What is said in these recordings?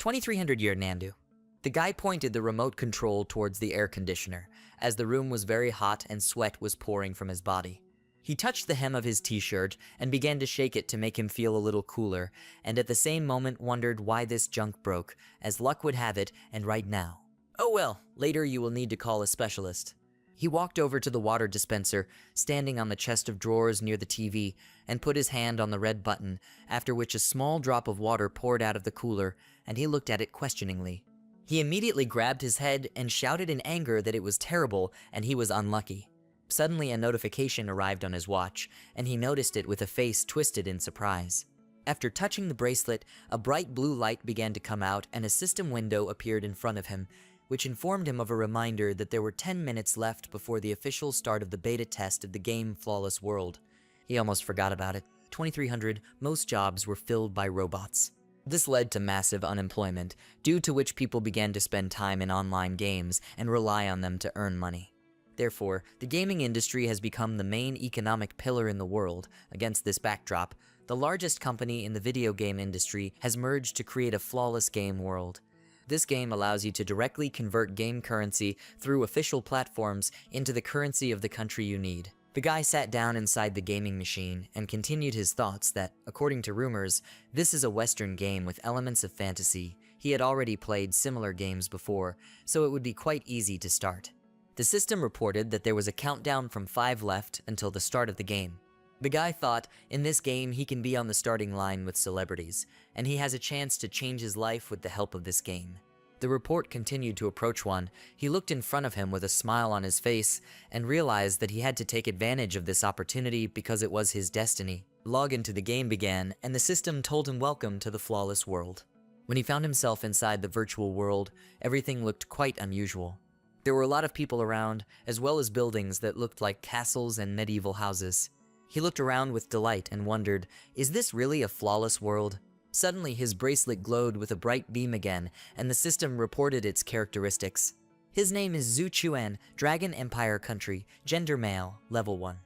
2300 Nandu. The guy pointed the remote control towards the air conditioner, as the room was very hot and sweat was pouring from his body. He touched the hem of his t-shirt and began to shake it to make him feel a little cooler, and at the same moment wondered why this junk broke, as luck would have it, and right now. Oh well, later you will need to call a specialist. He walked over to the water dispenser, standing on the chest of drawers near the TV, and put his hand on the red button, after which a small drop of water poured out of the cooler, and he looked at it questioningly. He immediately grabbed his head and shouted in anger that it was terrible and he was unlucky. Suddenly a notification arrived on his watch, and he noticed it with a face twisted in surprise. After touching the bracelet, a bright blue light began to come out and a system window appeared in front of him, which informed him of a reminder that there were 10 minutes left before the official start of the beta test of the game Flawless World. He almost forgot about it. 2300, most jobs were filled by robots. This led to massive unemployment, due to which people began to spend time in online games and rely on them to earn money. Therefore, the gaming industry has become the main economic pillar in the world. Against this backdrop, the largest company in the video game industry has merged to create a flawless game world. This game allows you to directly convert game currency through official platforms into the currency of the country you need. The guy sat down inside the gaming machine and continued his thoughts that, according to rumors, this is a Western game with elements of fantasy. He had already played similar games before, so it would be quite easy to start. The system reported that there was a countdown from 5 left until the start of the game. The guy thought, in this game he can be on the starting line with celebrities, and he has a chance to change his life with the help of this game. The report continued to approach one. He looked in front of him with a smile on his face and realized that he had to take advantage of this opportunity because it was his destiny. Login to the game began, and the system told him welcome to the flawless world. When he found himself inside the virtual world, everything looked quite unusual. There were a lot of people around, as well as buildings that looked like castles and medieval houses. He looked around with delight and wondered, is this really a flawless world? Suddenly his bracelet glowed with a bright beam again, and the system reported its characteristics. His name is Zhu Chuan, Dragon Empire Country, gender male, level 1.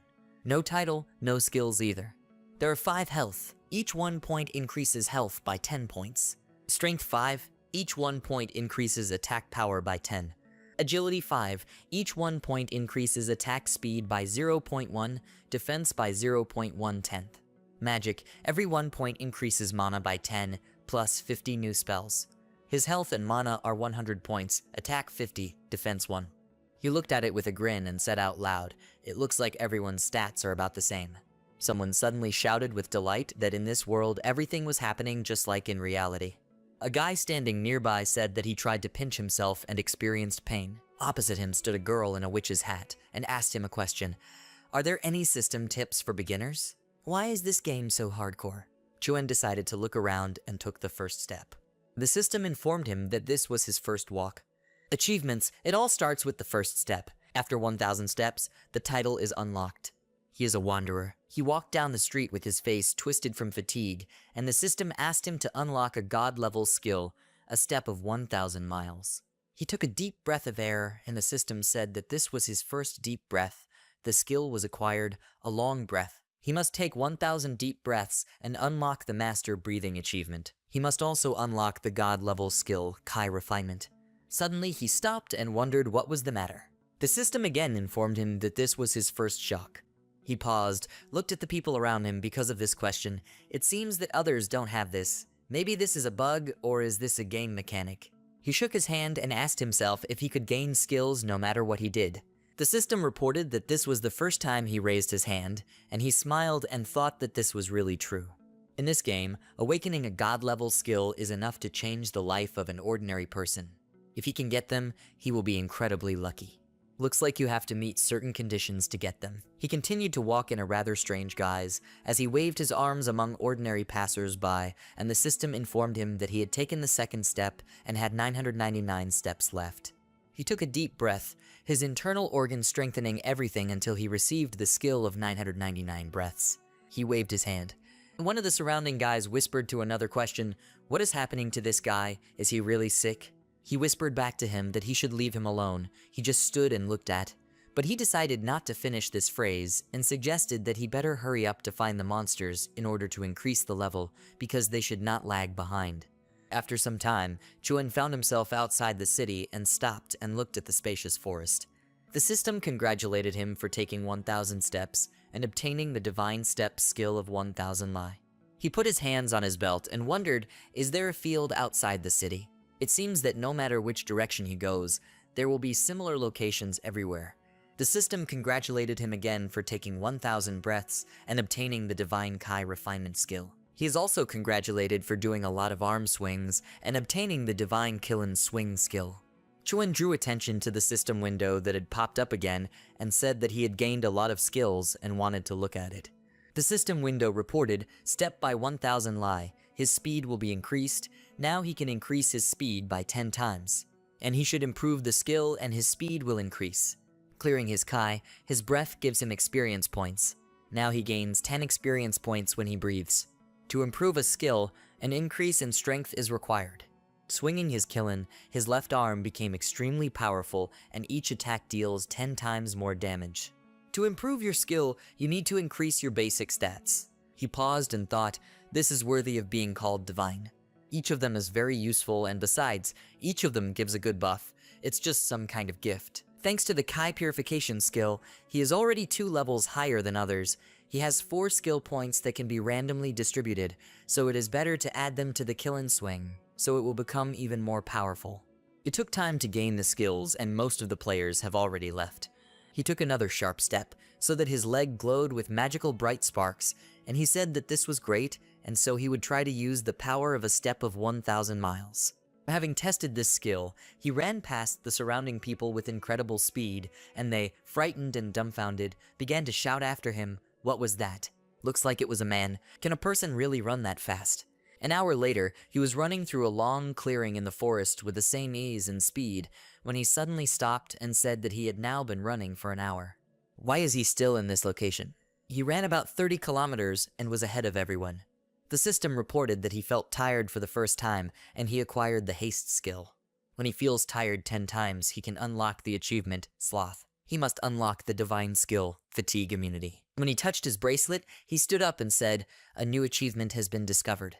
No title, no skills either. There are 5 health. Each 1 point increases health by 10 points. Strength 5, each 1 point increases attack power by 10. Agility 5, each 1 point increases attack speed by 0.1, defense by 0.1/10. Magic, every 1 point increases mana by 10, plus 50 new spells. His health and mana are 100 points, attack 50, defense 1. He looked at it with a grin and said out loud, it looks like everyone's stats are about the same. Someone suddenly shouted with delight that in this world everything was happening just like in reality. A guy standing nearby said that he tried to pinch himself and experienced pain. Opposite him stood a girl in a witch's hat and asked him a question. Are there any system tips for beginners? Why is this game so hardcore? Chuan decided to look around and took the first step. The system informed him that this was his first walk. Achievements, it all starts with the first step. After 1,000 steps, the title is unlocked. He is a wanderer. He walked down the street with his face twisted from fatigue, and the system asked him to unlock a god-level skill, a step of 1,000 miles. He took a deep breath of air, and the system said that this was his first deep breath. The skill was acquired, a long breath. He must take 1,000 deep breaths and unlock the Master Breathing achievement. He must also unlock the god-level skill, Kai Refinement. Suddenly, he stopped and wondered what was the matter. The system again informed him that this was his first shock. He paused, looked at the people around him because of this question. It seems that others don't have this. Maybe this is a bug, or is this a game mechanic? He shook his hand and asked himself if he could gain skills no matter what he did. The system reported that this was the first time he raised his hand, and he smiled and thought that this was really true. In this game, awakening a god-level skill is enough to change the life of an ordinary person. If he can get them, he will be incredibly lucky. Looks like you have to meet certain conditions to get them. He continued to walk in a rather strange guise as he waved his arms among ordinary passers-by, and the system informed him that he had taken the second step and had 999 steps left. He took a deep breath, his internal organs strengthening everything until he received the skill of 999 breaths. He waved his hand. One of the surrounding guys whispered to another question, "What is happening to this guy? Is he really sick?" He whispered back to him that he should leave him alone. He just stood and looked at. But he decided not to finish this phrase and suggested that he better hurry up to find the monsters in order to increase the level because they should not lag behind. After some time, Chuan found himself outside the city and stopped and looked at the spacious forest. The system congratulated him for taking 1,000 steps and obtaining the divine step skill of 1,000 Lai. He put his hands on his belt and wondered, is there a field outside the city? It seems that no matter which direction he goes, there will be similar locations everywhere. The system congratulated him again for taking 1,000 breaths and obtaining the divine Kai refinement skill. He is also congratulated for doing a lot of arm swings and obtaining the divine kill and swing skill. Chuan drew attention to the system window that had popped up again and said that he had gained a lot of skills and wanted to look at it. The system window reported, step by 1,000 Lai, his speed will be increased, now he can increase his speed by 10 times. And he should improve the skill and his speed will increase. Clearing his Kai, his breath gives him experience points. Now he gains 10 experience points when he breathes. To improve a skill, an increase in strength is required. Swinging his Killen, his left arm became extremely powerful and each attack deals 10 times more damage. To improve your skill, you need to increase your basic stats. He paused and thought, this is worthy of being called divine. Each of them is very useful and besides, each of them gives a good buff. It's just some kind of gift. Thanks to the Kai purification skill, he is already 2 levels higher than others. He has 4 skill points that can be randomly distributed, so it is better to add them to the kill and swing, so it will become even more powerful. It took time to gain the skills and most of the players have already left. He took another sharp step, so that his leg glowed with magical bright sparks, and he said that this was great, and so he would try to use the power of a step of 1,000 miles. Having tested this skill, he ran past the surrounding people with incredible speed, and they, frightened and dumbfounded, began to shout after him, "What was that? Looks like it was a man. Can a person really run that fast?" An hour later, he was running through a long clearing in the forest with the same ease and speed, when he suddenly stopped and said that he had now been running for an hour. Why is he still in this location? He ran about 30 kilometers and was ahead of everyone. The system reported that he felt tired for the first time, and he acquired the haste skill. When he feels tired 10 times, he can unlock the achievement, Sloth. He must unlock the divine skill, Fatigue Immunity. When he touched his bracelet, he stood up and said, a new achievement has been discovered.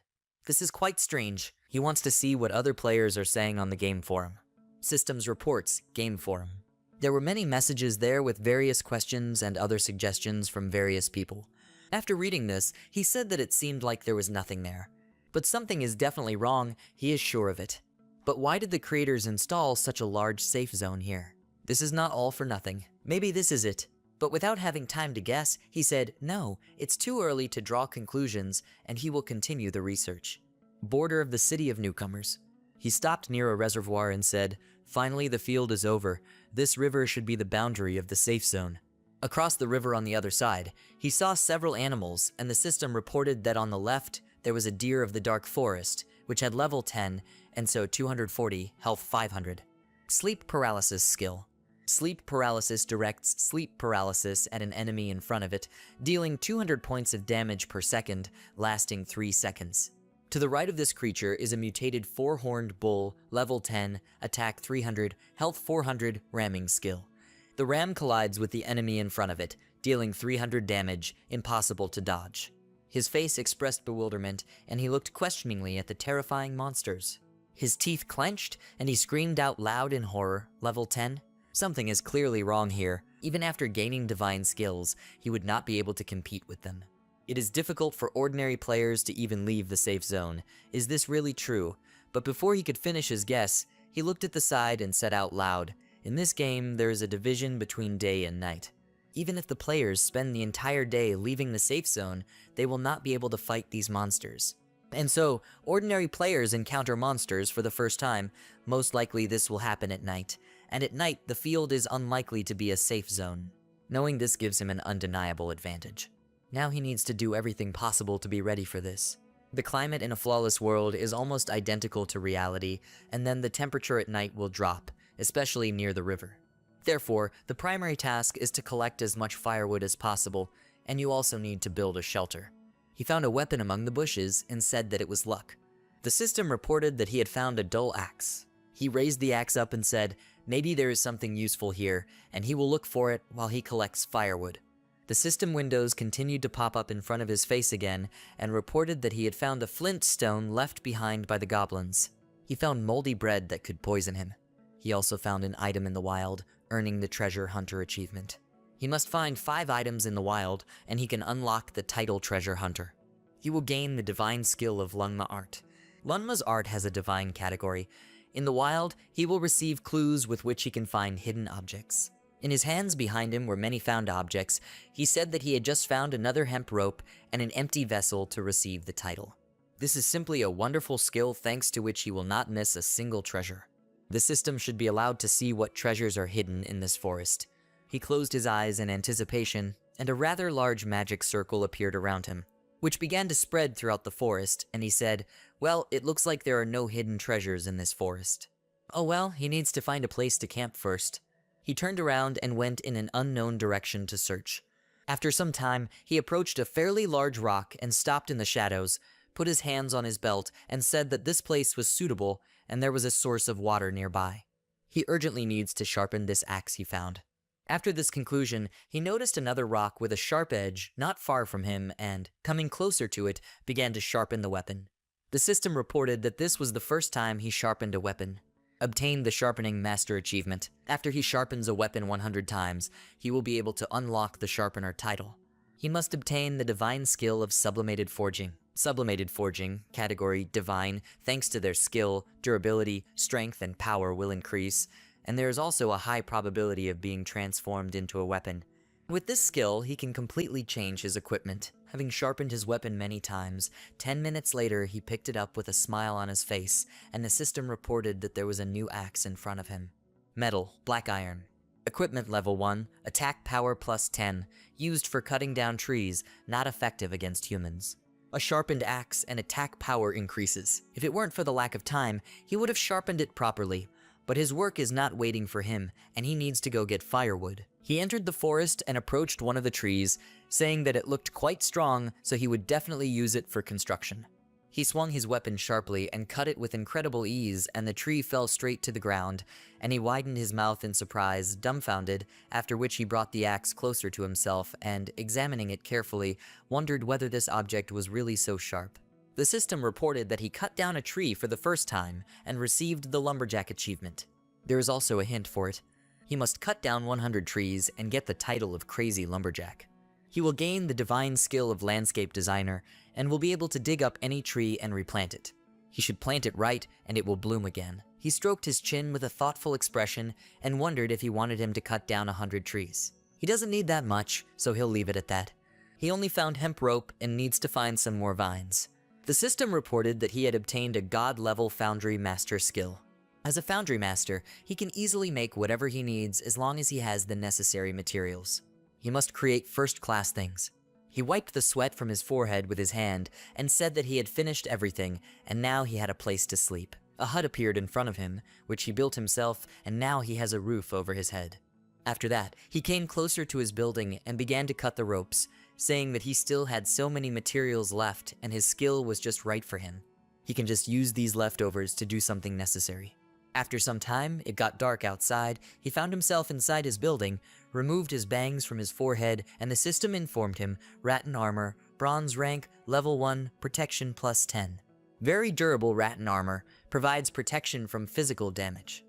This is quite strange. He wants to see what other players are saying on the game forum. Systems reports, game forum. There were many messages there with various questions and other suggestions from various people. After reading this, he said that it seemed like there was nothing there. But something is definitely wrong, he is sure of it. But why did the creators install such a large safe zone here? This is not all for nothing. Maybe this is it. But without having time to guess, he said, no, it's too early to draw conclusions, and he will continue the research. Border of the city of newcomers. He stopped near a reservoir and said, finally the field is over. This river should be the boundary of the safe zone. Across the river on the other side, he saw several animals, and the system reported that on the left, there was a deer of the dark forest, which had level 10, and so 240, health 500. Sleep paralysis skill. Sleep paralysis directs sleep paralysis at an enemy in front of it, dealing 200 points of damage per second, lasting 3 seconds. To the right of this creature is a mutated 4-horned bull, level 10, attack 300, health 400, ramming skill. The ram collides with the enemy in front of it, dealing 300 damage, impossible to dodge. His face expressed bewilderment, and he looked questioningly at the terrifying monsters. His teeth clenched, and he screamed out loud in horror, level 10. Something is clearly wrong here. Even after gaining divine skills, he would not be able to compete with them. It is difficult for ordinary players to even leave the safe zone. Is this really true? But before he could finish his guess, he looked at the side and said out loud, in this game, there is a division between day and night. Even if the players spend the entire day leaving the safe zone, they will not be able to fight these monsters. And so, ordinary players encounter monsters for the first time. Most likely this will happen at night. And at night, the field is unlikely to be a safe zone. Knowing this gives him an undeniable advantage. Now he needs to do everything possible to be ready for this. The climate in a flawless world is almost identical to reality, and then the temperature at night will drop, especially near the river. Therefore, the primary task is to collect as much firewood as possible, and you also need to build a shelter. He found a weapon among the bushes and said that it was luck. The system reported that he had found a dull axe. He raised the axe up and said, maybe there is something useful here, and he will look for it while he collects firewood. The system windows continued to pop up in front of his face again and reported that he had found a flint stone left behind by the goblins. He found moldy bread that could poison him. He also found an item in the wild, earning the treasure hunter achievement. He must find 5 items in the wild, and he can unlock the title treasure hunter. He will gain the divine skill of Lungma art. Lungma's art has a divine category. In the wild, he will receive clues with which he can find hidden objects. In his hands behind him were many found objects. He said that he had just found another hemp rope and an empty vessel to receive the title. This is simply a wonderful skill thanks to which he will not miss a single treasure. The system should be allowed to see what treasures are hidden in this forest. He closed his eyes in anticipation, and a rather large magic circle appeared around him, which began to spread throughout the forest, and he said, "Well, it looks like there are no hidden treasures in this forest." Oh well, he needs to find a place to camp first. He turned around and went in an unknown direction to search. After some time, he approached a fairly large rock and stopped in the shadows, put his hands on his belt, and said that this place was suitable and there was a source of water nearby. He urgently needs to sharpen this axe he found. After this conclusion, he noticed another rock with a sharp edge not far from him and, coming closer to it, began to sharpen the weapon. The system reported that this was the first time he sharpened a weapon. Obtain the Sharpening Master achievement. After he sharpens a weapon 100 times, he will be able to unlock the Sharpener title. He must obtain the divine skill of Sublimated Forging. Sublimated Forging, category Divine, thanks to their skill, durability, strength, and power will increase, and there is also a high probability of being transformed into a weapon. With this skill, he can completely change his equipment. Having sharpened his weapon many times, 10 minutes later he picked it up with a smile on his face, and the system reported that there was a new axe in front of him. Metal, black iron. Equipment level 1, attack power plus 10, used for cutting down trees, not effective against humans. A sharpened axe and attack power increases. If it weren't for the lack of time, he would have sharpened it properly. But his work is not waiting for him, and he needs to go get firewood. He entered the forest and approached one of the trees, saying that it looked quite strong, so he would definitely use it for construction. He swung his weapon sharply and cut it with incredible ease, and the tree fell straight to the ground, and he widened his mouth in surprise, dumbfounded, after which he brought the axe closer to himself and, examining it carefully, wondered whether this object was really so sharp. The system reported that he cut down a tree for the first time and received the Lumberjack achievement. There is also a hint for it. He must cut down 100 trees and get the title of Crazy Lumberjack. He will gain the divine skill of Landscape Designer and will be able to dig up any tree and replant it. He should plant it right and it will bloom again. He stroked his chin with a thoughtful expression and wondered if he wanted him to cut down 100 trees. He doesn't need that much, so he'll leave it at that. He only found hemp rope and needs to find some more vines. The system reported that he had obtained a God-level Foundry Master skill. As a Foundry Master, he can easily make whatever he needs as long as he has the necessary materials. He must create first-class things. He wiped the sweat from his forehead with his hand and said that he had finished everything, and now he had a place to sleep. A hut appeared in front of him, which he built himself, and now he has a roof over his head. After that, he came closer to his building and began to cut the ropes, saying that he still had so many materials left and his skill was just right for him. He can just use these leftovers to do something necessary. After some time, it got dark outside, he found himself inside his building, removed his bangs from his forehead, and the system informed him, Rattan armor, bronze rank, level 1, protection plus 10. Very durable rattan armor, provides protection from physical damage.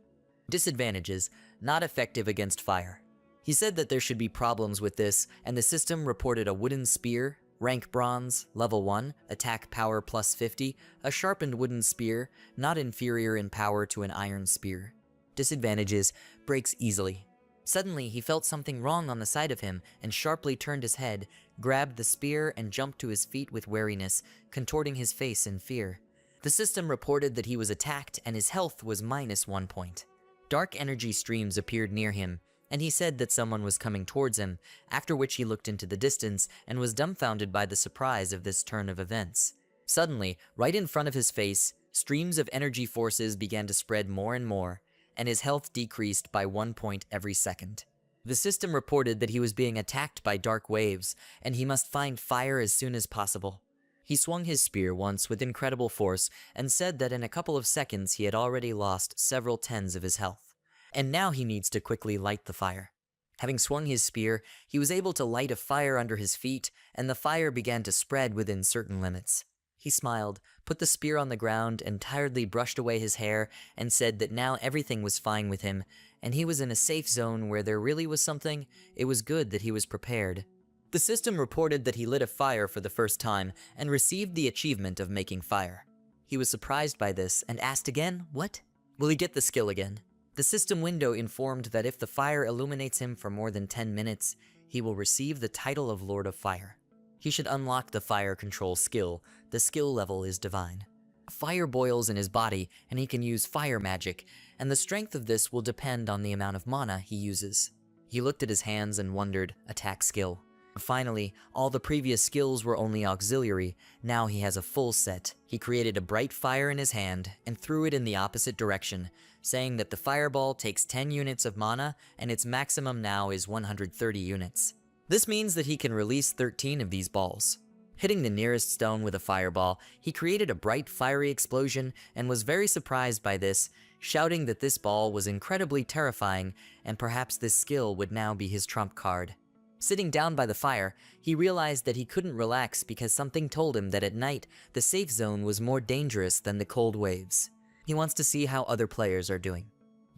Disadvantages, not effective against fire. He said that there should be problems with this, and the system reported a wooden spear, rank bronze, level 1, attack power plus 50, a sharpened wooden spear, not inferior in power to an iron spear. Disadvantages, breaks easily. Suddenly, he felt something wrong on the side of him and sharply turned his head, grabbed the spear, and jumped to his feet with wariness, contorting his face in fear. The system reported that he was attacked and his health was -1 point. Dark energy streams appeared near him, and he said that someone was coming towards him, after which he looked into the distance and was dumbfounded by the surprise of this turn of events. Suddenly, right in front of his face, streams of energy forces began to spread more and more, and his health decreased by 1 point every second. The system reported that he was being attacked by dark waves, and he must find fire as soon as possible. He swung his spear once with incredible force and said that in a couple of seconds he had already lost several tens of his health. And now he needs to quickly light the fire. Having swung his spear, he was able to light a fire under his feet, and the fire began to spread within certain limits. He smiled, put the spear on the ground, and tiredly brushed away his hair, and said that now everything was fine with him, and he was in a safe zone where there really was something. It was good that he was prepared. The system reported that he lit a fire for the first time, and received the achievement of making fire. He was surprised by this, and asked again, what? Will he get the skill again? The system window informed that if the fire illuminates him for more than 10 minutes, he will receive the title of Lord of Fire. He should unlock the fire control skill. The skill level is divine. Fire boils in his body, and he can use fire magic, and the strength of this will depend on the amount of mana he uses. He looked at his hands and wondered, attack skill. Finally, all the previous skills were only auxiliary. Now he has a full set. He created a bright fire in his hand and threw it in the opposite direction, saying that the fireball takes 10 units of mana and its maximum now is 130 units. This means that he can release 13 of these balls. Hitting the nearest stone with a fireball, he created a bright fiery explosion and was very surprised by this, shouting that this ball was incredibly terrifying and perhaps this skill would now be his trump card. Sitting down by the fire, he realized that he couldn't relax because something told him that at night, the safe zone was more dangerous than the cold waves. He wants to see how other players are doing.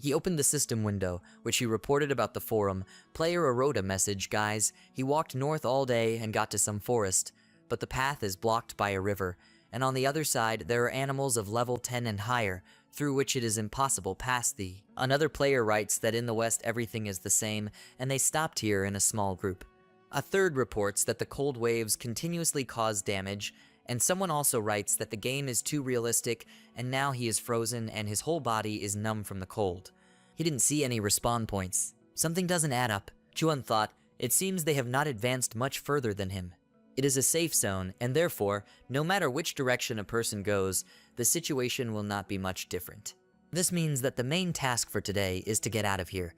He opened the system window, which he reported about the forum. Player wrote a message, guys. He walked north all day and got to some forest, but the path is blocked by a river, and on the other side there are animals of level 10 and higher, through which it is impossible past thee. Another player writes that in the west everything is the same, and they stopped here in a small group. A third reports that the cold waves continuously cause damage, and someone also writes that the game is too realistic, and now he is frozen and his whole body is numb from the cold. He didn't see any respawn points. Something doesn't add up. Chuan thought, it seems they have not advanced much further than him. It is a safe zone, and therefore, no matter which direction a person goes, the situation will not be much different. This means that the main task for today is to get out of here.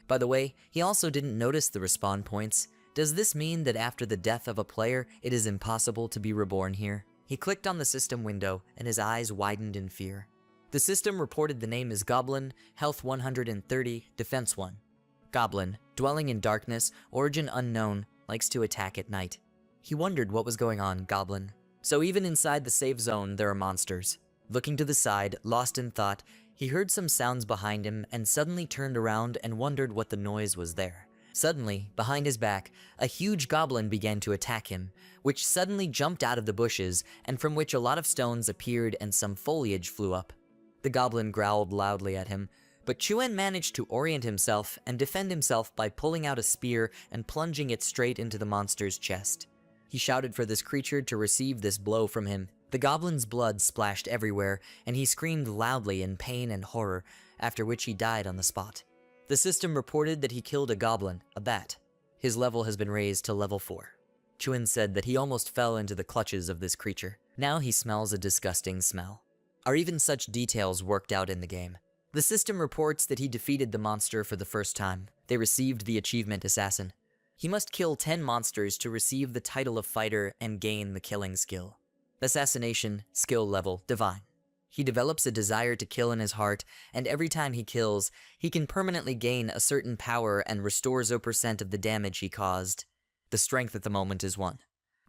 By the way, he also didn't notice the respawn points. Does this mean that after the death of a player, it is impossible to be reborn here? He clicked on the system window, and his eyes widened in fear. The system reported the name is Goblin, health 130, defense 1. Goblin, dwelling in darkness, origin unknown, likes to attack at night. He wondered what was going on, Goblin. So even inside the safe zone, there are monsters. Looking to the side, lost in thought, he heard some sounds behind him and suddenly turned around and wondered what the noise was there. Suddenly, behind his back, a huge goblin began to attack him, which suddenly jumped out of the bushes and from which a lot of stones appeared and some foliage flew up. The goblin growled loudly at him, but Chuan managed to orient himself and defend himself by pulling out a spear and plunging it straight into the monster's chest. He shouted for this creature to receive this blow from him. The goblin's blood splashed everywhere, and he screamed loudly in pain and horror, after which he died on the spot. The system reported that he killed a goblin, a bat. His level has been raised to level 4. Chuan said that he almost fell into the clutches of this creature. Now he smells a disgusting smell. Are even such details worked out in the game? The system reports that he defeated the monster for the first time. They received the achievement Assassin. He must kill 10 monsters to receive the title of fighter and gain the killing skill. Assassination, skill level, divine. He develops a desire to kill in his heart, and every time he kills, he can permanently gain a certain power and restores 0% of the damage he caused. The strength at the moment is 1.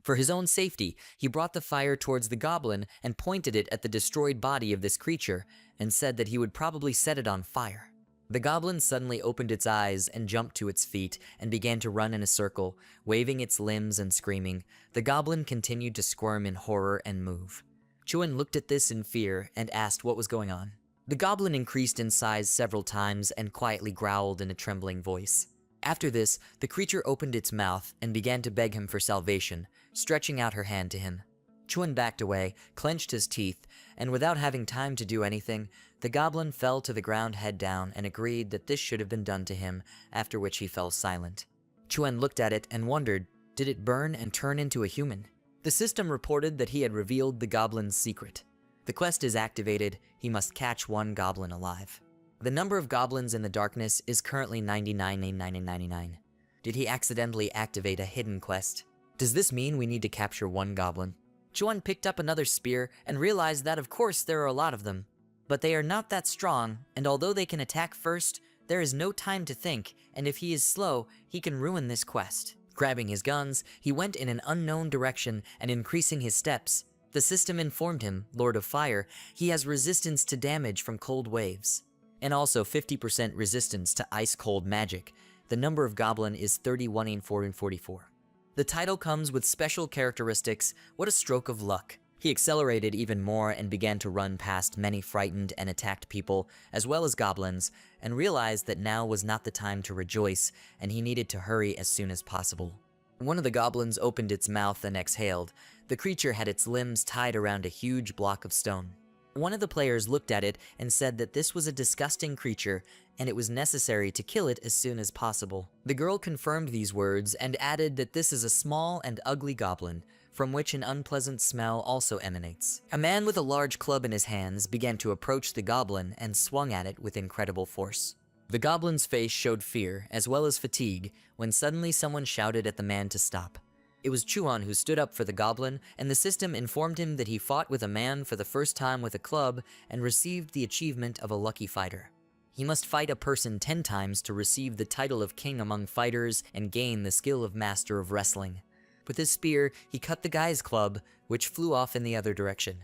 For his own safety, he brought the fire towards the goblin and pointed it at the destroyed body of this creature, and said that he would probably set it on fire. The goblin suddenly opened its eyes and jumped to its feet and began to run in a circle, waving its limbs and screaming. The goblin continued to squirm in horror and move. Chuan looked at this in fear and asked what was going on. The goblin increased in size several times and quietly growled in a trembling voice. After this, the creature opened its mouth and began to beg him for salvation, stretching out her hand to him. Chuan backed away, clenched his teeth, and without having time to do anything, the goblin fell to the ground head down and agreed that this should have been done to him, after which he fell silent. Chuan looked at it and wondered, did it burn and turn into a human? The system reported that he had revealed the goblin's secret. The quest is activated, he must catch 1 goblin alive. The number of goblins in the darkness is currently 99,999. Did he accidentally activate a hidden quest? Does this mean we need to capture 1 goblin? Chuan picked up another spear and realized that of course there are a lot of them. But they are not that strong, and although they can attack first, There is no time to think, and if he is slow, he can ruin this quest. Grabbing his guns, he went in an unknown direction and increasing his steps. The system informed him, Lord of Fire, he has resistance to damage from cold waves, and also 50% resistance to ice-cold magic. The number of goblin is 31 in 4 and 44. The title comes with special characteristics. What a stroke of luck. He accelerated even more and began to run past many frightened and attacked people, as well as goblins, and realized that now was not the time to rejoice, and he needed to hurry as soon as possible. One of the goblins opened its mouth and exhaled. The creature had its limbs tied around a huge block of stone. One of the players looked at it and said that this was a disgusting creature, and it was necessary to kill it as soon as possible. The girl confirmed these words and added that this is a small and ugly goblin, from which an unpleasant smell also emanates. A man with a large club in his hands began to approach the goblin and swung at it with incredible force. The goblin's face showed fear, as well as fatigue, when suddenly someone shouted at the man to stop. It was Chuan who stood up for the goblin, and the system informed him that he fought with a man for the first time with a club and received the achievement of a lucky fighter. He must fight a person 10 times to receive the title of king among fighters and gain the skill of master of wrestling. With his spear, he cut the guy's club, which flew off in the other direction.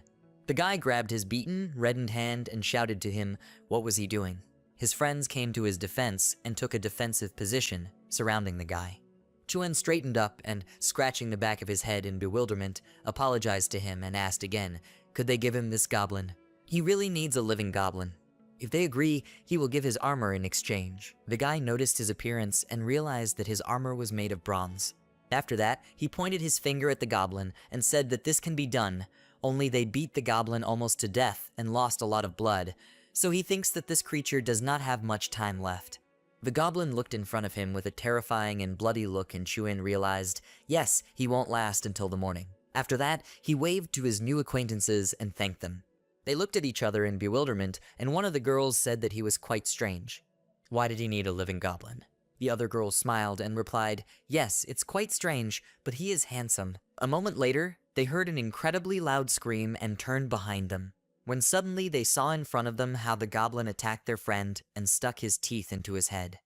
The guy grabbed his beaten, reddened hand and shouted to him, what was he doing? His friends came to his defense and took a defensive position, surrounding the guy. Chuan straightened up and, scratching the back of his head in bewilderment, apologized to him and asked again, could they give him this goblin? He really needs a living goblin. If they agree, he will give his armor in exchange. The guy noticed his appearance and realized that his armor was made of bronze. After that, he pointed his finger at the goblin and said that this can be done, only they beat the goblin almost to death and lost a lot of blood, so he thinks that this creature does not have much time left. The goblin looked in front of him with a terrifying and bloody look, and Chuan realized, yes, he won't last until the morning. After that, he waved to his new acquaintances and thanked them. They looked at each other in bewilderment, and one of the girls said that he was quite strange. Why did he need a living goblin? The other girl smiled and replied, yes, it's quite strange, but he is handsome. A moment later, they heard an incredibly loud scream and turned behind them, when suddenly they saw in front of them how the goblin attacked their friend and stuck his teeth into his head.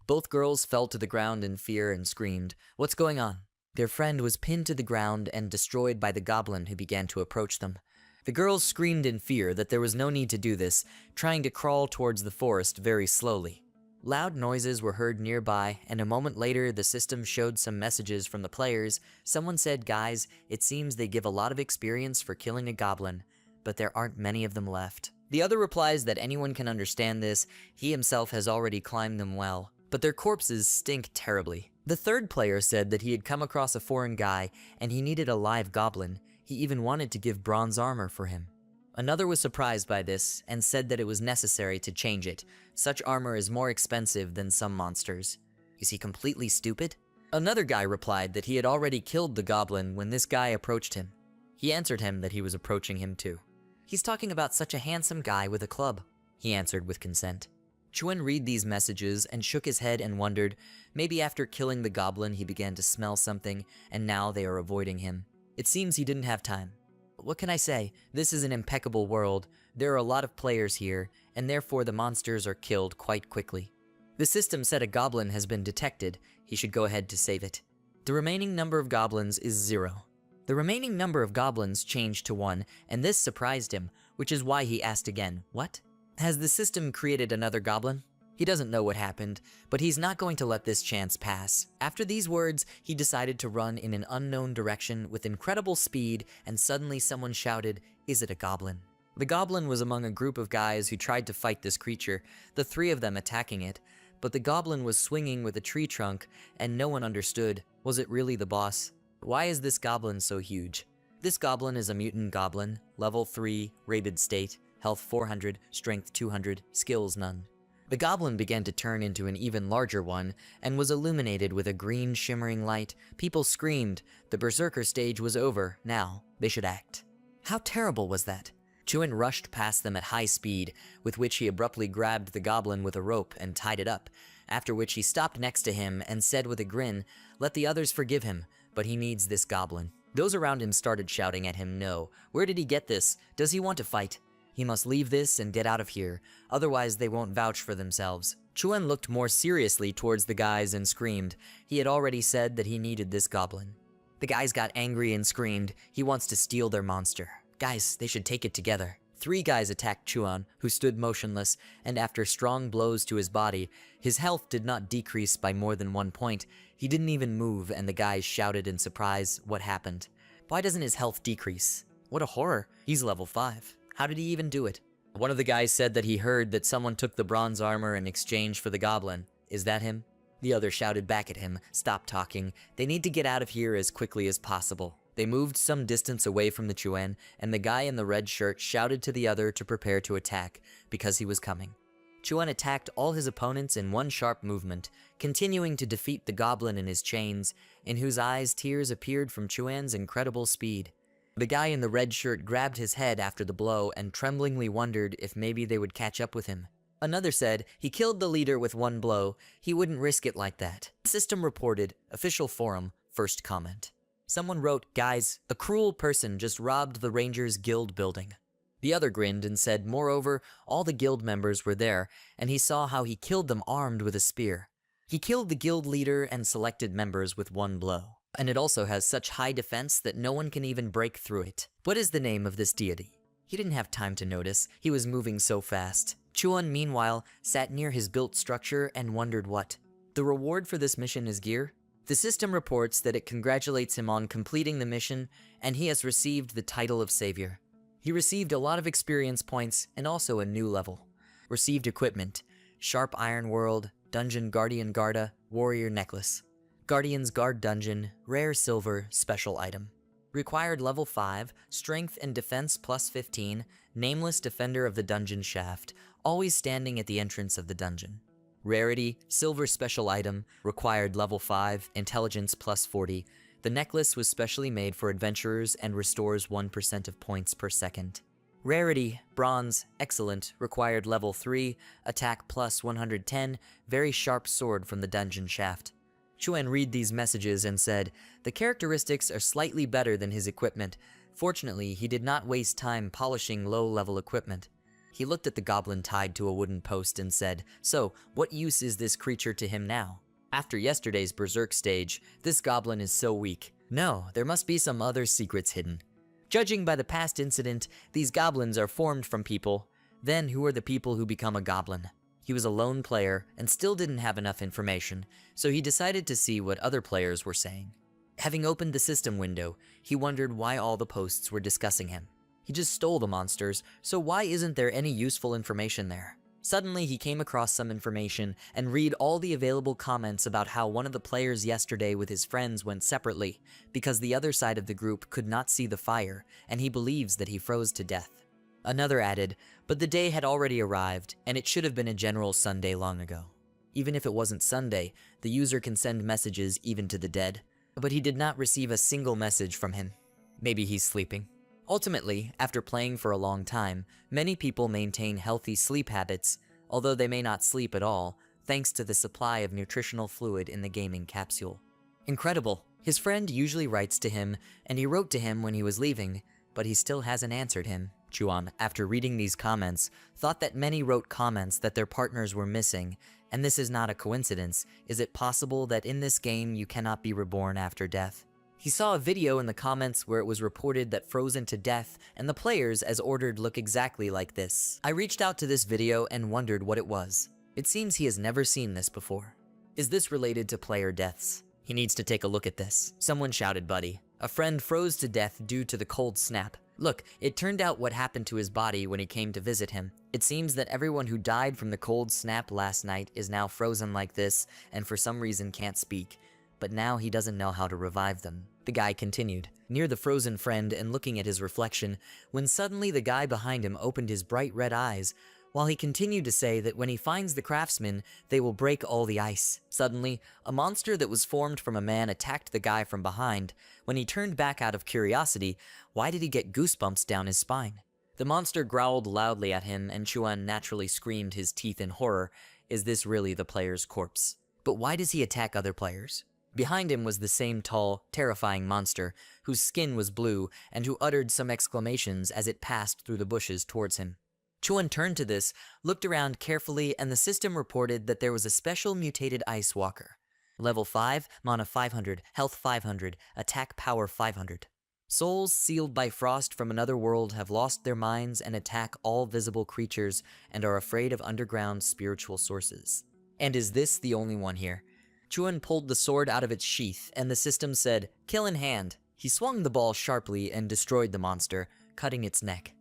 Both girls fell to the ground in fear and screamed, what's going on? Their friend was pinned to the ground and destroyed by the goblin who began to approach them. The girls screamed in fear that there was no need to do this, trying to crawl towards the forest very slowly. Loud noises were heard nearby, and a moment later the system showed some messages from the players. Someone said, guys, it seems they give a lot of experience for killing a goblin, but there aren't many of them left. The other replies that anyone can understand this, he himself has already climbed them well, but their corpses stink terribly. The third player said that he had come across a foreign guy, and he needed a live goblin. He even wanted to give bronze armor for him. Another was surprised by this, and said that it was necessary to change it. Such armor is more expensive than some monsters. Is he completely stupid? Another guy replied that he had already killed the goblin when this guy approached him. He answered him that he was approaching him too. He's talking about such a handsome guy with a club, he answered with consent. Chuan read these messages and shook his head and wondered, maybe after killing the goblin he began to smell something, and now they are avoiding him. It seems he didn't have time. What can I say? This is an impeccable world. There are a lot of players here, and therefore the monsters are killed quite quickly. The system said a goblin has been detected. He should go ahead to save it. The remaining number of goblins is 0. The remaining number of goblins changed to 1, and this surprised him, which is why he asked again, what? Has the system created another goblin? He doesn't know what happened, but he's not going to let this chance pass. After these words, he decided to run in an unknown direction with incredible speed, and suddenly someone shouted, is it a goblin? The goblin was among a group of guys who tried to fight this creature, the 3 of them attacking it, but the goblin was swinging with a tree trunk, and no one understood, was it really the boss? Why is this goblin so huge? This goblin is a mutant goblin, level 3, rated state, health 400, strength 200, skills none. The goblin began to turn into an even larger one, and was illuminated with a green shimmering light. People screamed. The berserker stage was over. Now, they should act. How terrible was that? Chuan rushed past them at high speed, with which he abruptly grabbed the goblin with a rope and tied it up, after which he stopped next to him and said with a grin, let the others forgive him, but he needs this goblin. Those around him started shouting at him, no. Where did he get this? Does he want to fight? He must leave this and get out of here, otherwise they won't vouch for themselves. Chuan looked more seriously towards the guys and screamed. He had already said that he needed this goblin. The guys got angry and screamed. He wants to steal their monster. Guys, they should take it together. 3 guys attacked Chuan, who stood motionless, and after strong blows to his body, his health did not decrease by more than 1 point. He didn't even move, and the guys shouted in surprise, "What happened? Why doesn't his health decrease? What a horror. He's level 5. How did he even do it?" One of the guys said that he heard that someone took the bronze armor in exchange for the goblin. Is that him? The other shouted back at him, "Stop talking. They need to get out of here as quickly as possible." They moved some distance away from the Chuan, and the guy in the red shirt shouted to the other to prepare to attack, because he was coming. Chuan attacked all his opponents in one sharp movement, continuing to defeat the goblin in his chains, in whose eyes tears appeared from Chuan's incredible speed. The guy in the red shirt grabbed his head after the blow and tremblingly wondered if maybe they would catch up with him. Another said he killed the leader with 1 blow. He wouldn't risk it like that. System reported, official forum, first comment. Someone wrote, "Guys, a cruel person just robbed the Rangers Guild building." The other grinned and said, moreover, all the guild members were there, and he saw how he killed them armed with a spear. He killed the guild leader and selected members with 1 blow. And it also has such high defense that no one can even break through it. What is the name of this deity? He didn't have time to notice. He was moving so fast. Chuan, meanwhile, sat near his built structure and wondered what. The reward for this mission is gear? The system reports that it congratulates him on completing the mission, and he has received the title of Savior. He received a lot of experience points and also a new level. Received equipment, Sharp Iron World, Dungeon Guardian Garda, Warrior Necklace. Guardian's Guard Dungeon, Rare Silver, Special Item. Required level 5, Strength and Defense plus 15, Nameless Defender of the Dungeon Shaft, always standing at the entrance of the dungeon. Rarity, Silver Special Item, required level 5, Intelligence plus 40. The necklace was specially made for adventurers and restores 1% of points per second. Rarity, Bronze, Excellent, required level 3, Attack plus 110, very sharp sword from the dungeon shaft. Chuan read these messages and said, the characteristics are slightly better than his equipment. Fortunately, he did not waste time polishing low-level equipment. He looked at the goblin tied to a wooden post and said, so, what use is this creature to him now? After yesterday's berserk stage, this goblin is so weak. No, there must be some other secrets hidden. Judging by the past incident, these goblins are formed from people. Then who are the people who become a goblin? He was a lone player and still didn't have enough information, so he decided to see what other players were saying. Having opened the system window, he wondered why all the posts were discussing him. He just stole the monsters, so why isn't there any useful information there? Suddenly, he came across some information and read all the available comments about how one of the players yesterday with his friends went separately because the other side of the group could not see the fire, and he believes that he froze to death. Another added, but the day had already arrived, and it should have been a general Sunday long ago. Even if it wasn't Sunday, the user can send messages even to the dead. But he did not receive a single message from him. Maybe he's sleeping. Ultimately, after playing for a long time, many people maintain healthy sleep habits, although they may not sleep at all, thanks to the supply of nutritional fluid in the gaming capsule. Incredible. His friend usually writes to him, and he wrote to him when he was leaving, but he still hasn't answered him. Chuan, after reading these comments, thought that many wrote comments that their partners were missing, and this is not a coincidence. Is it possible that in this game you cannot be reborn after death? He saw a video in the comments where it was reported that frozen to death and the players as ordered look exactly like this. I reached out to this video and wondered what it was. It seems he has never seen this before. Is this related to player deaths? He needs to take a look at this. Someone shouted, buddy. A friend froze to death due to the cold snap. Look, it turned out what happened to his body when he came to visit him. It seems that everyone who died from the cold snap last night is now frozen like this and for some reason can't speak. But now he doesn't know how to revive them. The guy continued, near the frozen friend and looking at his reflection, when suddenly the guy behind him opened his bright red eyes, while he continued to say that when he finds the craftsmen, they will break all the ice. Suddenly, a monster that was formed from a man attacked the guy from behind. When he turned back out of curiosity, why did he get goosebumps down his spine? The monster growled loudly at him, and Chuan naturally screamed his teeth in horror. Is this really the player's corpse? But why does he attack other players? Behind him was the same tall, terrifying monster, whose skin was blue and who uttered some exclamations as it passed through the bushes towards him. Chuan turned to this, looked around carefully, and the system reported that there was a special mutated ice walker. Level 5, mana 500, health 500, attack power 500. Souls sealed by frost from another world have lost their minds and attack all visible creatures and are afraid of underground spiritual sources. And is this the only one here? Chuan pulled the sword out of its sheath, and the system said, "Kill in hand." He swung the ball sharply and destroyed the monster, cutting its neck.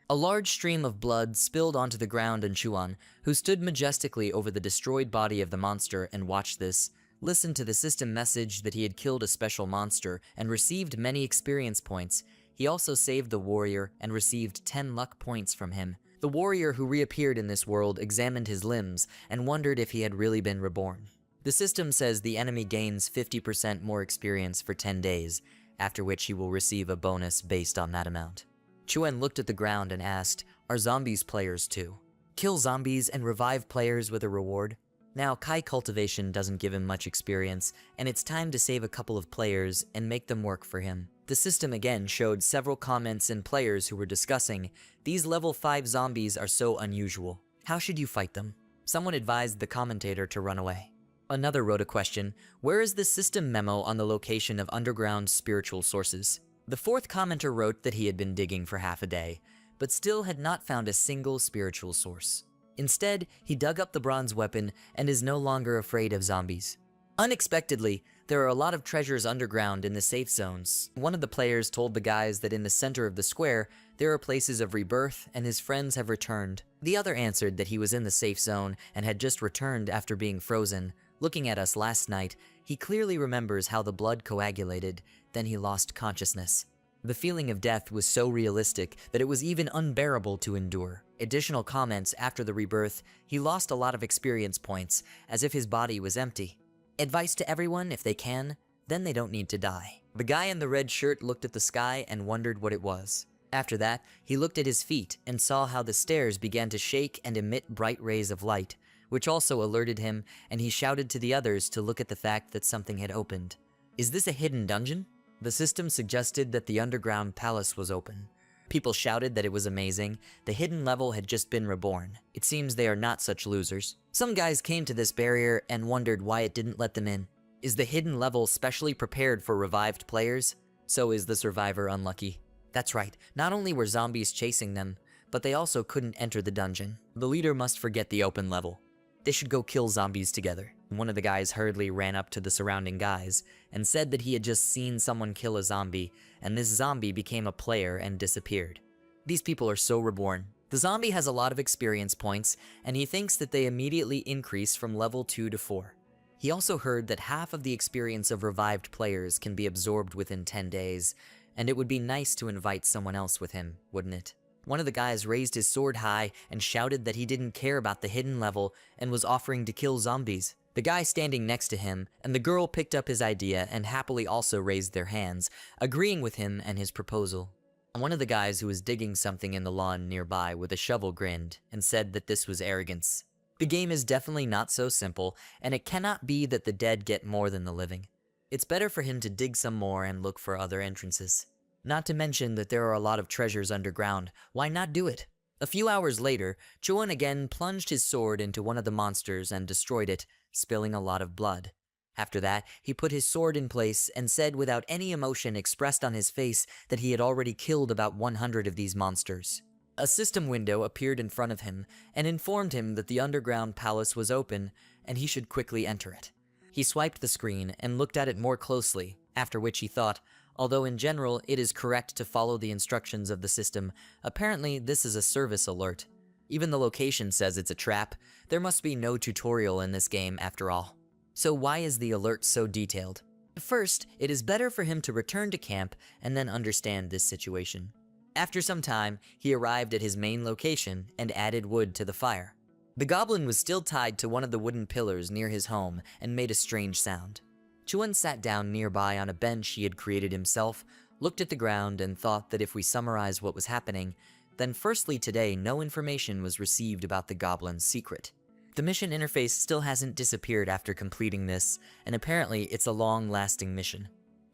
A large stream of blood spilled onto the ground, and Chuan, who stood majestically over the destroyed body of the monster and watched this, listened to the system message that he had killed a special monster and received many experience points. He also saved the warrior and received 10 luck points from him. The warrior who reappeared in this world examined his limbs and wondered if he had really been reborn. The system says the enemy gains 50% more experience for 10 days, after which he will receive a bonus based on that amount. Chuan looked at the ground and asked, "Are zombies players too? Kill zombies and revive players with a reward?" Now, Kai cultivation doesn't give him much experience, and it's time to save a couple of players and make them work for him. The system again showed several comments and players who were discussing, "These level 5 zombies are so unusual. How should you fight them?" Someone advised the commentator to run away. Another wrote a question, "Where is the system memo on the location of underground spiritual sources?" The fourth commenter wrote that he had been digging for half a day, but still had not found a single spiritual source. Instead, he dug up the bronze weapon and is no longer afraid of zombies. Unexpectedly, there are a lot of treasures underground in the safe zones. One of the players told the guys that in the center of the square, there are places of rebirth and his friends have returned. The other answered that he was in the safe zone and had just returned after being frozen. Looking at us last night, he clearly remembers how the blood coagulated, then he lost consciousness. The feeling of death was so realistic that it was even unbearable to endure. Additional comments after the rebirth, he lost a lot of experience points, as if his body was empty. Advice to everyone, if they can, then they don't need to die. The guy in the red shirt looked at the sky and wondered what it was. After that, he looked at his feet and saw how the stairs began to shake and emit bright rays of light, which also alerted him, and he shouted to the others to look at the fact that something had opened. Is this a hidden dungeon? The system suggested that the underground palace was open. People shouted that it was amazing. The hidden level had just been reborn. It seems they are not such losers. Some guys came to this barrier and wondered why it didn't let them in. Is the hidden level specially prepared for revived players? So is the survivor unlucky? That's right, not only were zombies chasing them, but they also couldn't enter the dungeon. The leader must forget the open level. They should go kill zombies together. One of the guys hurriedly ran up to the surrounding guys and said that he had just seen someone kill a zombie, and this zombie became a player and disappeared. These people are so reborn. The zombie has a lot of experience points, and he thinks that they immediately increase from level 2 to 4. He also heard that half of the experience of revived players can be absorbed within 10 days, and it would be nice to invite someone else with him, wouldn't it? One of the guys raised his sword high and shouted that he didn't care about the hidden level and was offering to kill zombies. The guy standing next to him and the girl picked up his idea and happily also raised their hands, agreeing with him and his proposal. One of the guys who was digging something in the lawn nearby with a shovel grinned and said that this was arrogance. The game is definitely not so simple, and it cannot be that the dead get more than the living. It's better for him to dig some more and look for other entrances. Not to mention that there are a lot of treasures underground. Why not do it? A few hours later, Chuan again plunged his sword into one of the monsters and destroyed it, spilling a lot of blood. After that, he put his sword in place and said without any emotion expressed on his face that he had already killed about 100 of these monsters. A system window appeared in front of him and informed him that the underground palace was open and he should quickly enter it. He swiped the screen and looked at it more closely, after which he thought, although in general it is correct to follow the instructions of the system, apparently this is a service alert. Even the location says it's a trap. There must be no tutorial in this game after all. So why is the alert so detailed? First, it is better for him to return to camp and then understand this situation. After some time, he arrived at his main location and added wood to the fire. The goblin was still tied to one of the wooden pillars near his home and made a strange sound. Chuan sat down nearby on a bench he had created himself, looked at the ground, and thought that if we summarize what was happening, then firstly today no information was received about the goblin's secret. The mission interface still hasn't disappeared after completing this, and apparently it's a long-lasting mission.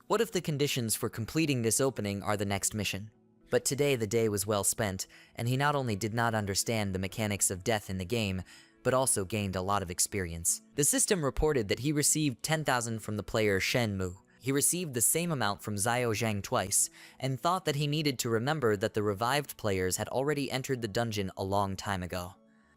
What if the conditions for completing this opening are the next mission? But today the day was well spent, and he not only did not understand the mechanics of death in the game, but also gained a lot of experience. The system reported that he received 10,000 from the player Shenmue. He received the same amount from Xiao Zhang twice, and thought that he needed to remember that the revived players had already entered the dungeon a long time ago.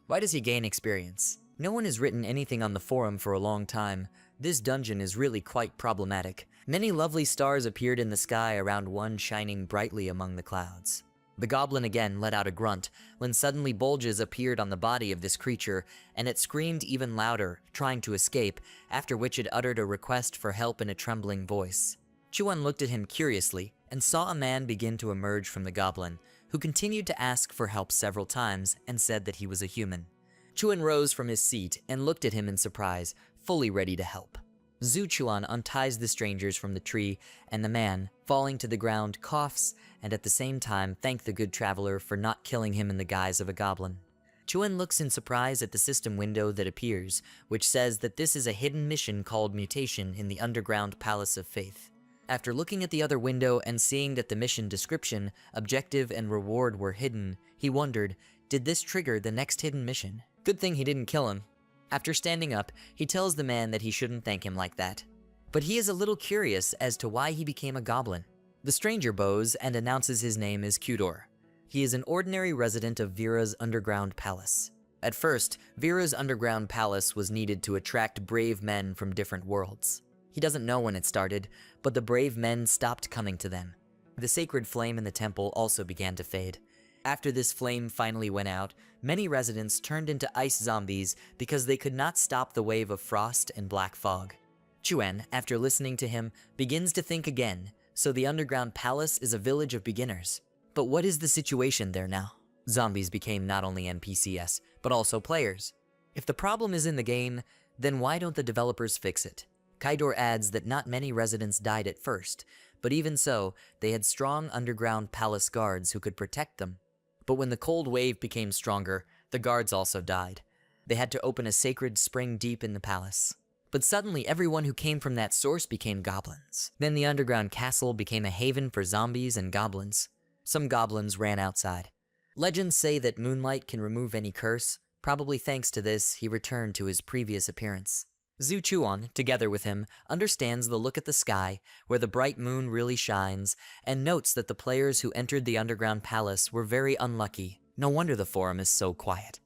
Why does he gain experience? No one has written anything on the forum for a long time. This dungeon is really quite problematic. Many lovely stars appeared in the sky around one shining brightly among the clouds. The goblin again let out a grunt, when suddenly bulges appeared on the body of this creature, and it screamed even louder, trying to escape, after which it uttered a request for help in a trembling voice. Chuan looked at him curiously, and saw a man begin to emerge from the goblin, who continued to ask for help several times, and said that he was a human. Chuan rose from his seat and looked at him in surprise, fully ready to help. Zhu Chuan unties the strangers from the tree, and the man, falling to the ground, coughs, and at the same time thank the good traveler for not killing him in the guise of a goblin. Chuan looks in surprise at the system window that appears, which says that this is a hidden mission called Mutation in the Underground Palace of Faith. After looking at the other window and seeing that the mission description, objective, and reward were hidden, he wondered, did this trigger the next hidden mission? Good thing he didn't kill him. After standing up, he tells the man that he shouldn't thank him like that. But he is a little curious as to why he became a goblin. The stranger bows and announces his name is Kudor. He is an ordinary resident of Vira's underground palace. At first, Vira's underground palace was needed to attract brave men from different worlds. He doesn't know when it started, but the brave men stopped coming to them. The sacred flame in the temple also began to fade. After this flame finally went out, many residents turned into ice zombies because they could not stop the wave of frost and black fog. Chuan, after listening to him, begins to think again, so the underground palace is a village of beginners. But what is the situation there now? Zombies became not only NPCs, but also players. If the problem is in the game, then why don't the developers fix it? Kaidor adds that not many residents died at first, but even so, they had strong underground palace guards who could protect them. But when the cold wave became stronger, the guards also died. They had to open a sacred spring deep in the palace. But suddenly everyone who came from that source became goblins. Then the underground castle became a haven for zombies and goblins. Some goblins ran outside. Legends say that moonlight can remove any curse. Probably thanks to this, he returned to his previous appearance. Zhu Chuan, together with him, understands the look at the sky, where the bright moon really shines, and notes that the players who entered the underground palace were very unlucky. No wonder the forum is so quiet.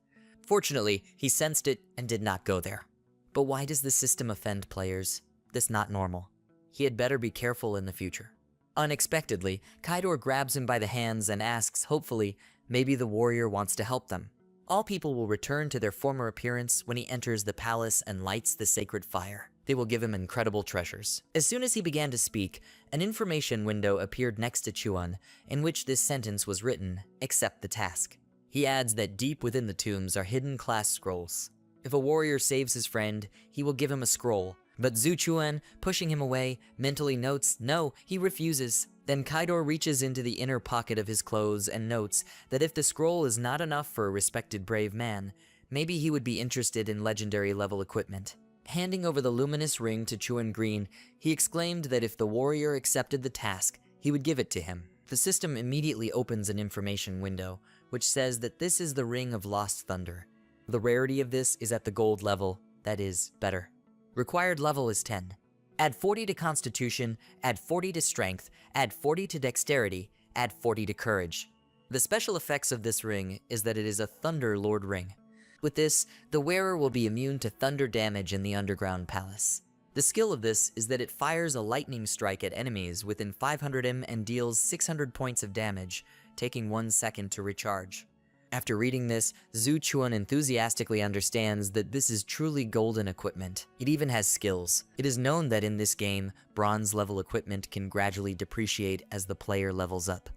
Fortunately, he sensed it and did not go there. But why does the system offend players? This not normal. He had better be careful in the future. Unexpectedly, Kaidor grabs him by the hands and asks, hopefully, maybe the warrior wants to help them. All people will return to their former appearance when he enters the palace and lights the sacred fire. They will give him incredible treasures. As soon as he began to speak, an information window appeared next to Chuan, in which this sentence was written, accept the task. He adds that deep within the tombs are hidden class scrolls. If a warrior saves his friend, he will give him a scroll. But Zhu Chuan, pushing him away, mentally notes, no, he refuses. Then Kaidor reaches into the inner pocket of his clothes and notes that if the scroll is not enough for a respected brave man, maybe he would be interested in legendary level equipment. Handing over the luminous ring to Chuan Green, he exclaimed that if the warrior accepted the task, he would give it to him. The system immediately opens an information window, which says that this is the Ring of Lost Thunder. The rarity of this is at the gold level, that is, better. Required level is 10. Add 40 to Constitution, add 40 to Strength, add 40 to Dexterity, add 40 to Courage. The special effects of this ring is that it is a Thunder Lord ring. With this, the wearer will be immune to thunder damage in the underground palace. The skill of this is that it fires a lightning strike at enemies within 500 m and deals 600 points of damage, taking 1 second to recharge. After reading this, Zhu Chuan enthusiastically understands that this is truly golden equipment. It even has skills. It is known that in this game, bronze level equipment can gradually depreciate as the player levels up.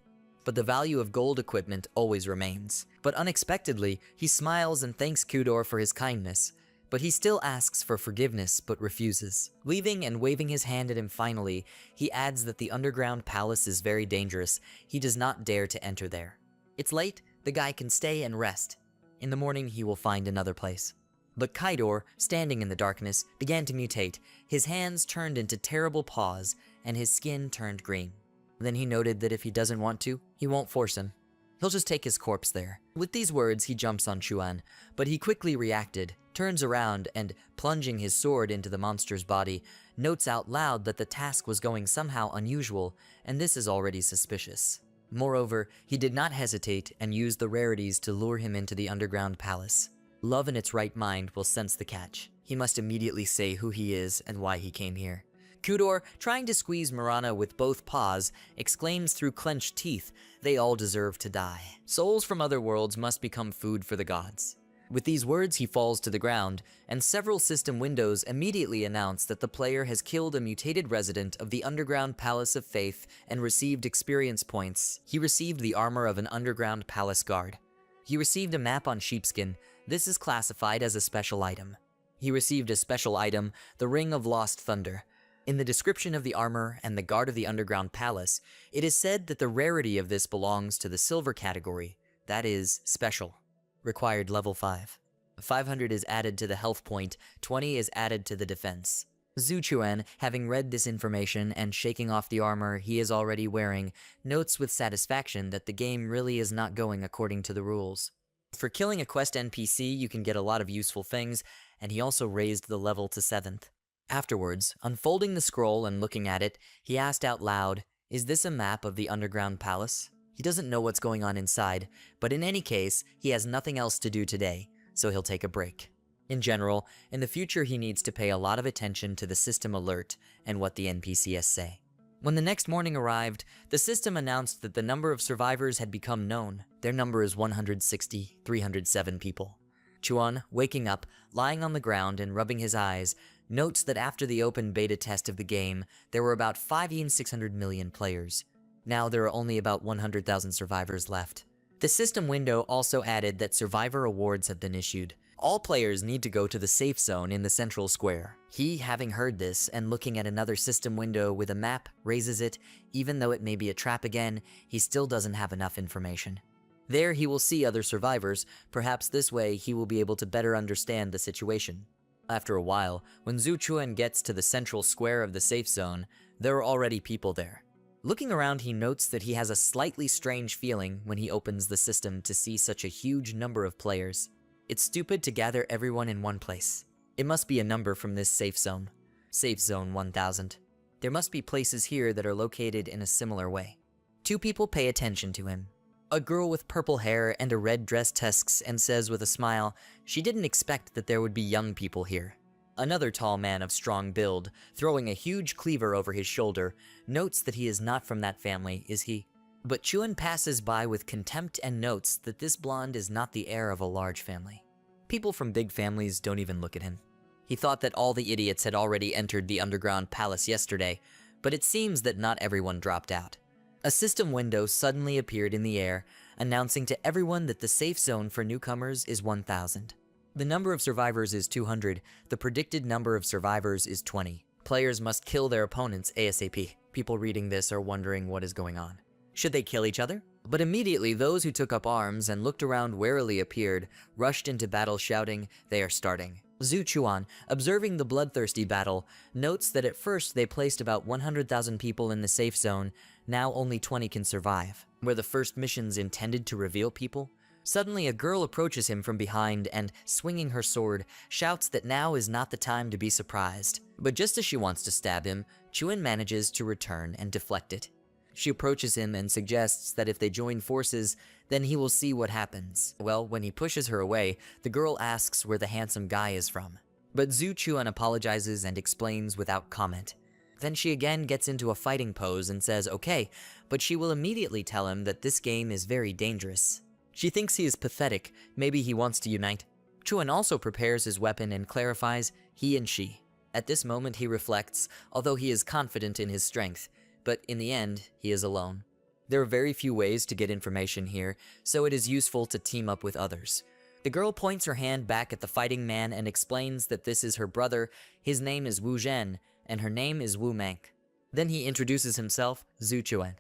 But the value of gold equipment always remains. But unexpectedly, he smiles and thanks Kudor for his kindness. But he still asks for forgiveness, but refuses. Leaving and waving his hand at him finally, he adds that the underground palace is very dangerous. He does not dare to enter there. It's late. The guy can stay and rest. In the morning, he will find another place. But Kaidor, standing in the darkness, began to mutate. His hands turned into terrible paws, and his skin turned green. Then he noted that if he doesn't want to, he won't force him. He'll just take his corpse there. With these words, he jumps on Chuan, but he quickly reacted, turns around, and plunging his sword into the monster's body, notes out loud that the task was going somehow unusual, and this is already suspicious. Moreover, he did not hesitate and used the rarities to lure him into the underground palace. Love in its right mind will sense the catch. He must immediately say who he is and why he came here. Kudor, trying to squeeze Marana with both paws, exclaims through clenched teeth, "They all deserve to die. Souls from other worlds must become food for the gods." With these words, he falls to the ground, and several system windows immediately announce that the player has killed a mutated resident of the underground Palace of Faith and received experience points. He received the armor of an underground palace guard. He received a map on sheepskin. This is classified as a special item. He received a special item, the Ring of Lost Thunder. In the description of the armor and the guard of the underground palace, it is said that the rarity of this belongs to the silver category, that is, special. Required level 5. 500 is added to the health point, 20 is added to the defense. Zhu Chuan, having read this information and shaking off the armor he is already wearing, notes with satisfaction that the game really is not going according to the rules. For killing a quest NPC, you can get a lot of useful things, and he also raised the level to 7th. Afterwards, unfolding the scroll and looking at it, he asked out loud, "Is this a map of the underground palace?" He doesn't know what's going on inside, but in any case, he has nothing else to do today, so he'll take a break. In general, in the future he needs to pay a lot of attention to the system alert and what the NPCs say. When the next morning arrived, the system announced that the number of survivors had become known. Their number is 160, 307 people. Chuan, waking up, lying on the ground and rubbing his eyes, notes that after the open beta test of the game, there were about 5,600 million players. Now there are only about 100,000 survivors left. The system window also added that survivor awards have been issued. All players need to go to the safe zone in the central square. He, having heard this and looking at another system window with a map, raises it. Even though it may be a trap again, he still doesn't have enough information. There he will see other survivors. Perhaps this way he will be able to better understand the situation. After a while, when Zhu Chuan gets to the central square of the safe zone, there are already people there. Looking around, he notes that he has a slightly strange feeling when he opens the system to see such a huge number of players. It's stupid to gather everyone in one place. It must be a number from this safe zone. Safe zone 1000. There must be places here that are located in a similar way. Two people pay attention to him. A girl with purple hair and a red dress tusks and says with a smile, she didn't expect that there would be young people here. Another tall man of strong build, throwing a huge cleaver over his shoulder, notes that he is not from that family, is he? But Chuan passes by with contempt and notes that this blonde is not the heir of a large family. People from big families don't even look at him. He thought that all the idiots had already entered the underground palace yesterday, but it seems that not everyone dropped out. A system window suddenly appeared in the air, announcing to everyone that the safe zone for newcomers is 1000. The number of survivors is 200, the predicted number of survivors is 20. Players must kill their opponents ASAP. People reading this are wondering what is going on. Should they kill each other? But immediately those who took up arms and looked around warily appeared, rushed into battle shouting, "They are starting." Zhu Chuan, observing the bloodthirsty battle, notes that at first they placed about 100,000 people in the safe zone, now only 20 can survive. Were the first missions intended to reveal people? Suddenly a girl approaches him from behind and, swinging her sword, shouts that now is not the time to be surprised. But just as she wants to stab him, Chuan manages to return and deflect it. She approaches him and suggests that if they join forces, then he will see what happens. Well, when he pushes her away, the girl asks where the handsome guy is from. But Zhu Chuan apologizes and explains without comment. Then she again gets into a fighting pose and says okay, but she will immediately tell him that this game is very dangerous. She thinks he is pathetic, maybe he wants to unite. Chuan also prepares his weapon and clarifies he and she. At this moment he reflects, although he is confident in his strength, but in the end, he is alone. There are very few ways to get information here, so it is useful to team up with others. The girl points her hand back at the fighting man and explains that this is her brother, his name is Wu Zhen, and her name is Wu Mank. Then he introduces himself, Zhu Chuan.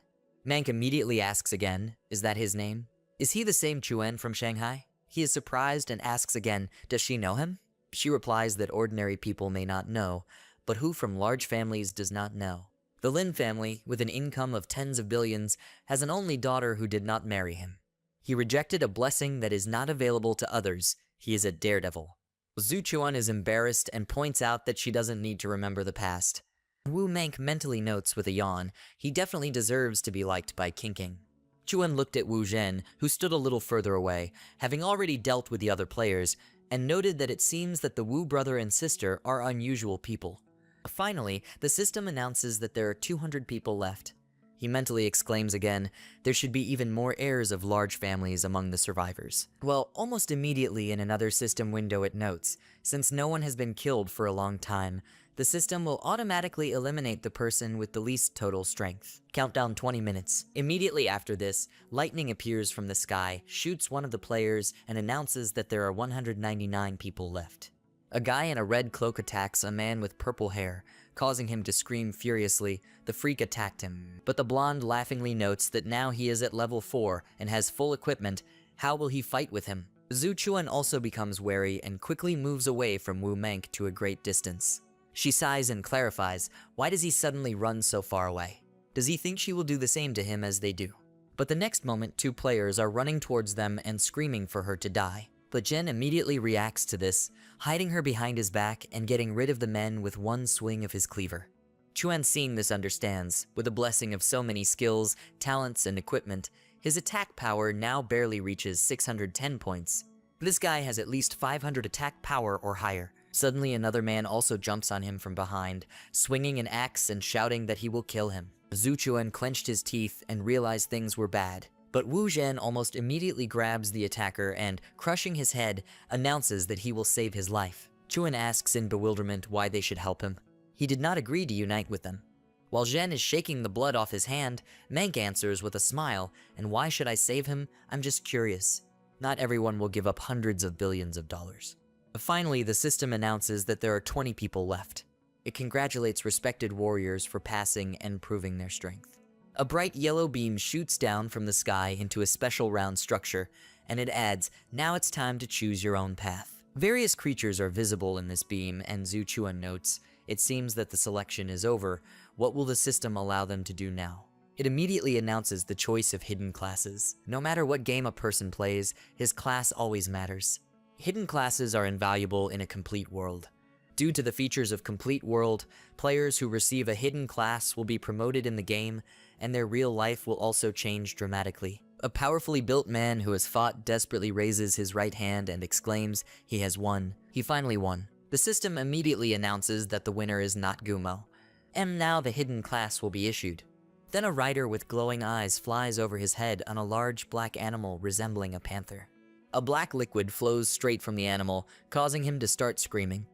Mank immediately asks again, is that his name? Is he the same Chuan from Shanghai? He is surprised and asks again, does she know him? She replies that ordinary people may not know, but who from large families does not know. The Lin family, with an income of tens of billions, has an only daughter who did not marry him. He rejected a blessing that is not available to others. He is a daredevil. Zhu Chuan is embarrassed and points out that she doesn't need to remember the past. Wu Mank mentally notes with a yawn, he definitely deserves to be liked by King. Chuan looked at Wu Zhen, who stood a little further away, having already dealt with the other players, and noted that it seems that the Wu brother and sister are unusual people. Finally, the system announces that there are 200 people left. He mentally exclaims again, there should be even more heirs of large families among the survivors. Well, almost immediately in another system window it notes, since no one has been killed for a long time, the system will automatically eliminate the person with the least total strength. Countdown 20 minutes. Immediately after this, lightning appears from the sky, shoots one of the players, and announces that there are 199 people left. A guy in a red cloak attacks a man with purple hair, causing him to scream furiously. The freak attacked him, but the blonde laughingly notes that now he is at level 4 and has full equipment. How will he fight with him? Zhu Chuan also becomes wary and quickly moves away from Wu Mank to a great distance. She sighs and clarifies, why does he suddenly run so far away? Does he think she will do the same to him as they do? But the next moment, 2 players are running towards them and screaming for her to die. But Jen immediately reacts to this, hiding her behind his back and getting rid of the men with one swing of his cleaver. Chuan, seeing this, understands, with a blessing of so many skills, talents, and equipment, his attack power now barely reaches 610 points. This guy has at least 500 attack power or higher. Suddenly another man also jumps on him from behind, swinging an axe and shouting that he will kill him. Zhu Chuan clenched his teeth and realized things were bad. But Wu Zhen almost immediately grabs the attacker and, crushing his head, announces that he will save his life. Chuan asks in bewilderment why they should help him. He did not agree to unite with them. While Zhen is shaking the blood off his hand, Mank answers with a smile, and why should I save him? I'm just curious. Not everyone will give up hundreds of billions of dollars. Finally, the system announces that there are 20 people left. It congratulates respected warriors for passing and proving their strength. A bright yellow beam shoots down from the sky into a special round structure, and it adds, now it's time to choose your own path. Various creatures are visible in this beam, and Zhu Chuan notes, it seems that the selection is over. What will the system allow them to do now? It immediately announces the choice of hidden classes. No matter what game a person plays, his class always matters. Hidden classes are invaluable in a complete world. Due to the features of complete world, players who receive a hidden class will be promoted in the game, and their real life will also change dramatically. A powerfully built man who has fought desperately raises his right hand and exclaims, he has won. He finally won. The system immediately announces that the winner is not Gumo, and now the hidden class will be issued. Then a rider with glowing eyes flies over his head on a large black animal resembling a panther. A black liquid flows straight from the animal, causing him to start screaming.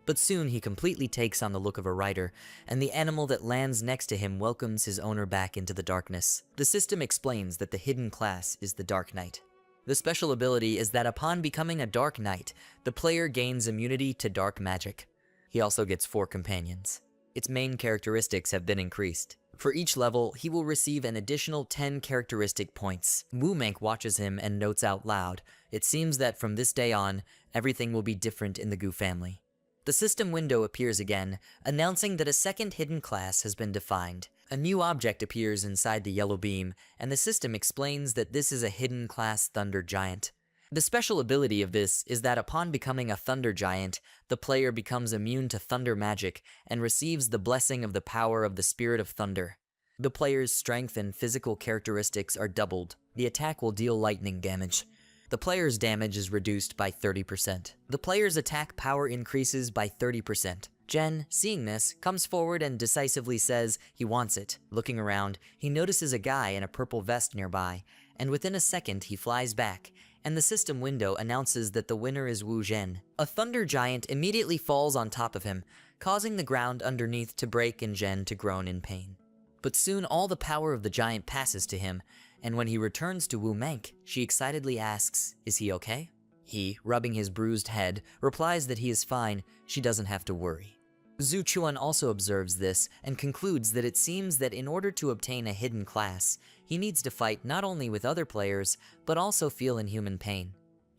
But soon he completely takes on the look of a rider, and the animal that lands next to him welcomes his owner back into the darkness. The system explains that the hidden class is the Dark Knight. The special ability is that upon becoming a Dark Knight, the player gains immunity to dark magic. He also gets 4 companions. Its main characteristics have been increased. For each level, he will receive an additional 10 characteristic points. Wu Mank watches him and notes out loud, it seems that from this day on, everything will be different in the Gu family. The system window appears again, announcing that a second hidden class has been defined. A new object appears inside the yellow beam, and the system explains that this is a hidden class Thunder Giant. The special ability of this is that upon becoming a Thunder Giant, the player becomes immune to thunder magic and receives the blessing of the power of the Spirit of Thunder. The player's strength and physical characteristics are doubled. The attack will deal lightning damage. The player's damage is reduced by 30%. The player's attack power increases by 30%. Jen, seeing this, comes forward and decisively says he wants it. Looking around, he notices a guy in a purple vest nearby, and within a second he flies back, and the system window announces that the winner is Wu Zhen. A thunder giant immediately falls on top of him, causing the ground underneath to break and Zhen to groan in pain. But soon all the power of the giant passes to him, and when he returns to Wu Mank, she excitedly asks, is he okay? He, rubbing his bruised head, replies that he is fine, she doesn't have to worry. Zhu Chuan also observes this and concludes that it seems that in order to obtain a hidden class, he needs to fight not only with other players, but also feel inhuman pain.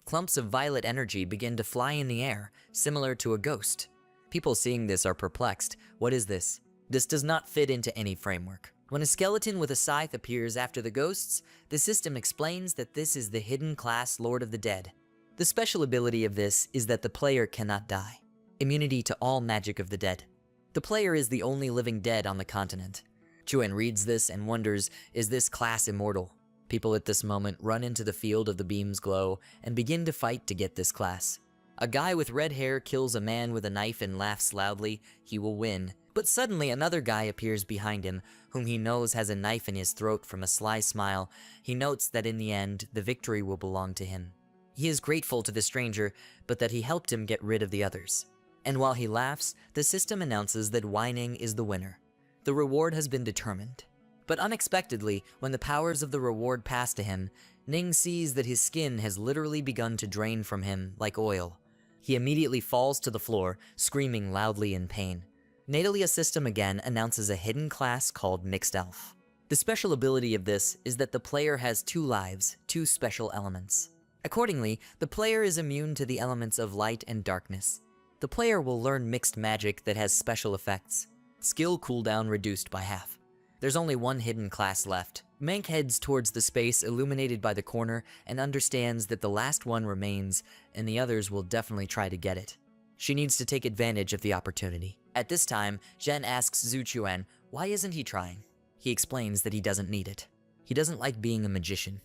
Clumps of violet energy begin to fly in the air, similar to a ghost. People seeing this are perplexed. What is this? This does not fit into any framework. When a skeleton with a scythe appears after the ghosts, the system explains that this is the hidden class Lord of the Dead. The special ability of this is that the player cannot die. Immunity to all magic of the dead. The player is the only living dead on the continent. Chuan reads this and wonders, is this class immortal? People at this moment run into the field of the beam's glow and begin to fight to get this class. A guy with red hair kills a man with a knife and laughs loudly, he will win. But suddenly another guy appears behind him, whom he knows has a knife in his throat. From a sly smile, he notes that in the end, the victory will belong to him. He is grateful to the stranger, but that he helped him get rid of the others. And while he laughs, the system announces that Whining is the winner. The reward has been determined. But unexpectedly, when the powers of the reward pass to him, Ning sees that his skin has literally begun to drain from him like oil. He immediately falls to the floor, screaming loudly in pain. Natalia System again announces a hidden class called Mixed Elf. The special ability of this is that the player has 2 lives, 2 special elements. Accordingly, the player is immune to the elements of light and darkness. The player will learn mixed magic that has special effects. Skill cooldown reduced by half. There's only one hidden class left. Mank heads towards the space illuminated by the corner and understands that the last one remains, and the others will definitely try to get it. She needs to take advantage of the opportunity. At this time, Zhen asks Zhu Chuan, why isn't he trying? He explains that he doesn't need it. He doesn't like being a magician.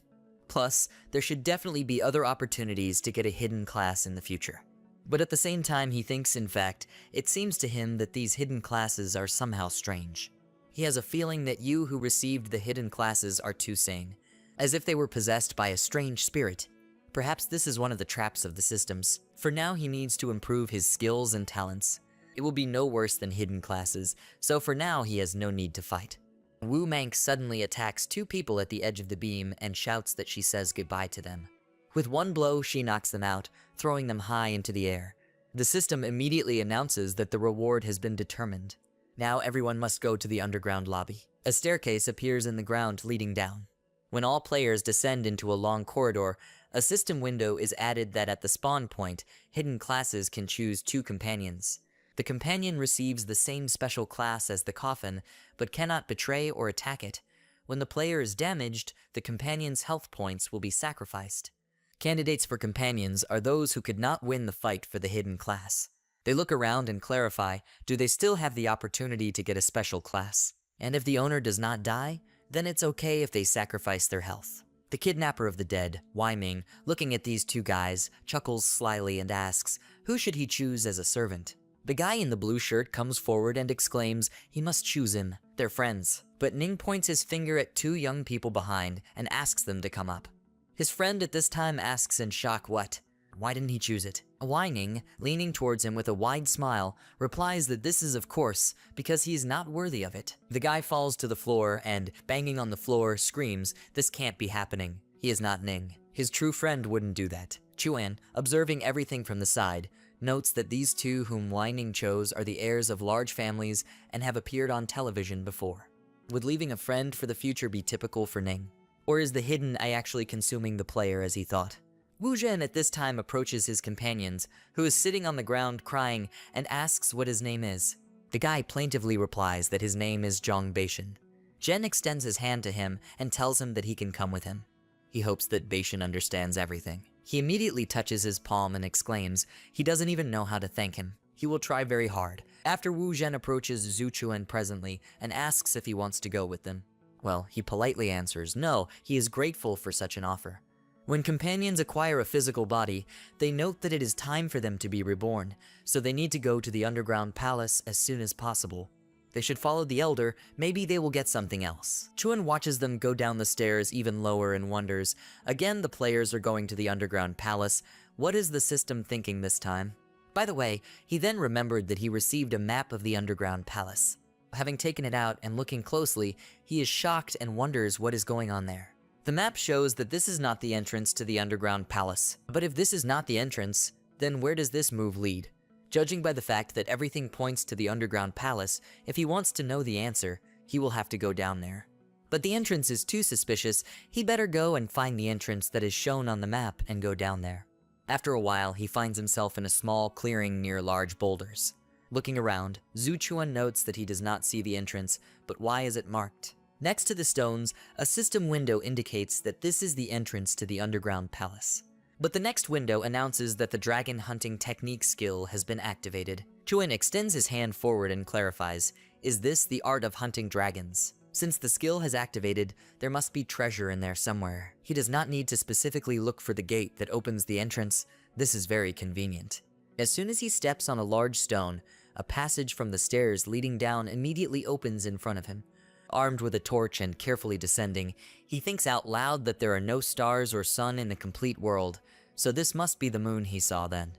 Plus, there should definitely be other opportunities to get a hidden class in the future. But at the same time, he thinks, in fact, it seems to him that these hidden classes are somehow strange. He has a feeling that you who received the hidden classes are too sane, as if they were possessed by a strange spirit. Perhaps this is one of the traps of the systems. For now, he needs to improve his skills and talents. It will be no worse than hidden classes, so for now he has no need to fight. Wu Mank suddenly attacks 2 people at the edge of the beam and shouts that she says goodbye to them. With one blow, she knocks them out, throwing them high into the air. The system immediately announces that the reward has been determined. Now everyone must go to the underground lobby. A staircase appears in the ground leading down. When all players descend into a long corridor, a system window is added that at the spawn point, hidden classes can choose 2 companions. The companion receives the same special class as the coffin, but cannot betray or attack it. When the player is damaged, the companion's health points will be sacrificed. Candidates for companions are those who could not win the fight for the hidden class. They look around and clarify, do they still have the opportunity to get a special class? And if the owner does not die, then it's okay if they sacrifice their health. The kidnapper of the dead, Wai Ming, looking at these 2 guys, chuckles slyly and asks, who should he choose as a servant? The guy in the blue shirt comes forward and exclaims he must choose him. They're friends. But Ning points his finger at 2 young people behind and asks them to come up. His friend at this time asks in shock what? Why didn't he choose it? Wai Ning, leaning towards him with a wide smile, replies that this is of course because he is not worthy of it. The guy falls to the floor and, banging on the floor, screams, this can't be happening. He is not Ning. His true friend wouldn't do that. Chuan, observing everything from the side, notes that these 2 whom Wai Ning chose are the heirs of large families and have appeared on television before. Would leaving a friend for the future be typical for Ning? Or is the hidden eye actually consuming the player as he thought? Wu Zhen at this time approaches his companions, who is sitting on the ground crying, and asks what his name is. The guy plaintively replies that his name is Zhang Beishan. Zhen extends his hand to him and tells him that he can come with him. He hopes that Beishan understands everything. He immediately touches his palm and exclaims he doesn't even know how to thank him. He will try very hard. After Wu Zhen approaches Zhu Chuan presently and asks if he wants to go with them. Well, he politely answers no, he is grateful for such an offer. When companions acquire a physical body, they note that it is time for them to be reborn, so they need to go to the underground palace as soon as possible. They should follow the elder, maybe they will get something else. Chuan watches them go down the stairs even lower and wonders, again the players are going to the underground palace, what is the system thinking this time? By the way, he then remembered that he received a map of the underground palace. Having taken it out and looking closely, he is shocked and wonders what is going on there. The map shows that this is not the entrance to the underground palace. But if this is not the entrance, then where does this move lead? Judging by the fact that everything points to the underground palace, if he wants to know the answer, he will have to go down there. But the entrance is too suspicious, he better go and find the entrance that is shown on the map and go down there. After a while, he finds himself in a small clearing near large boulders. Looking around, Zhu Chuan notes that he does not see the entrance, but why is it marked? Next to the stones, a system window indicates that this is the entrance to the underground palace. But the next window announces that the dragon hunting technique skill has been activated. Chuan extends his hand forward and clarifies, is this the art of hunting dragons? Since the skill has activated, there must be treasure in there somewhere. He does not need to specifically look for the gate that opens the entrance. This is very convenient. As soon as he steps on a large stone, a passage from the stairs leading down immediately opens in front of him. Armed with a torch and carefully descending, he thinks out loud that there are no stars or sun in the complete world, so this must be the moon he saw then.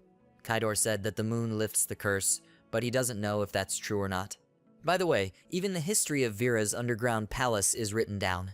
Kaidor said that the moon lifts the curse, but he doesn't know if that's true or not. By the way, even the history of Vira's underground palace is written down.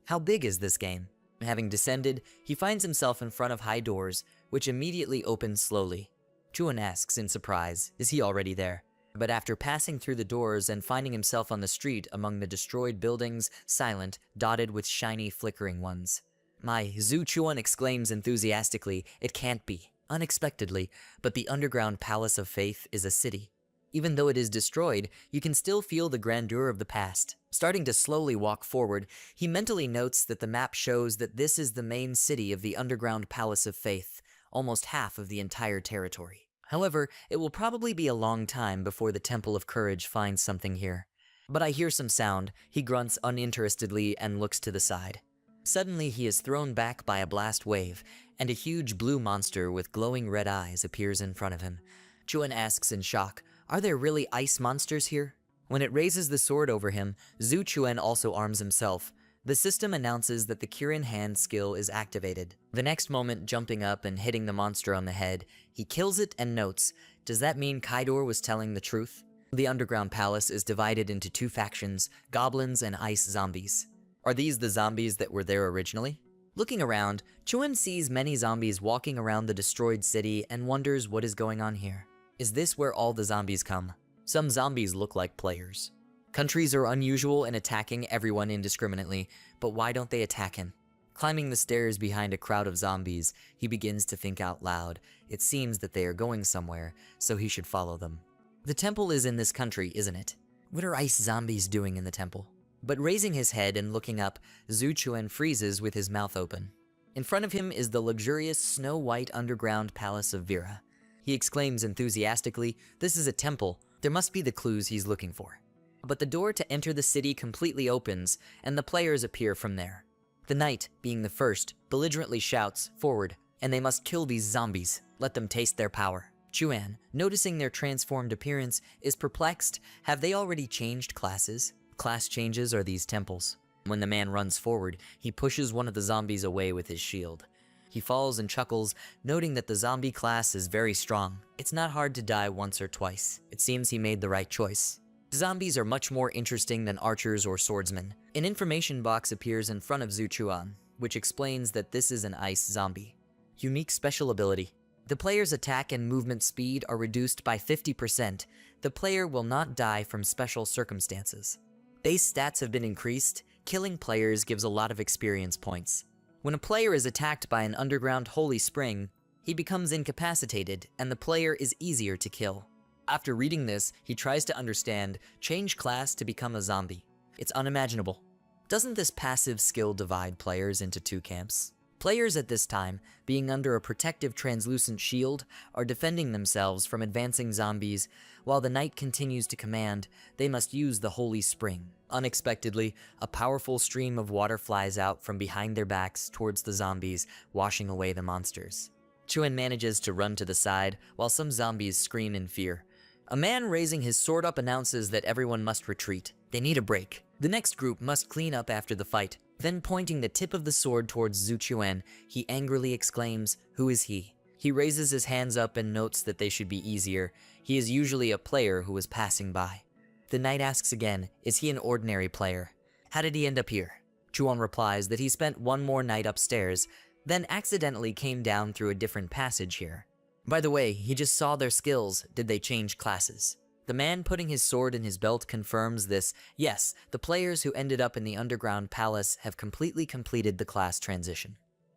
How big is this game? Having descended, he finds himself in front of high doors, which immediately open slowly. Chuan asks in surprise, is he already there? But after passing through the doors and finding himself on the street among the destroyed buildings, silent, dotted with shiny, flickering ones. My, Zhu Chuan exclaims enthusiastically, it can't be. Unexpectedly, but the underground palace of faith is a city. Even though it is destroyed, you can still feel the grandeur of the past. Starting to slowly walk forward, he mentally notes that the map shows that this is the main city of the underground palace of faith, almost half of the entire territory. However, it will probably be a long time before the Temple of Courage finds something here. But I hear some sound, he grunts uninterestedly and looks to the side. Suddenly he is thrown back by a blast wave, and a huge blue monster with glowing red eyes appears in front of him. Chuan asks in shock, are there really ice monsters here? When it raises the sword over him, Zhu Chuan also arms himself. The system announces that the Kirin hand skill is activated. The next moment, jumping up and hitting the monster on the head, he kills it and notes, does that mean Kaidor was telling the truth? The underground palace is divided into two factions, goblins and ice zombies. Are these the zombies that were there originally? Looking around, Chuan sees many zombies walking around the destroyed city and wonders what is going on here. Is this where all the zombies come? Some zombies look like players. Countries are unusual in attacking everyone indiscriminately, but why don't they attack him? Climbing the stairs behind a crowd of zombies, he begins to think out loud. It seems that they are going somewhere, so he should follow them. The temple is in this country, isn't it? What are ice zombies doing in the temple? But raising his head and looking up, Zhu Chuan freezes with his mouth open. In front of him is the luxurious snow-white underground palace of Vira. He exclaims enthusiastically, this is a temple. There must be the clues he's looking for. But the door to enter the city completely opens, and the players appear from there. The knight, being the first, belligerently shouts, forward, and they must kill these zombies, let them taste their power. Chuan, noticing their transformed appearance, is perplexed. Have they already changed classes? Class changes are these temples. When the man runs forward, he pushes one of the zombies away with his shield. He falls and chuckles, noting that the zombie class is very strong. It's not hard to die once or twice. It seems he made the right choice. Zombies are much more interesting than archers or swordsmen. An information box appears in front of Zhu Chuan, which explains that this is an ice zombie. Unique special ability. The player's attack and movement speed are reduced by 50%. The player will not die from special circumstances. Base stats have been increased. Killing players gives a lot of experience points. When a player is attacked by an underground holy spring, he becomes incapacitated, and the player is easier to kill. After reading this, he tries to understand, change class to become a zombie. It's unimaginable. Doesn't this passive skill divide players into two camps? Players at this time, being under a protective translucent shield, are defending themselves from advancing zombies. While the knight continues to command, they must use the holy spring. Unexpectedly, a powerful stream of water flies out from behind their backs towards the zombies, washing away the monsters. Chuan manages to run to the side, while some zombies scream in fear. A man raising his sword up announces that everyone must retreat. They need a break. The next group must clean up after the fight. Then pointing the tip of the sword towards Zhu Chuan, he angrily exclaims, "Who is he?" He raises his hands up and notes that they should be easier. He is usually a player who is passing by. The knight asks again, is he an ordinary player? How did he end up here? Chuan replies that he spent one more night upstairs, then accidentally came down through a different passage here. By the way, he just saw their skills. Did they change classes? The man putting his sword in his belt confirms this. Yes, the players who ended up in the underground palace have completely completed the class transition.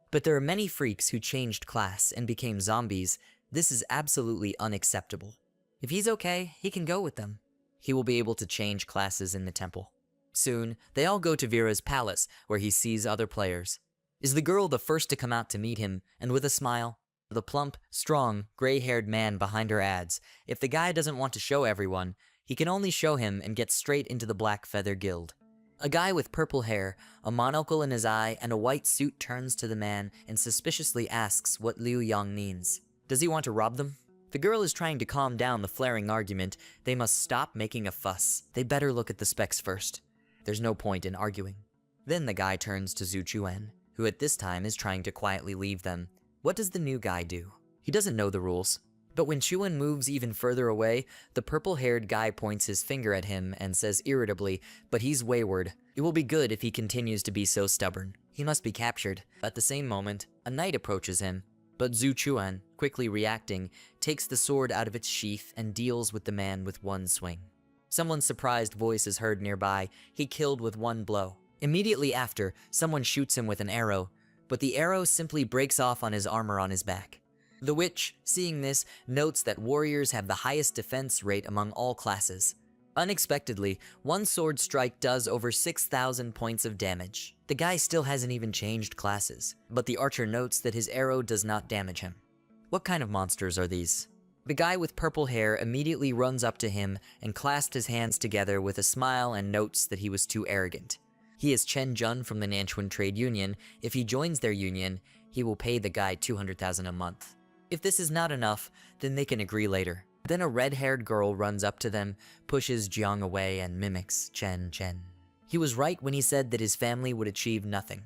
But there are many freaks who changed class and became zombies. This is absolutely unacceptable. If he's okay, he can go with them. He will be able to change classes in the temple. Soon, they all go to Vira's palace, where he sees other players. Is the girl the first to come out to meet him, and with a smile? The plump, strong, gray-haired man behind her adds, if the guy doesn't want to show everyone, he can only show him and get straight into the Black Feather Guild. A guy with purple hair, a monocle in his eye, and a white suit turns to the man and suspiciously asks what Liu Yang means. Does he want to rob them? The girl is trying to calm down the flaring argument. They must stop making a fuss. They better look at the specs first. There's no point in arguing. Then the guy turns to Zhu Chuan, who at this time is trying to quietly leave them. What does the new guy do? He doesn't know the rules. But when Chuan moves even further away, the purple-haired guy points his finger at him and says irritably, "But he's wayward. It will be good if he continues to be so stubborn. He must be captured." At the same moment, a knight approaches him, but Zhu Chuan, quickly reacting, takes the sword out of its sheath and deals with the man with one swing. Someone's surprised voice is heard nearby. He killed with one blow. Immediately after, someone shoots him with an arrow, but the arrow simply breaks off on his armor on his back. The witch, seeing this, notes that warriors have the highest defense rate among all classes. Unexpectedly, one sword strike does over 6,000 points of damage. The guy still hasn't even changed classes, but the archer notes that his arrow does not damage him. What kind of monsters are these? The guy with purple hair immediately runs up to him and clasps his hands together with a smile and notes that he was too arrogant. He is Chen Jun from the Nanchuan Trade Union. If he joins their union, he will pay the guy 200,000 a month. If this is not enough, then they can agree later. Then a red-haired girl runs up to them, pushes Jiang away, and mimics Chen. He was right when he said that his family would achieve nothing.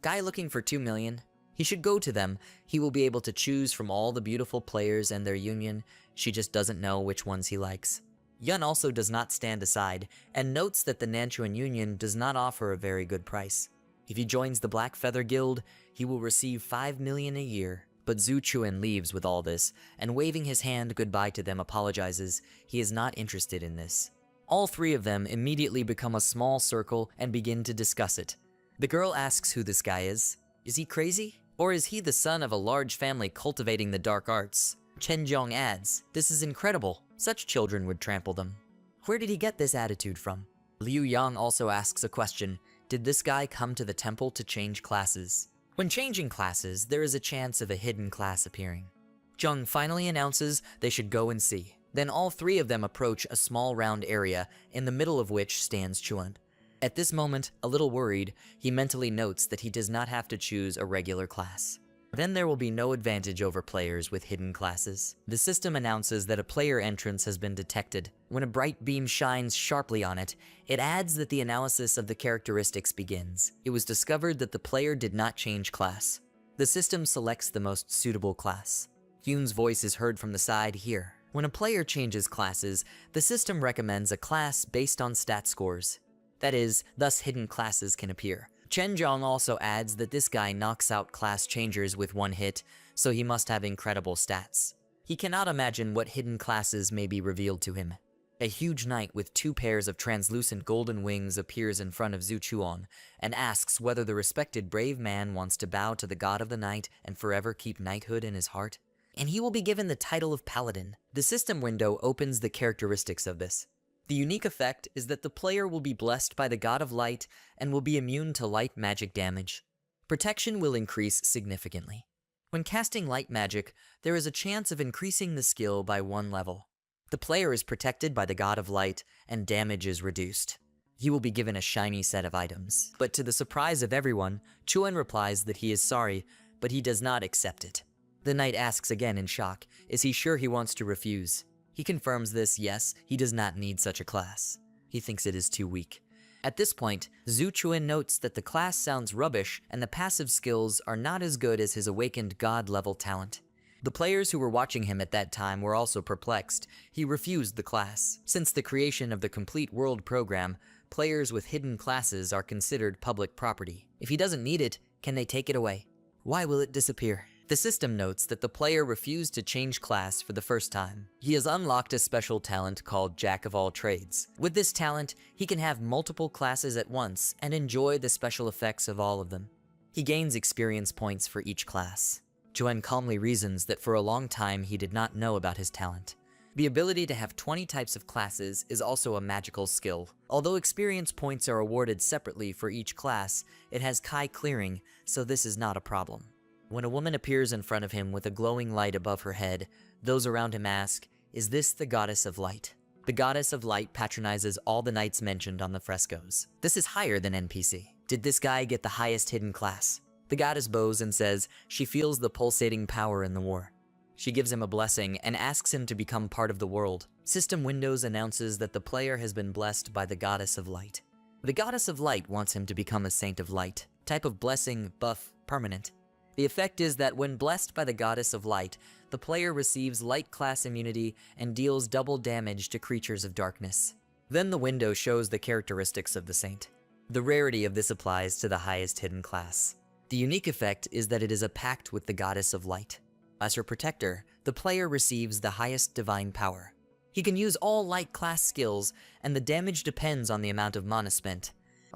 Guy looking for 2 million? He should go to them. He will be able to choose from all the beautiful players and their union. She just doesn't know which ones he likes. Yun also does not stand aside, and notes that the Nanchuan Union does not offer a very good price. If he joins the Black Feather Guild, he will receive 5 million a year. But Zhu Chuan leaves with all this, and waving his hand goodbye to them apologizes. He is not interested in this. All three of them immediately become a small circle and begin to discuss it. The girl asks who this guy is. Is he crazy? Or is he the son of a large family cultivating the dark arts? Chen Jiang adds, "This is incredible. Such children would trample them." Where did he get this attitude from? Liu Yang also asks a question. Did this guy come to the temple to change classes? When changing classes, there is a chance of a hidden class appearing. Zheng finally announces they should go and see. Then all three of them approach a small round area, in the middle of which stands Chuan. At this moment, a little worried, he mentally notes that he does not have to choose a regular class. Then there will be no advantage over players with hidden classes. The system announces that a player entrance has been detected. When a bright beam shines sharply on it, it adds that the analysis of the characteristics begins. It was discovered that the player did not change class. The system selects the most suitable class. Yoon's voice is heard from the side here. When a player changes classes, the system recommends a class based on stat scores. That is, thus hidden classes can appear. Chen Jiang also adds that this guy knocks out class changers with one hit, so he must have incredible stats. He cannot imagine what hidden classes may be revealed to him. A huge knight with 2 pairs of translucent golden wings appears in front of Zhu Chuan and asks whether the respected brave man wants to bow to the god of the night and forever keep knighthood in his heart. And he will be given the title of paladin. The system window opens the characteristics of this. The unique effect is that the player will be blessed by the god of light and will be immune to light magic damage. Protection will increase significantly. When casting light magic, there is a chance of increasing the skill by 1 level. The player is protected by the god of light and damage is reduced. He will be given a shiny set of items. But to the surprise of everyone, Chuan replies that he is sorry, but he does not accept it. The knight asks again in shock, is he sure he wants to refuse? He confirms this, yes, he does not need such a class. He thinks it is too weak. At this point, Zhu Chuan notes that the class sounds rubbish and the passive skills are not as good as his awakened god-level talent. The players who were watching him at that time were also perplexed. He refused the class. Since the creation of the Complete World program, players with hidden classes are considered public property. If he doesn't need it, can they take it away? Why will it disappear? The system notes that the player refused to change class for the first time. He has unlocked a special talent called Jack of All Trades. With this talent, he can have multiple classes at once and enjoy the special effects of all of them. He gains experience points for each class. Chuan calmly reasons that for a long time he did not know about his talent. The ability to have 20 types of classes is also a magical skill. Although experience points are awarded separately for each class, it has Kai clearing, so this is not a problem. When a woman appears in front of him with a glowing light above her head, those around him ask, "Is this the goddess of light?" The goddess of light patronizes all the knights mentioned on the frescoes. This is higher than NPC. Did this guy get the highest hidden class? The goddess bows and says she feels the pulsating power in the war. She gives him a blessing and asks him to become part of the world. System Windows announces that the player has been blessed by the goddess of light. The goddess of light wants him to become a saint of light. Type of blessing, buff, permanent. The effect is that when blessed by the goddess of light, the player receives light class immunity and deals double damage to creatures of darkness. Then the window shows the characteristics of the saint. The rarity of this applies to the highest hidden class. The unique effect is that it is a pact with the goddess of light. As her protector, the player receives the highest divine power. He can use all light class skills, and the damage depends on the amount of mana spent.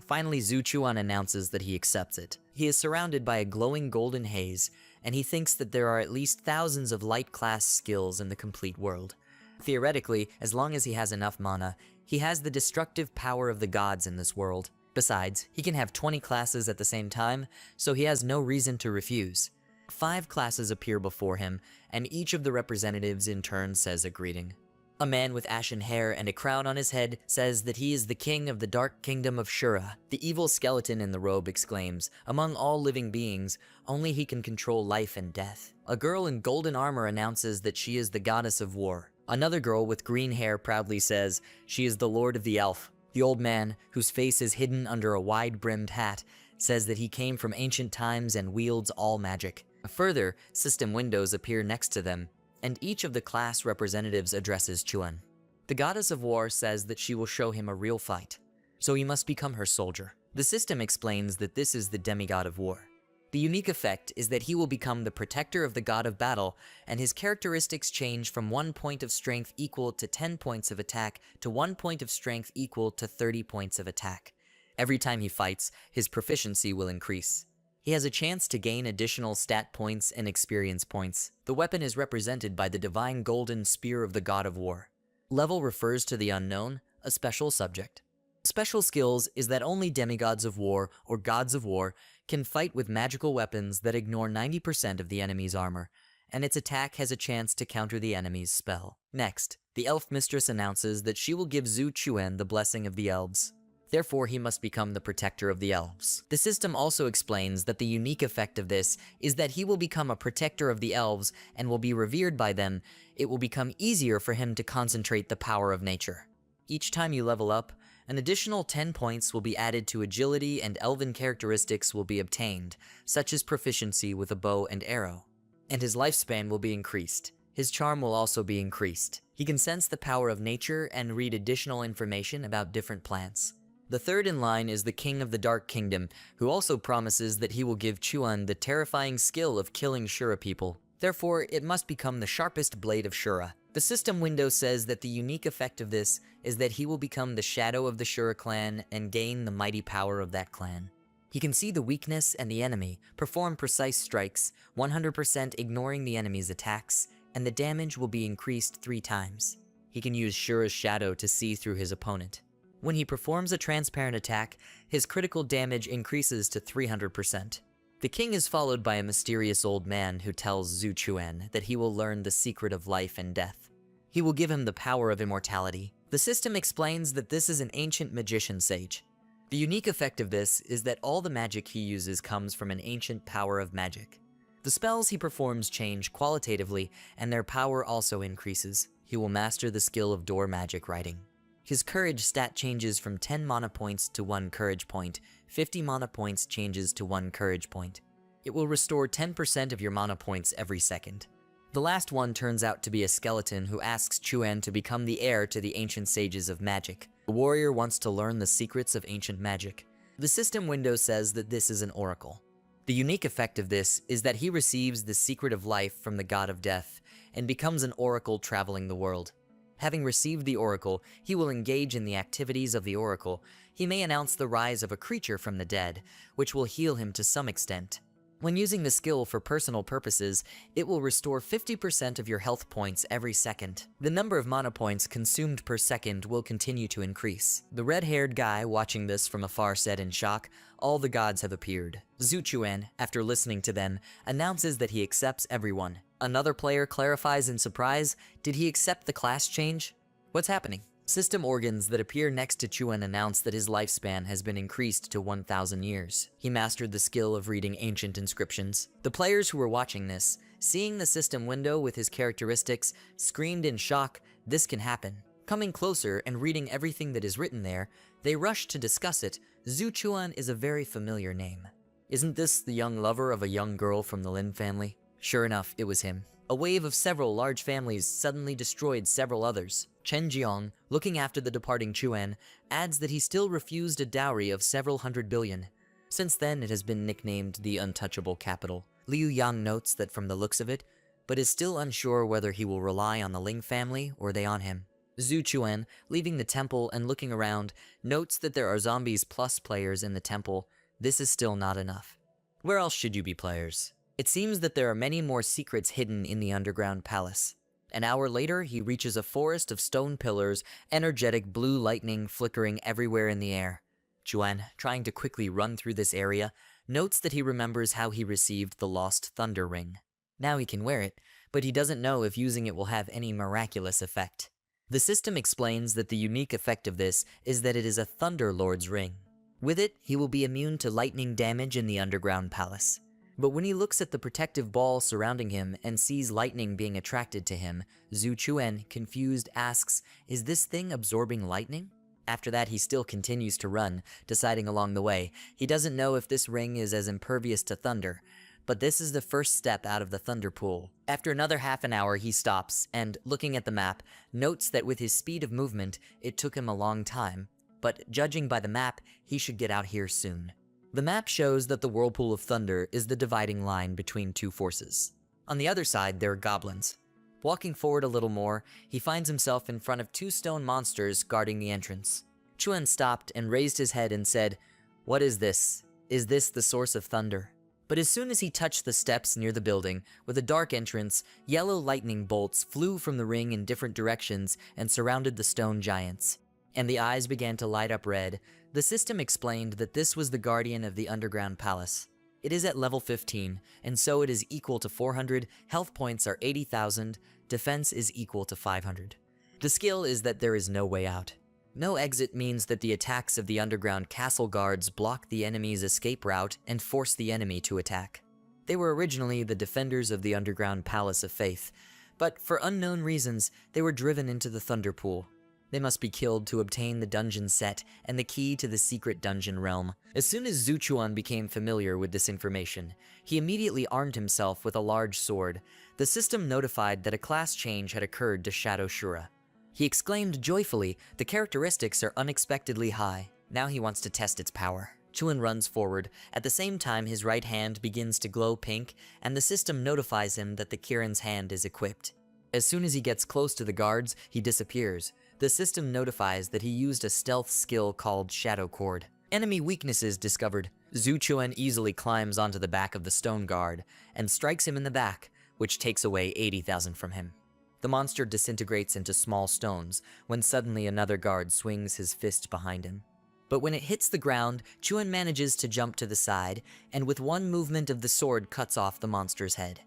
Finally, Zhu Chuan announces that he accepts it. He is surrounded by a glowing golden haze, and he thinks that there are at least thousands of light class skills in the complete world. Theoretically, as long as he has enough mana, he has the destructive power of the gods in this world. Besides, he can have 20 classes at the same time, so he has no reason to refuse. 5 classes appear before him, and each of the representatives in turn says a greeting. A man with ashen hair and a crown on his head says that he is the king of the dark kingdom of Shura. The evil skeleton in the robe exclaims, among all living beings, only he can control life and death. A girl in golden armor announces that she is the goddess of war. Another girl with green hair proudly says she is the lord of the elf. The old man, whose face is hidden under a wide-brimmed hat, says that he came from ancient times and wields all magic. Further, system windows appear next to them, and each of the class representatives addresses Chuan. The goddess of war says that she will show him a real fight, so he must become her soldier. The system explains that this is the demigod of war. The unique effect is that he will become the protector of the god of battle, and his characteristics change from 1 point of strength equal to 10 points of attack to 1 point of strength equal to 30 points of attack. Every time he fights, his proficiency will increase. He has a chance to gain additional stat points and experience points. The weapon is represented by the divine golden spear of the god of war. Level refers to the unknown, a special subject. Special skills is that only demigods of war or gods of war can fight with magical weapons that ignore 90% of the enemy's armor, and its attack has a chance to counter the enemy's spell. Next, the elf mistress announces that she will give Zhu Chuan the blessing of the elves. Therefore, he must become the protector of the elves. The system also explains that the unique effect of this is that he will become a protector of the elves and will be revered by them. It will become easier for him to concentrate the power of nature. Each time you level up, an additional 10 points will be added to agility and elven characteristics will be obtained, such as proficiency with a bow and arrow. And his lifespan will be increased. His charm will also be increased. He can sense the power of nature and read additional information about different plants. The third in line is the King of the Dark Kingdom, who also promises that he will give Chuan the terrifying skill of killing Shura people. Therefore, it must become the sharpest blade of Shura. The system window says that the unique effect of this is that he will become the shadow of the Shura clan and gain the mighty power of that clan. He can see the weakness and the enemy, perform precise strikes, 100% ignoring the enemy's attacks, and the damage will be increased 3 times. He can use Shura's shadow to see through his opponent. When he performs a transparent attack, his critical damage increases to 300%. The king is followed by a mysterious old man who tells Zhu Chuan that he will learn the secret of life and death. He will give him the power of immortality. The system explains that this is an ancient magician sage. The unique effect of this is that all the magic he uses comes from an ancient power of magic. The spells he performs change qualitatively, and their power also increases. He will master the skill of door magic writing. His courage stat changes from 10 mana points to 1 courage point, 50 mana points changes to 1 courage point. It will restore 10% of your mana points every second. The last one turns out to be a skeleton who asks Chuan to become the heir to the ancient sages of magic. The warrior wants to learn the secrets of ancient magic. The system window says that this is an oracle. The unique effect of this is that he receives the secret of life from the god of death and becomes an oracle traveling the world. Having received the oracle, he will engage in the activities of the oracle. He may announce the rise of a creature from the dead, which will heal him to some extent. When using the skill for personal purposes, it will restore 50% of your health points every second. The number of mana points consumed per second will continue to increase. The red-haired guy watching this from afar said in shock, "All the gods have appeared." Zhu Chuan, after listening to them, announces that he accepts everyone. Another player clarifies in surprise, "Did he accept the class change? What's happening?" System organs that appear next to Chuan announce that his lifespan has been increased to 1,000 years. He mastered the skill of reading ancient inscriptions. The players who were watching this, seeing the system window with his characteristics, screamed in shock, "This can happen." Coming closer and reading everything that is written there, they rush to discuss it. Zhu Chuan is a very familiar name. Isn't this the young lover of a young girl from the Lin family? Sure enough, it was him. A wave of several large families suddenly destroyed several others. Chen Jiang, looking after the departing Chuan, adds that he still refused a dowry of several hundred billion. Since then, it has been nicknamed the untouchable capital. Liu Yang notes that from the looks of it, but is still unsure whether he will rely on the Ling family or they on him. Zhu Chuan, leaving the temple and looking around, notes that there are zombies plus players in the temple. This is still not enough. Where else should you be players? It seems that there are many more secrets hidden in the underground palace. An hour later, he reaches a forest of stone pillars, energetic blue lightning flickering everywhere in the air. Chuan, trying to quickly run through this area, notes that he remembers how he received the lost thunder ring. Now he can wear it, but he doesn't know if using it will have any miraculous effect. The system explains that the unique effect of this is that it is a Thunder Lord's ring. With it, he will be immune to lightning damage in the underground palace. But when he looks at the protective ball surrounding him and sees lightning being attracted to him, Zhu Chuan, confused, asks, "Is this thing absorbing lightning?" After that, he still continues to run, deciding along the way, he doesn't know if this ring is as impervious to thunder, but this is the first step out of the thunder pool. After another half an hour, he stops and, looking at the map, notes that with his speed of movement, it took him a long time, but judging by the map, he should get out here soon. The map shows that the Whirlpool of Thunder is the dividing line between two forces. On the other side, there are goblins. Walking forward a little more, he finds himself in front of two stone monsters guarding the entrance. Chuan stopped and raised his head and said, "What is this? Is this the source of thunder?" But as soon as he touched the steps near the building, with a dark entrance, yellow lightning bolts flew from the ring in different directions and surrounded the stone giants. And the eyes began to light up red. The system explained that this was the guardian of the underground palace. It is at level 15, and so it is equal to 400, health points are 80,000, defense is equal to 500. The skill is that there is no way out. No exit means that the attacks of the underground castle guards block the enemy's escape route and force the enemy to attack. They were originally the defenders of the underground palace of faith, but for unknown reasons, they were driven into the thunder pool. They must be killed to obtain the dungeon set and the key to the secret dungeon realm. As soon as Zhu Chuan became familiar with this information, he immediately armed himself with a large sword. The system notified that a class change had occurred to Shadow Shura. He exclaimed joyfully, the characteristics are unexpectedly high. Now he wants to test its power. Chuan runs forward. At the same time, his right hand begins to glow pink, and the system notifies him that the Kirin's hand is equipped. As soon as he gets close to the guards, he disappears. The system notifies that he used a stealth skill called Shadow Cord. Enemy weaknesses discovered. Zhu Chuan easily climbs onto the back of the stone guard and strikes him in the back, which takes away 80,000 from him. The monster disintegrates into small stones when suddenly another guard swings his fist behind him. But when it hits the ground, Chuan manages to jump to the side, and with one movement of the sword cuts off the monster's head.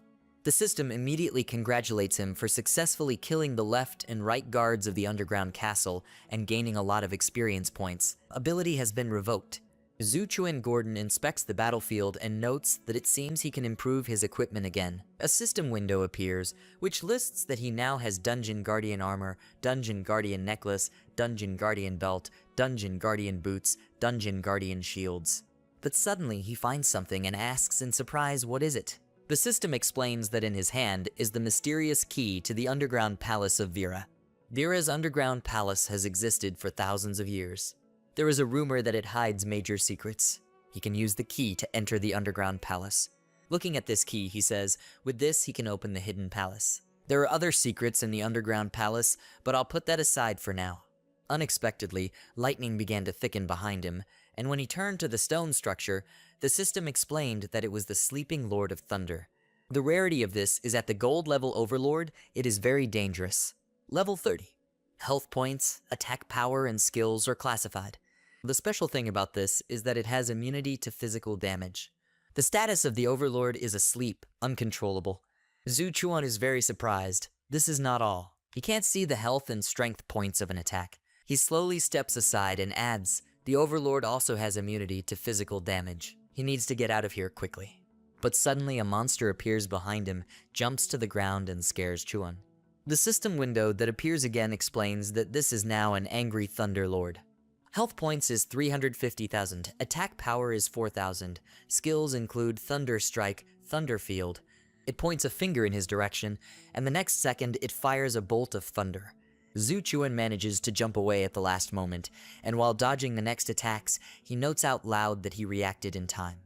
The system immediately congratulates him for successfully killing the left and right guards of the underground castle and gaining a lot of experience points. Ability has been revoked. Zhu Chuan Gordon inspects the battlefield and notes that it seems he can improve his equipment again. A system window appears, which lists that he now has Dungeon Guardian Armor, Dungeon Guardian Necklace, Dungeon Guardian Belt, Dungeon Guardian Boots, Dungeon Guardian Shields. But suddenly he finds something and asks in surprise, what is it? The system explains that in his hand is the mysterious key to the underground palace of Vera. Vera's underground palace has existed for thousands of years. There is a rumor that it hides major secrets. He can use the key to enter the underground palace. Looking at this key, he says, with this he can open the hidden palace. There are other secrets in the underground palace, but I'll put that aside for now. Unexpectedly, lightning began to thicken behind him, and when he turned to the stone structure, the system explained that it was the sleeping Lord of Thunder. The rarity of this is at the gold level Overlord, it is very dangerous. Level 30. Health points, attack power, and skills are classified. The special thing about this is that it has immunity to physical damage. The status of the Overlord is asleep, uncontrollable. Zhu Chuan is very surprised. This is not all. He can't see the health and strength points of an attack. He slowly steps aside and adds, the Overlord also has immunity to physical damage. He needs to get out of here quickly. But suddenly a monster appears behind him, jumps to the ground, and scares Chuan. The system window that appears again explains that this is now an angry Thunder Lord. Health points is 350,000, attack power is 4,000, skills include Thunder Strike, Thunder Field. It points a finger in his direction, and the next second it fires a bolt of thunder. Zhu Chuan manages to jump away at the last moment, and while dodging the next attacks, he notes out loud that he reacted in time.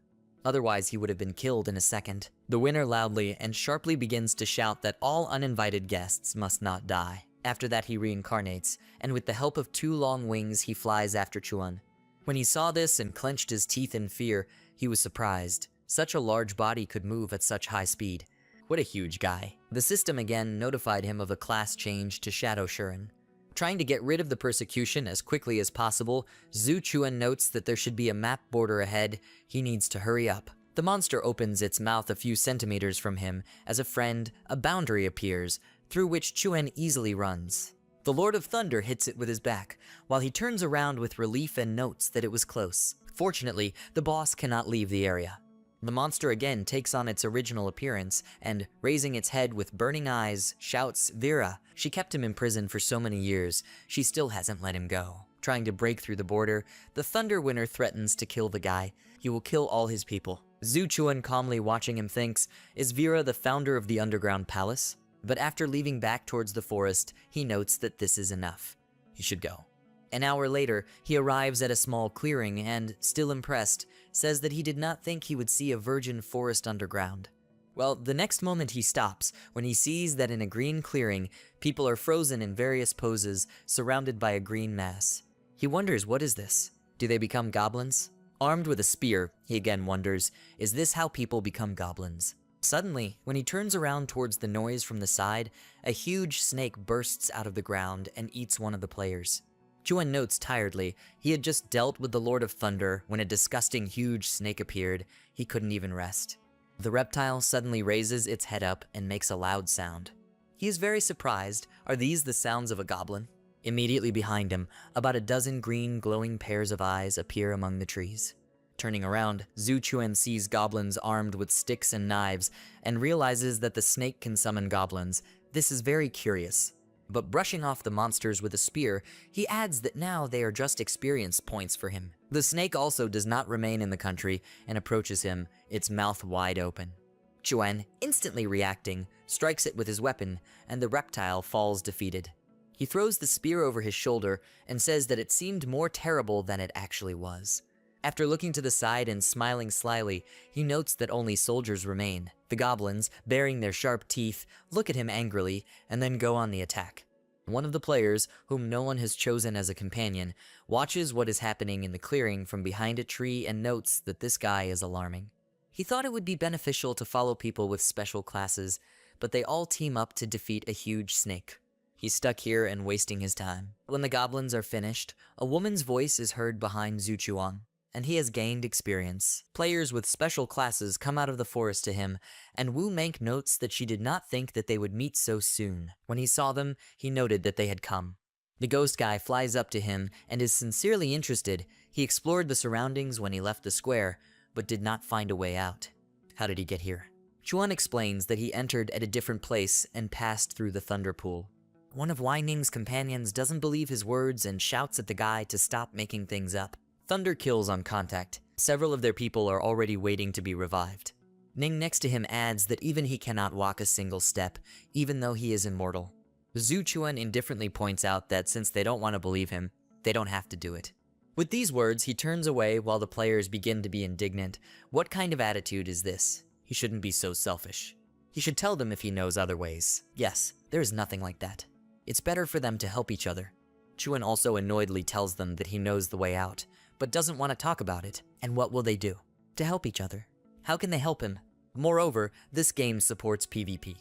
Otherwise, he would have been killed in a second. The winner loudly and sharply begins to shout that all uninvited guests must not die. After that, he reincarnates, and with the help of 2 long wings, he flies after Chuan. When he saw this and clenched his teeth in fear, he was surprised. Such a large body could move at such high speed. What a huge guy. The system again notified him of a class change to Shadow Shuren. Trying to get rid of the persecution as quickly as possible, Zhu Chuan notes that there should be a map border ahead. He needs to hurry up. The monster opens its mouth a few centimeters from him. As a friend, a boundary appears, through which Chuan easily runs. The Lord of Thunder hits it with his back, while he turns around with relief and notes that it was close. Fortunately, the boss cannot leave the area. The monster again takes on its original appearance and, raising its head with burning eyes, shouts, Vera. She kept him in prison for so many years, she still hasn't let him go. Trying to break through the border, the Thunder Winner threatens to kill the guy. He will kill all his people. Zhu Chuan, calmly watching him, thinks, is Vera the founder of the underground palace? But after leaving back towards the forest, he notes that this is enough. He should go. An hour later, he arrives at a small clearing and, still impressed, says that he did not think he would see a virgin forest underground. Well, the next moment he stops when he sees that in a green clearing, people are frozen in various poses, surrounded by a green mass. He wonders, what is this? Do they become goblins? Armed with a spear, he again wonders, is this how people become goblins? Suddenly, when he turns around towards the noise from the side, a huge snake bursts out of the ground and eats one of the players. Chuan notes tiredly, he had just dealt with the Lord of Thunder when a disgusting huge snake appeared. He couldn't even rest. The reptile suddenly raises its head up and makes a loud sound. He is very surprised. Are these the sounds of a goblin? Immediately behind him, about a dozen green glowing pairs of eyes appear among the trees. Turning around, Zhu Chuan sees goblins armed with sticks and knives and realizes that the snake can summon goblins. This is very curious. But brushing off the monsters with a spear, he adds that now they are just experience points for him. The snake also does not remain in the country and approaches him, its mouth wide open. Chuan, instantly reacting, strikes it with his weapon, and the reptile falls defeated. He throws the spear over his shoulder and says that it seemed more terrible than it actually was. After looking to the side and smiling slyly, he notes that only soldiers remain. The goblins, baring their sharp teeth, look at him angrily and then go on the attack. One of the players, whom no one has chosen as a companion, watches what is happening in the clearing from behind a tree and notes that this guy is alarming. He thought it would be beneficial to follow people with special classes, but they all team up to defeat a huge snake. He's stuck here and wasting his time. When the goblins are finished, a woman's voice is heard behind Zhu Chuan, and he has gained experience. Players with special classes come out of the forest to him, and Wu Mank notes that she did not think that they would meet so soon. When he saw them, he noted that they had come. The ghost guy flies up to him and is sincerely interested. He explored the surroundings when he left the square, but did not find a way out. How did he get here? Chuan explains that he entered at a different place and passed through the thunder pool. One of Wai Ning's companions doesn't believe his words and shouts at the guy to stop making things up. Thunder kills on contact. Several of their people are already waiting to be revived. Ning next to him adds that even he cannot walk a single step, even though he is immortal. Zhu Chuan indifferently points out that since they don't want to believe him, they don't have to do it. With these words, he turns away while the players begin to be indignant. What kind of attitude is this? He shouldn't be so selfish. He should tell them if he knows other ways. Yes, there is nothing like that. It's better for them to help each other. Chuan also annoyedly tells them that he knows the way out, but doesn't want to talk about it. And what will they do? To help each other. How can they help him? Moreover, this game supports PvP.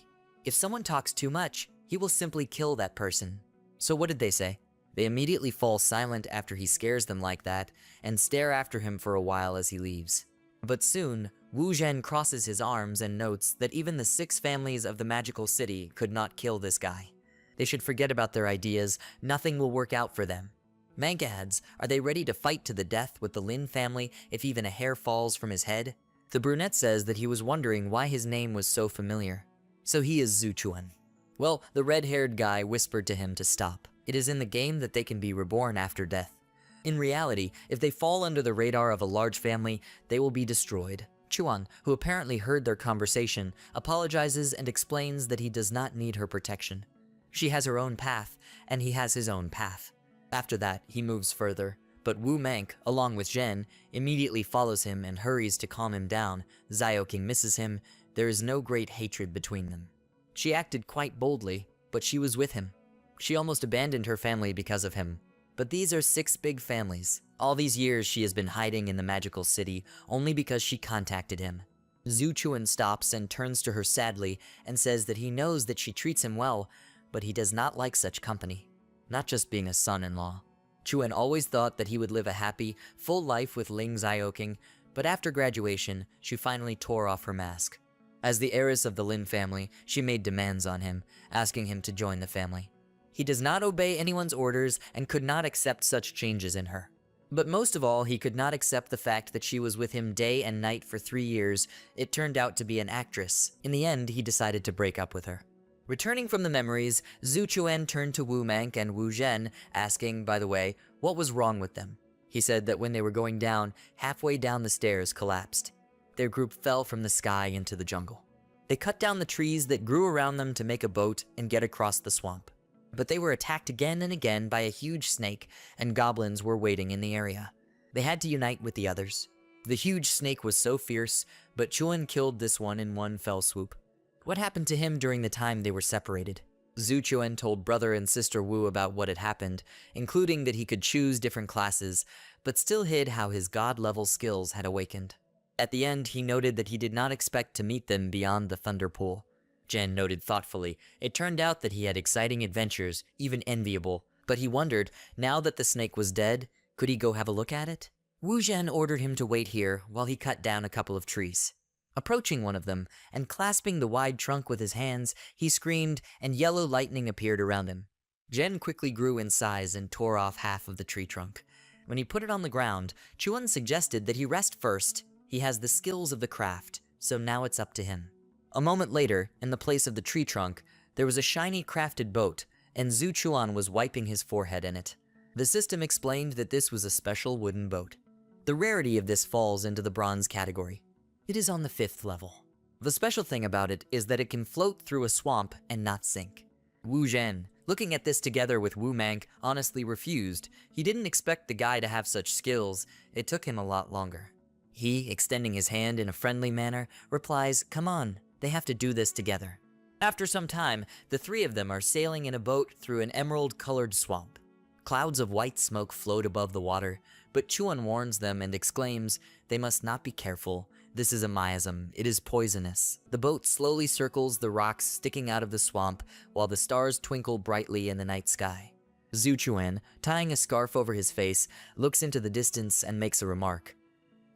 If someone talks too much, he will simply kill that person. So what did they say? They immediately fall silent after he scares them like that, and stare after him for a while as he leaves. But soon, Wu Zhen crosses his arms and notes that even the 6 families of the magical city could not kill this guy. They should forget about their ideas, nothing will work out for them. Manga heads, are they ready to fight to the death with the Lin family if even a hair falls from his head? The brunette says that he was wondering why his name was so familiar. So he is Zhu Chuan. Well, the red-haired guy whispered to him to stop. It is in the game that they can be reborn after death. In reality, if they fall under the radar of a large family, they will be destroyed. Chuan, who apparently heard their conversation, apologizes and explains that he does not need her protection. She has her own path, and he has his own path. After that, he moves further, but Wu Mank, along with Zhen, immediately follows him and hurries to calm him down. Zioking misses him. There is no great hatred between them. She acted quite boldly, but she was with him. She almost abandoned her family because of him. But these are 6 big families. All these years she has been hiding in the magical city only because she contacted him. Zhu Chuan stops and turns to her sadly and says that he knows that she treats him well, but he does not like such company. Not just being a son-in-law. Chuan always thought that he would live a happy, full life with Ling Zioking, but after graduation, she finally tore off her mask. As the heiress of the Lin family, she made demands on him, asking him to join the family. He does not obey anyone's orders and could not accept such changes in her. But most of all, he could not accept the fact that she was with him day and night for 3 years. It turned out to be an actress. In the end, he decided to break up with her. Returning from the memories, Zhu Chuan turned to Wu Mank and Wu Zhen, asking, by the way, what was wrong with them. He said that when they were going down, halfway down the stairs collapsed. Their group fell from the sky into the jungle. They cut down the trees that grew around them to make a boat and get across the swamp. But they were attacked again and again by a huge snake, and goblins were waiting in the area. They had to unite with the others. The huge snake was so fierce, but Chuan killed this one in one fell swoop. What happened to him during the time they were separated? Zhu Chuan told brother and sister Wu about what had happened, including that he could choose different classes, but still hid how his god-level skills had awakened. At the end, he noted that he did not expect to meet them beyond the Thunder Pool. Jen noted thoughtfully, it turned out that he had exciting adventures, even enviable, but he wondered, now that the snake was dead, could he go have a look at it? Wu Zhen ordered him to wait here while he cut down a couple of trees. Approaching one of them, and clasping the wide trunk with his hands, he screamed, and yellow lightning appeared around him. Jen quickly grew in size and tore off half of the tree trunk. When he put it on the ground, Chuan suggested that he rest first. He has the skills of the craft, so now it's up to him. A moment later, in the place of the tree trunk, there was a shiny crafted boat, and Zhu Chuan was wiping his forehead in it. The system explained that this was a special wooden boat. The rarity of this falls into the bronze category. It is on the 5th level. The special thing about it is that it can float through a swamp and not sink. Wu Zhen, looking at this together with Wu Mank, honestly refused. He didn't expect the guy to have such skills. It took him a lot longer. He, extending his hand in a friendly manner, replies, "Come on. They have to do this together." After some time, the 3 of them are sailing in a boat through an emerald-colored swamp. Clouds of white smoke float above the water, but Chuan warns them and exclaims, they must not be careful. This is a miasm. It is poisonous. The boat slowly circles the rocks sticking out of the swamp while the stars twinkle brightly in the night sky. Zhu Chuan, tying a scarf over his face, looks into the distance and makes a remark.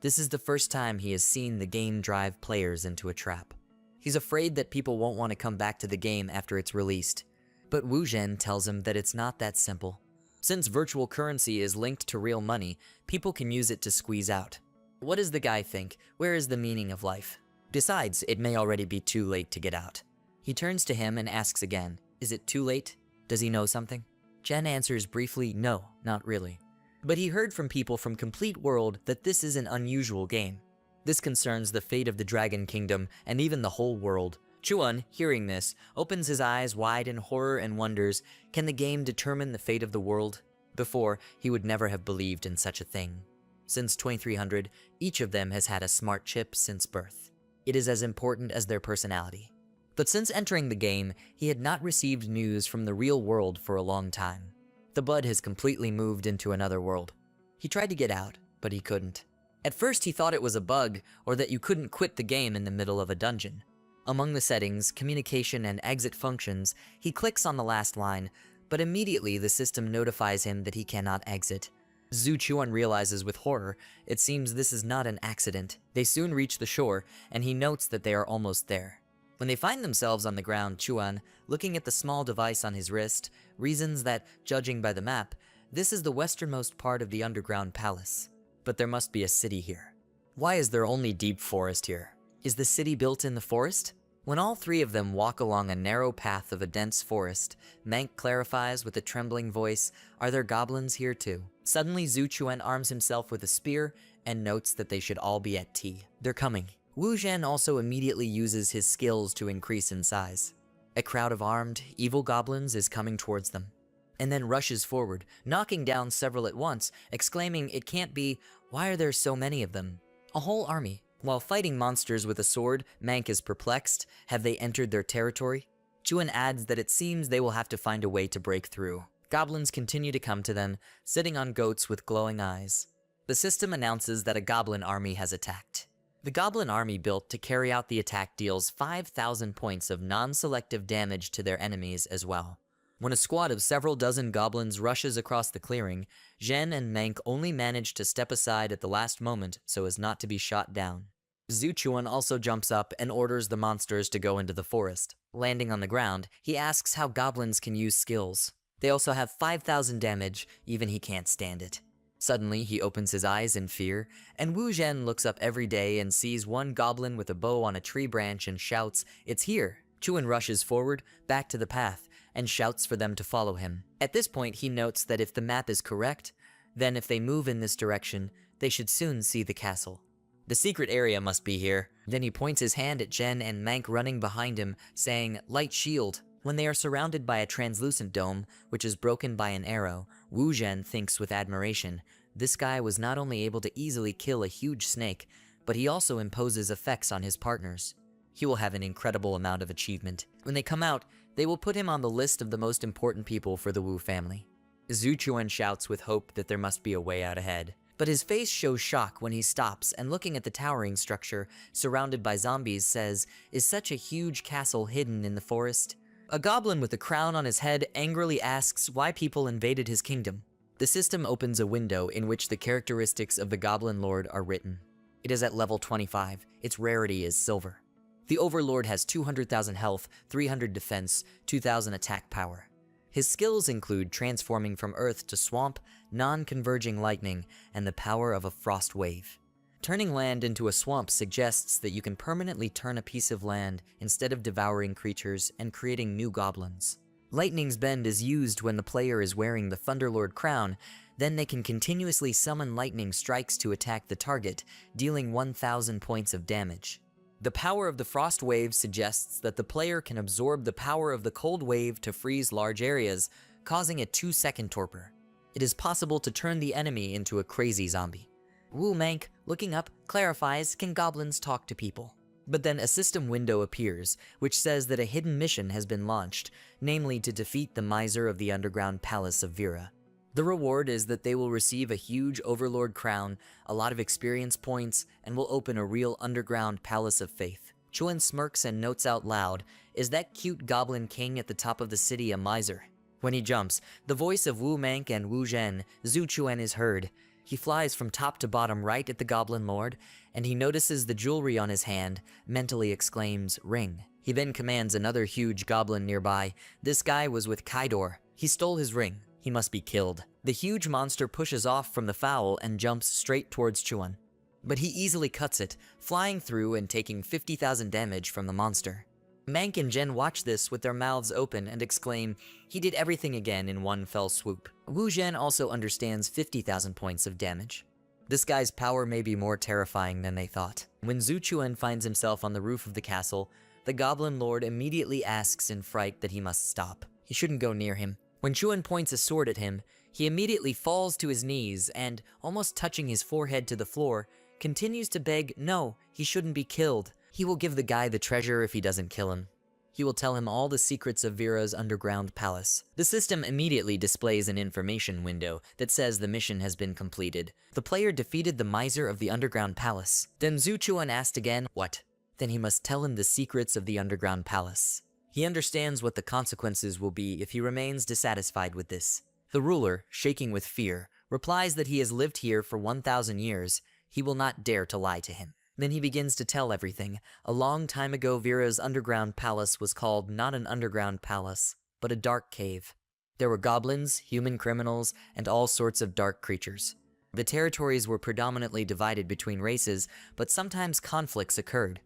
This is the first time he has seen the game drive players into a trap. He's afraid that people won't want to come back to the game after it's released. But Wu Zhen tells him that it's not that simple. Since virtual currency is linked to real money, people can use it to squeeze out. What does the guy think? Where is the meaning of life? Besides, it may already be too late to get out. He turns to him and asks again, is it too late? Does he know something? Jen answers briefly, no, not really. But he heard from people from Complete World that this is an unusual game. This concerns the fate of the Dragon Kingdom and even the whole world. Chuan, hearing this, opens his eyes wide in horror and wonders, can the game determine the fate of the world? Before, he would never have believed in such a thing. Since 2300, each of them has had a smart chip since birth. It is as important as their personality. But since entering the game, he had not received news from the real world for a long time. The bud has completely moved into another world. He tried to get out, but he couldn't. At first he thought it was a bug, or that you couldn't quit the game in the middle of a dungeon. Among the settings, communication and exit functions, he clicks on the last line, but immediately the system notifies him that he cannot exit. Zhu Chuan realizes with horror, it seems this is not an accident. They soon reach the shore, and he notes that they are almost there. When they find themselves on the ground, Chuan, looking at the small device on his wrist, reasons that, judging by the map, this is the westernmost part of the underground palace. But there must be a city here. Why is there only deep forest here? Is the city built in the forest? When all three of them walk along a narrow path of a dense forest, Mank clarifies with a trembling voice, "Are there goblins here too?" Suddenly Zhu Chuan arms himself with a spear and notes that they should all be at tea. They're coming. Wu Zhen also immediately uses his skills to increase in size. A crowd of armed, evil goblins is coming towards them, and then rushes forward, knocking down several at once, exclaiming, "It can't be, why are there so many of them?" A whole army. While fighting monsters with a sword, Mank is perplexed. Have they entered their territory? Chuan adds that it seems they will have to find a way to break through. Goblins continue to come to them, sitting on goats with glowing eyes. The system announces that a goblin army has attacked. The goblin army built to carry out the attack deals 5,000 points of non-selective damage to their enemies as well. When a squad of several dozen goblins rushes across the clearing, Zhen and Mank only manage to step aside at the last moment so as not to be shot down. Zhu Chuan also jumps up and orders the monsters to go into the forest. Landing on the ground, he asks how goblins can use skills. They also have 5,000 damage, even he can't stand it. Suddenly, he opens his eyes in fear, and Wu Zhen looks up every day and sees one goblin with a bow on a tree branch and shouts, "It's here!" Chuan rushes forward, back to the path, and shouts for them to follow him. At this point, he notes that if the map is correct, then if they move in this direction, they should soon see the castle. The secret area must be here. Then he points his hand at Zhen and Mank running behind him, saying, "Light shield." When they are surrounded by a translucent dome, which is broken by an arrow, Wu Zhen thinks with admiration, this guy was not only able to easily kill a huge snake, but he also imposes effects on his partners. He will have an incredible amount of achievement. When they come out, they will put him on the list of the most important people for the Wu family. Zhu Chuan shouts with hope that there must be a way out ahead. But his face shows shock when he stops and looking at the towering structure, surrounded by zombies, says, "Is such a huge castle hidden in the forest?" A goblin with a crown on his head angrily asks why people invaded his kingdom. The system opens a window in which the characteristics of the Goblin Lord are written. It is at level 25. Its rarity is silver. The Overlord has 200,000 health, 300 defense, 2,000 attack power. His skills include transforming from earth to swamp, non-converging lightning, and the power of a frost wave. Turning land into a swamp suggests that you can permanently turn a piece of land instead of devouring creatures and creating new goblins. Lightning's Bend is used when the player is wearing the Thunderlord crown, then they can continuously summon lightning strikes to attack the target, dealing 1,000 points of damage. The power of the frost wave suggests that the player can absorb the power of the cold wave to freeze large areas, causing a 2-second torpor. It is possible to turn the enemy into a crazy zombie. Wu Mank, looking up, clarifies, "Can goblins talk to people?" But then a system window appears, which says that a hidden mission has been launched, namely to defeat the miser of the underground palace of Vera. The reward is that they will receive a huge Overlord crown, a lot of experience points, and will open a real underground palace of faith. Chuan smirks and notes out loud, "Is that cute goblin king at the top of the city a miser?" When he jumps, the voice of Wu Mank and Wu Zhen, Zhu Chuan, is heard. He flies from top to bottom right at the Goblin Lord, and he notices the jewelry on his hand, mentally exclaims, "Ring." He then commands another huge goblin nearby. This guy was with Kaidor. He stole his ring. He must be killed. The huge monster pushes off from the fowl and jumps straight towards Chuan. But he easily cuts it, flying through and taking 50,000 damage from the monster. Mank and Zhen watch this with their mouths open and exclaim, "He did everything again in one fell swoop." Wu Zhen also understands 50,000 points of damage. This guy's power may be more terrifying than they thought. When Zhu Chuan finds himself on the roof of the castle, the Goblin Lord immediately asks in fright that he must stop. He shouldn't go near him. When Chuan points a sword at him, he immediately falls to his knees and, almost touching his forehead to the floor, continues to beg, no, he shouldn't be killed. He will give the guy the treasure if he doesn't kill him. He will tell him all the secrets of Vira's underground palace. The system immediately displays an information window that says the mission has been completed. The player defeated the miser of the underground palace. Then Zhu Chuan asked again, what? Then he must tell him the secrets of the underground palace. He understands what the consequences will be if he remains dissatisfied with this. The ruler, shaking with fear, replies that he has lived here for 1,000 years. He will not dare to lie to him. Then he begins to tell everything. A long time ago, Vira's underground palace was called not an underground palace, but a dark cave. There were goblins, human criminals, and all sorts of dark creatures. The territories were predominantly divided between races, but sometimes conflicts occurred.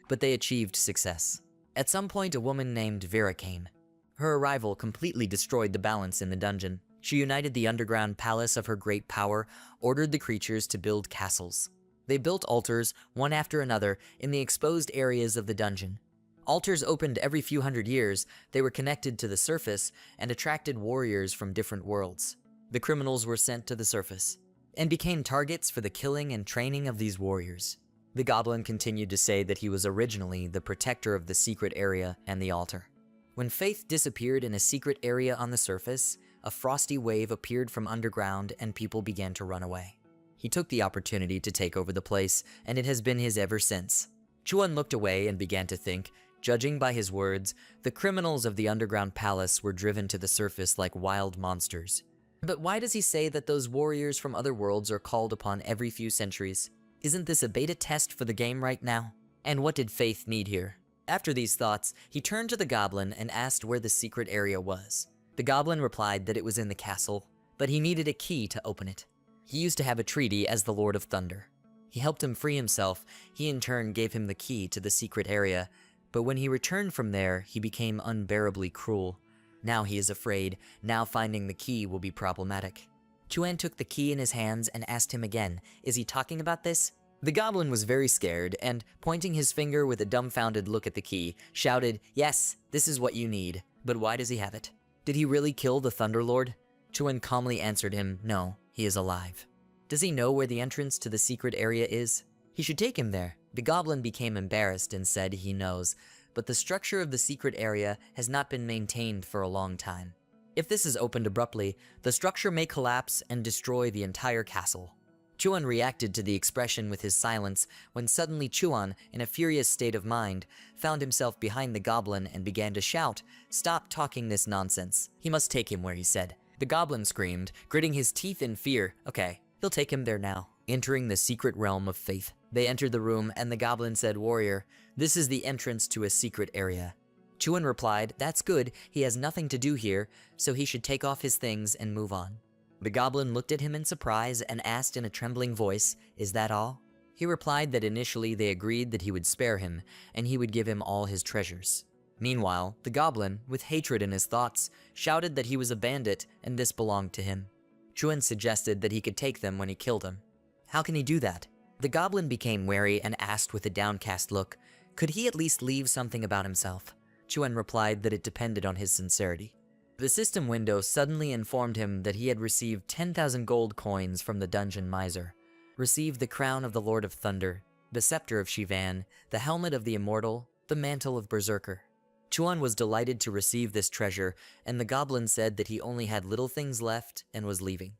But they achieved success. At some point, a woman named Vera came. Her arrival completely destroyed the balance in the dungeon. She united the underground palace of her great power, ordered the creatures to build castles. They built altars, one after another, in the exposed areas of the dungeon. Altars opened every few hundred years. They were connected to the surface and attracted warriors from different worlds. The criminals were sent to the surface and became targets for the killing and training of these warriors. The goblin continued to say that he was originally the protector of the secret area and the altar. When Faith disappeared in a secret area on the surface, a frosty wave appeared from underground and people began to run away. He took the opportunity to take over the place, and it has been his ever since. Chuan looked away and began to think, judging by his words, the criminals of the underground palace were driven to the surface like wild monsters. But why does he say that those warriors from other worlds are called upon every few centuries? Isn't this a beta test for the game right now? And what did Faith need here? After these thoughts, he turned to the goblin and asked where the secret area was. The goblin replied that it was in the castle, but he needed a key to open it. He used to have a treaty as the Lord of Thunder. He helped him free himself. He in turn gave him the key to the secret area, but when he returned from there, he became unbearably cruel. Now he is afraid. Now finding the key will be problematic. Chuan took the key in his hands and asked him again, is he talking about this? The goblin was very scared and, pointing his finger with a dumbfounded look at the key, shouted, yes, this is what you need. But why does he have it? Did he really kill the Thunderlord? Chuan calmly answered him, no, he is alive. Does he know where the entrance to the secret area is? He should take him there. The goblin became embarrassed and said he knows, but the structure of the secret area has not been maintained for a long time. If this is opened abruptly, the structure may collapse and destroy the entire castle. Chuan reacted to the expression with his silence when suddenly Chuan, in a furious state of mind, found himself behind the goblin and began to shout, stop talking this nonsense. He must take him where he said. The goblin screamed, gritting his teeth in fear. Okay, he'll take him there now. Entering the secret realm of Faith. They entered the room and the goblin said, warrior, this is the entrance to a secret area. Chuan replied, that's good, he has nothing to do here, so he should take off his things and move on. The goblin looked at him in surprise and asked in a trembling voice, is that all? He replied that initially they agreed that he would spare him, and he would give him all his treasures. Meanwhile, the goblin, with hatred in his thoughts, shouted that he was a bandit and this belonged to him. Chuan suggested that he could take them when he killed him. How can he do that? The goblin became wary and asked with a downcast look, could he at least leave something about himself? Chuan replied that it depended on his sincerity. The system window suddenly informed him that he had received 10,000 gold coins from the dungeon miser, received the crown of the Lord of Thunder, the scepter of Shivan, the helmet of the Immortal, the mantle of Berserker. Chuan was delighted to receive this treasure, and the goblin said that he only had little things left and was leaving.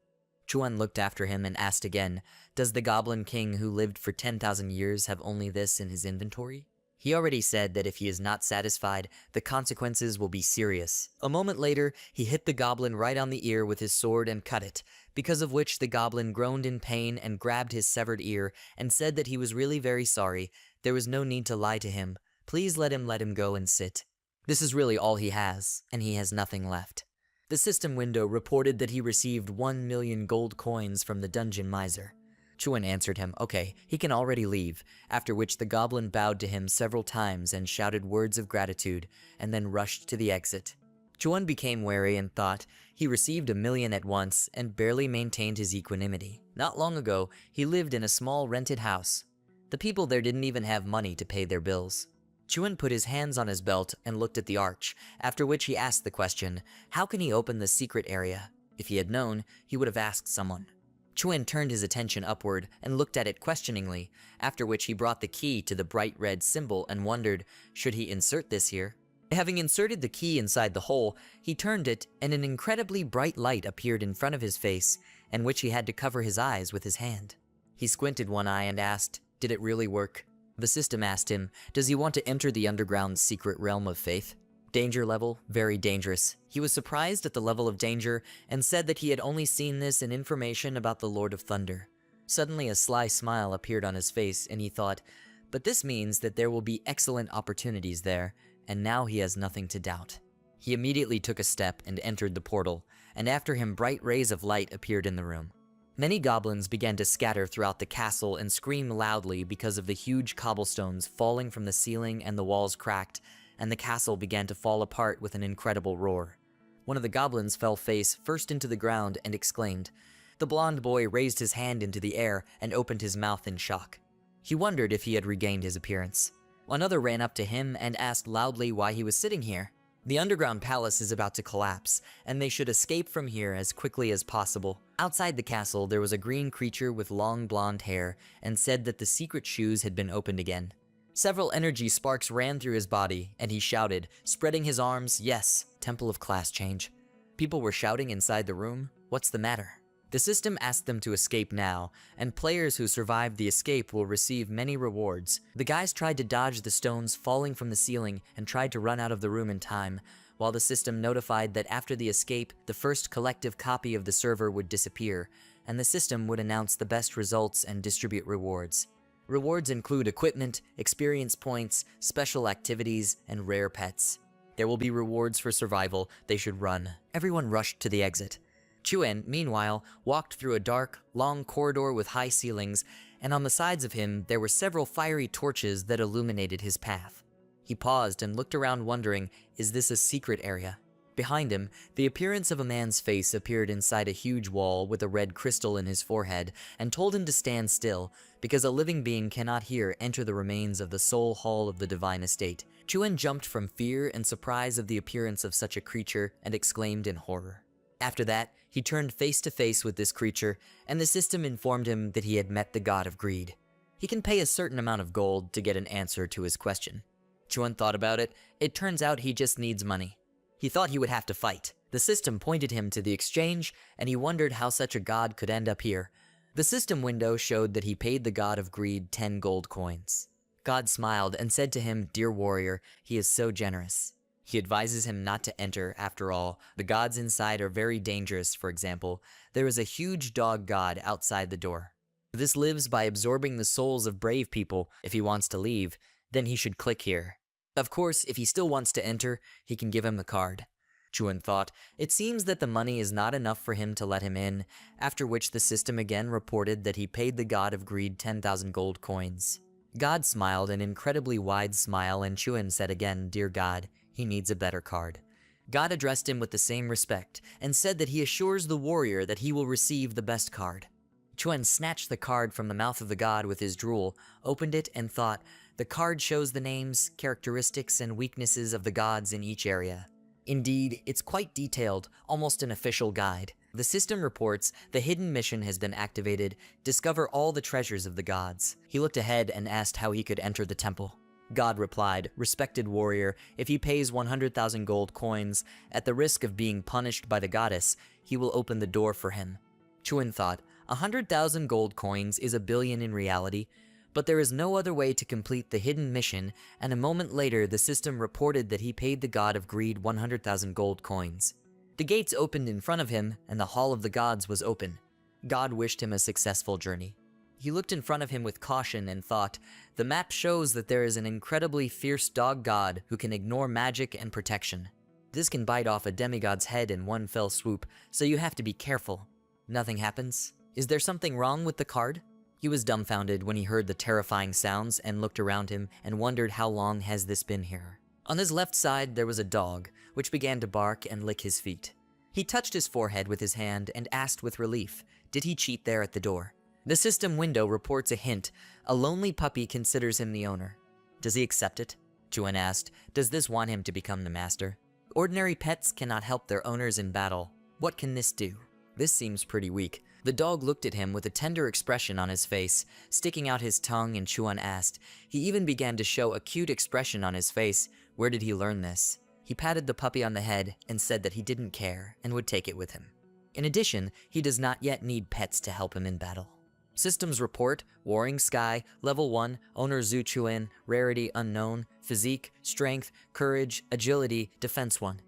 Chuan looked after him and asked again, does the Goblin King who lived for 10,000 years have only this in his inventory? He already said that if he is not satisfied, the consequences will be serious. A moment later, he hit the goblin right on the ear with his sword and cut it, because of which the goblin groaned in pain and grabbed his severed ear and said that he was really very sorry. There was no need to lie to him. Please let him go and sit. This is really all he has, and he has nothing left. The system window reported that he received 1 million gold coins from the dungeon miser. Chuan answered him, okay, he can already leave, after which the goblin bowed to him several times and shouted words of gratitude, and then rushed to the exit. Chuan became wary and thought, he received 1 million at once and barely maintained his equanimity. Not long ago, he lived in a small rented house. The people there didn't even have money to pay their bills. Chuan put his hands on his belt and looked at the arch, after which he asked the question, how can he open the secret area? If he had known, he would have asked someone. Chuan turned his attention upward and looked at it questioningly, after which he brought the key to the bright red symbol and wondered, should he insert this here? Having inserted the key inside the hole, he turned it and an incredibly bright light appeared in front of his face, in which he had to cover his eyes with his hand. He squinted one eye and asked, "Did it really work?" The system asked him, "Does he want to enter the underground secret realm of faith?" Danger level, very dangerous. He was surprised at the level of danger and said that he had only seen this in information about the Lord of Thunder. Suddenly a sly smile appeared on his face and he thought, but this means that there will be excellent opportunities there, and now he has nothing to doubt. He immediately took a step and entered the portal, and after him bright rays of light appeared in the room. Many goblins began to scatter throughout the castle and scream loudly because of the huge cobblestones falling from the ceiling and the walls cracked, and the castle began to fall apart with an incredible roar. One of the goblins fell face first into the ground and exclaimed. The blond boy raised his hand into the air and opened his mouth in shock. He wondered if he had regained his appearance. Another ran up to him and asked loudly why he was sitting here. The underground palace is about to collapse, and they should escape from here as quickly as possible. Outside the castle, there was a green creature with long blonde hair and said that the secret shoes had been opened again. Several energy sparks ran through his body, and he shouted, spreading his arms, "Yes, Temple of Class Change." People were shouting inside the room, "What's the matter?" The system asked them to escape now, and players who survive the escape will receive many rewards. The guys tried to dodge the stones falling from the ceiling and tried to run out of the room in time, while the system notified that after the escape, the first collective copy of the server would disappear, and the system would announce the best results and distribute rewards. Rewards include equipment, experience points, special activities, and rare pets. There will be rewards for survival. They should run. Everyone rushed to the exit. Chuen, meanwhile, walked through a dark, long corridor with high ceilings, and on the sides of him there were several fiery torches that illuminated his path. He paused and looked around wondering, is this a secret area? Behind him, the appearance of a man's face appeared inside a huge wall with a red crystal in his forehead and told him to stand still, because a living being cannot here enter the remains of the soul hall of the divine estate. Chuen jumped from fear and surprise of the appearance of such a creature and exclaimed in horror. After that, he turned face to face with this creature, and the system informed him that he had met the god of greed. He can pay a certain amount of gold to get an answer to his question. Chuen thought about it. It turns out he just needs money. He thought he would have to fight. The system pointed him to the exchange, and he wondered how such a god could end up here. The system window showed that he paid the god of greed 10 gold coins. God smiled and said to him, "Dear warrior, he is so generous." He advises him not to enter, after all. The gods inside are very dangerous. For example, there is a huge dog god outside the door. This lives by absorbing the souls of brave people. If he wants to leave, then he should click here. Of course, if he still wants to enter, he can give him the card. Chuen thought, it seems that the money is not enough for him to let him in, after which the system again reported that he paid the god of greed 10,000 gold coins. God smiled an incredibly wide smile, and Chuen said again, "Dear God, he needs a better card." God addressed him with the same respect, and said that he assures the warrior that he will receive the best card. Chuen snatched the card from the mouth of the god with his drool, opened it, and thought, the card shows the names, characteristics, and weaknesses of the gods in each area. Indeed, it's quite detailed, almost an official guide. The system reports the hidden mission has been activated. Discover all the treasures of the gods. He looked ahead and asked how he could enter the temple. God replied, "Respected warrior, if he pays 100,000 gold coins, at the risk of being punished by the goddess, he will open the door for him." Chuen thought, 100,000 gold coins is a billion in reality, but there is no other way to complete the hidden mission, and a moment later the system reported that he paid the god of greed 100,000 gold coins. The gates opened in front of him, and the Hall of the Gods was open. God wished him a successful journey. He looked in front of him with caution and thought, the map shows that there is an incredibly fierce dog god who can ignore magic and protection. This can bite off a demigod's head in one fell swoop, so you have to be careful. Nothing happens. Is there something wrong with the card? He was dumbfounded when he heard the terrifying sounds and looked around him and wondered how long has this been here. On his left side there was a dog, which began to bark and lick his feet. He touched his forehead with his hand and asked with relief, did he cheat there at the door? The system window reports a hint. A lonely puppy considers him the owner. Does he accept it? Chuen asked, does this want him to become the master? Ordinary pets cannot help their owners in battle. What can this do? This seems pretty weak. The dog looked at him with a tender expression on his face, sticking out his tongue, and Chuen asked. He even began to show a cute expression on his face, Where did he learn this? He patted the puppy on the head and said that he didn't care and would take it with him. In addition, he does not yet need pets to help him in battle. Systems report, Warring Sky, Level 1, Owner Zhu Chuan, Rarity Unknown, Physique, Strength, Courage, Agility, Defense 1.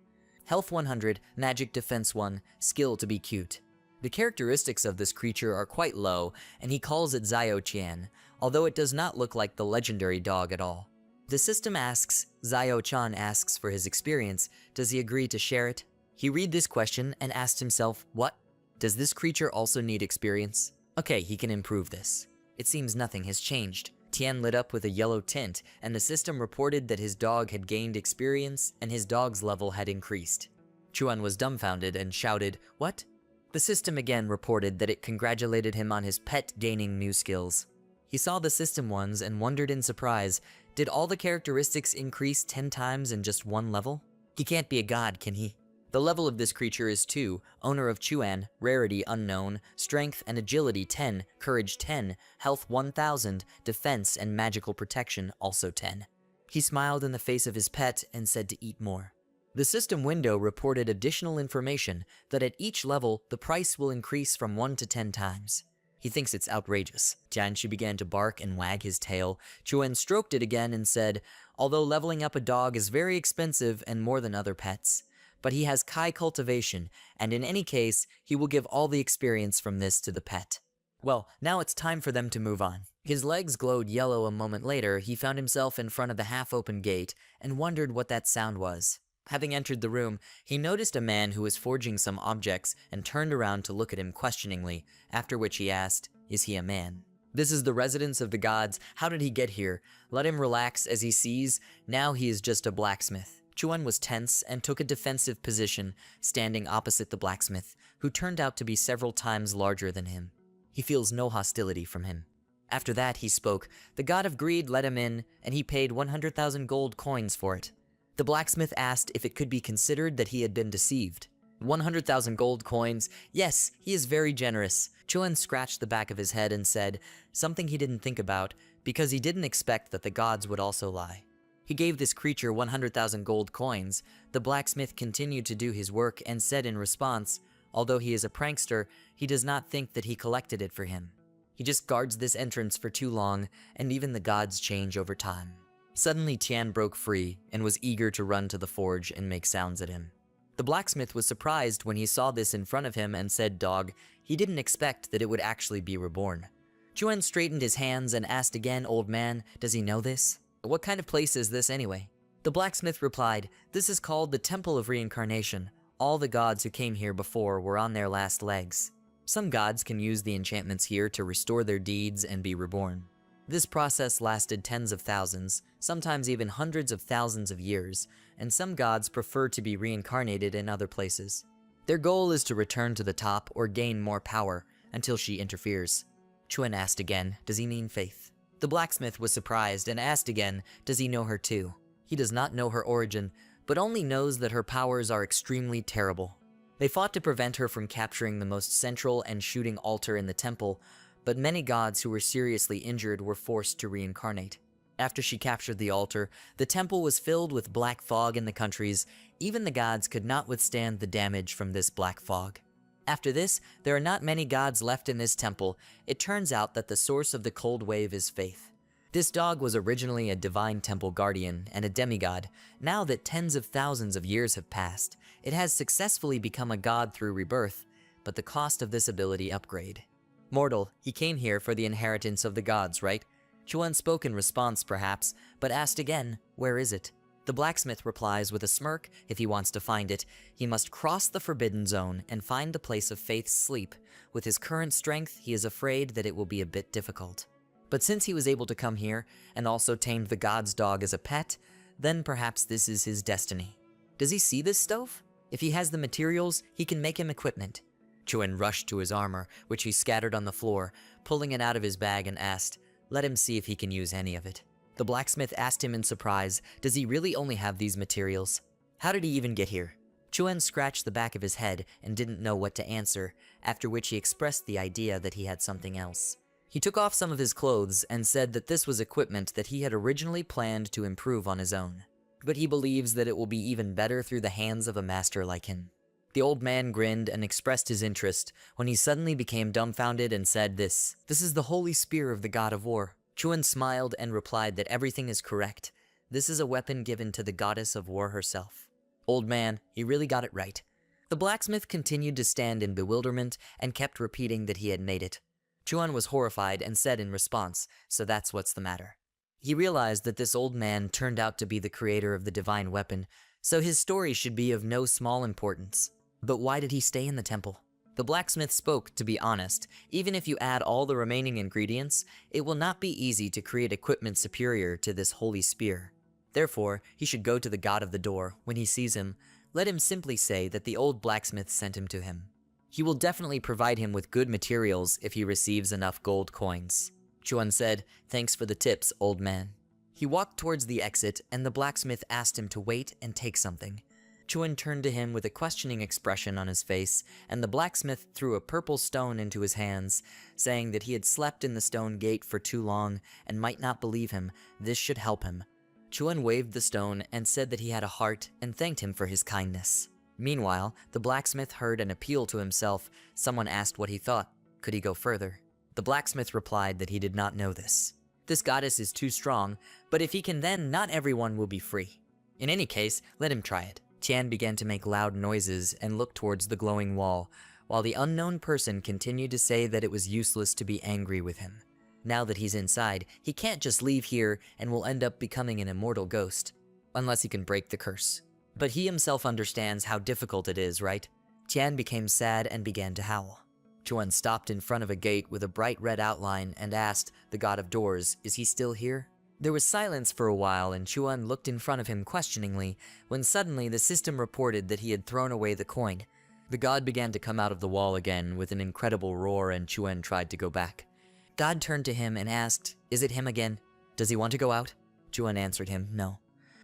Health 100, Magic Defense 1, Skill to be cute. The characteristics of this creature are quite low, and he calls it Zio Qian, although it does not look like the legendary dog at all. The system asks, Zio Chan asks for his experience. Does he agree to share it? He read this question and asked himself, what? Does this creature also need experience? Okay, he can improve this. It seems nothing has changed. Tian lit up with a yellow tint, and the system reported that his dog had gained experience and his dog's level had increased. Chuan was dumbfounded and shouted, what? The system again reported that it congratulated him on his pet gaining new skills. He saw the system ones and wondered in surprise, did all the characteristics increase 10 times in just one level? He can't be a god, can he? The level of this creature is 2, Owner of Chuan, Rarity Unknown, Strength and Agility 10, Courage 10, Health 1000, Defense and Magical Protection also 10. He smiled in the face of his pet and said to eat more. The system window reported additional information that at each level, the price will increase from 1 to 10 times. He thinks it's outrageous. Jianshi began to bark and wag his tail. Chuan stroked it again and said, although leveling up a dog is very expensive and more than other pets, but he has Kai cultivation, and in any case, he will give all the experience from this to the pet. Well, now it's time for them to move on. His legs glowed yellow a moment later. He found himself in front of the half-open gate and wondered what that sound was. Having entered the room, he noticed a man who was forging some objects and turned around to look at him questioningly, after which he asked, is he a man? This is the residence of the gods. How did he get here? Let him relax as he sees. Now he is just a blacksmith. Chuan was tense and took a defensive position, standing opposite the blacksmith, who turned out to be several times larger than him. He feels no hostility from him. After that, he spoke. The god of greed let him in, and he paid 100,000 gold coins for it. The blacksmith asked if it could be considered that he had been deceived. 100,000 gold coins. Yes, he is very generous. Chuan scratched the back of his head and said, something he didn't think about, because he didn't expect that the gods would also lie. He gave this creature 100,000 gold coins. The blacksmith continued to do his work and said in response, although he is a prankster, he does not think that he collected it for him. He just guards this entrance for too long, and even the gods change over time. Suddenly Tian broke free and was eager to run to the forge and make sounds at him. The blacksmith was surprised when he saw this in front of him and said, dog, he didn't expect that it would actually be reborn. Chuan straightened his hands and asked again, old man, does he know this? What kind of place is this anyway? The blacksmith replied, this is called the Temple of Reincarnation. All the gods who came here before were on their last legs. Some gods can use the enchantments here to restore their deeds and be reborn. This process lasted tens of thousands, sometimes even hundreds of thousands of years, and some gods prefer to be reincarnated in other places. Their goal is to return to the top or gain more power until she interferes. Chuan asked again, does he mean Faith? The blacksmith was surprised and asked again, does he know her too? He does not know her origin, but only knows that her powers are extremely terrible. They fought to prevent her from capturing the most central and shooting altar in the temple, but many gods who were seriously injured were forced to reincarnate. After she captured the altar, the temple was filled with black fog in the countries. Even the gods could not withstand the damage from this black fog. After this, there are not many gods left in this temple. It turns out that the source of the cold wave is Faith. This dog was originally a divine temple guardian and a demigod. Now that tens of thousands of years have passed, it has successfully become a god through rebirth, but the cost of this ability upgrade. Mortal, he came here for the inheritance of the gods, right? Chuan spoke in response, perhaps, but asked again, where is it? The blacksmith replies with a smirk, if he wants to find it, he must cross the forbidden zone and find the place of Faith's sleep. With his current strength, he is afraid that it will be a bit difficult. But since he was able to come here, and also tamed the god's dog as a pet, then perhaps this is his destiny. Does he see this stove? If he has the materials, he can make him equipment. Chuan rushed to his armor, which he scattered on the floor, pulling it out of his bag and asked, let him see if he can use any of it. The blacksmith asked him in surprise, does he really only have these materials? How did he even get here? Chuan scratched the back of his head and didn't know what to answer, after which he expressed the idea that he had something else. He took off some of his clothes and said that this was equipment that he had originally planned to improve on his own. but he believes that it will be even better through the hands of a master like him. The old man grinned and expressed his interest when he suddenly became dumbfounded and said, This is the holy spear of the god of war. Chuan smiled and replied that everything is correct. This is a weapon given to the goddess of war herself. Old man, he really got it right. The blacksmith continued to stand in bewilderment and kept repeating that he had made it. Chuan was horrified and said in response, So that's what's the matter. He realized that this old man turned out to be the creator of the divine weapon, so his story should be of no small importance. But why did he stay in the temple? The blacksmith spoke, to be honest, even if you add all the remaining ingredients, it will not be easy to create equipment superior to this holy spear. Therefore, he should go to the god of the door. When he sees him, let him simply say that the old blacksmith sent him to him. He will definitely provide him with good materials if he receives enough gold coins. Chuan said, Thanks for the tips, old man. He walked towards the exit, and the blacksmith asked him to wait and take something. Chuan turned to him with a questioning expression on his face, and the blacksmith threw a purple stone into his hands, saying that he had slept in the stone gate for too long and might not believe him. This should help him. Chuan waved the stone and said that he had a heart and thanked him for his kindness. Meanwhile, the blacksmith heard an appeal to himself. Someone asked what he thought. Could he go further? The blacksmith replied that he did not know this. This goddess is too strong, but if he can, then not everyone will be free. In any case, let him try it. Tian began to make loud noises and look towards the glowing wall, while the unknown person continued to say that it was useless to be angry with him. Now that he's inside, he can't just leave here and will end up becoming an immortal ghost, unless he can break the curse. But he himself understands how difficult it is, right? Tian became sad and began to howl. Chuan stopped in front of a gate with a bright red outline and asked the god of doors, Is he still here? There was silence for a while, and Chuan looked in front of him questioningly, when suddenly the system reported that he had thrown away the coin. The god began to come out of the wall again with an incredible roar, and Chuan tried to go back. God turned to him and asked, Is it him again? Does he want to go out? Chuan answered him, No.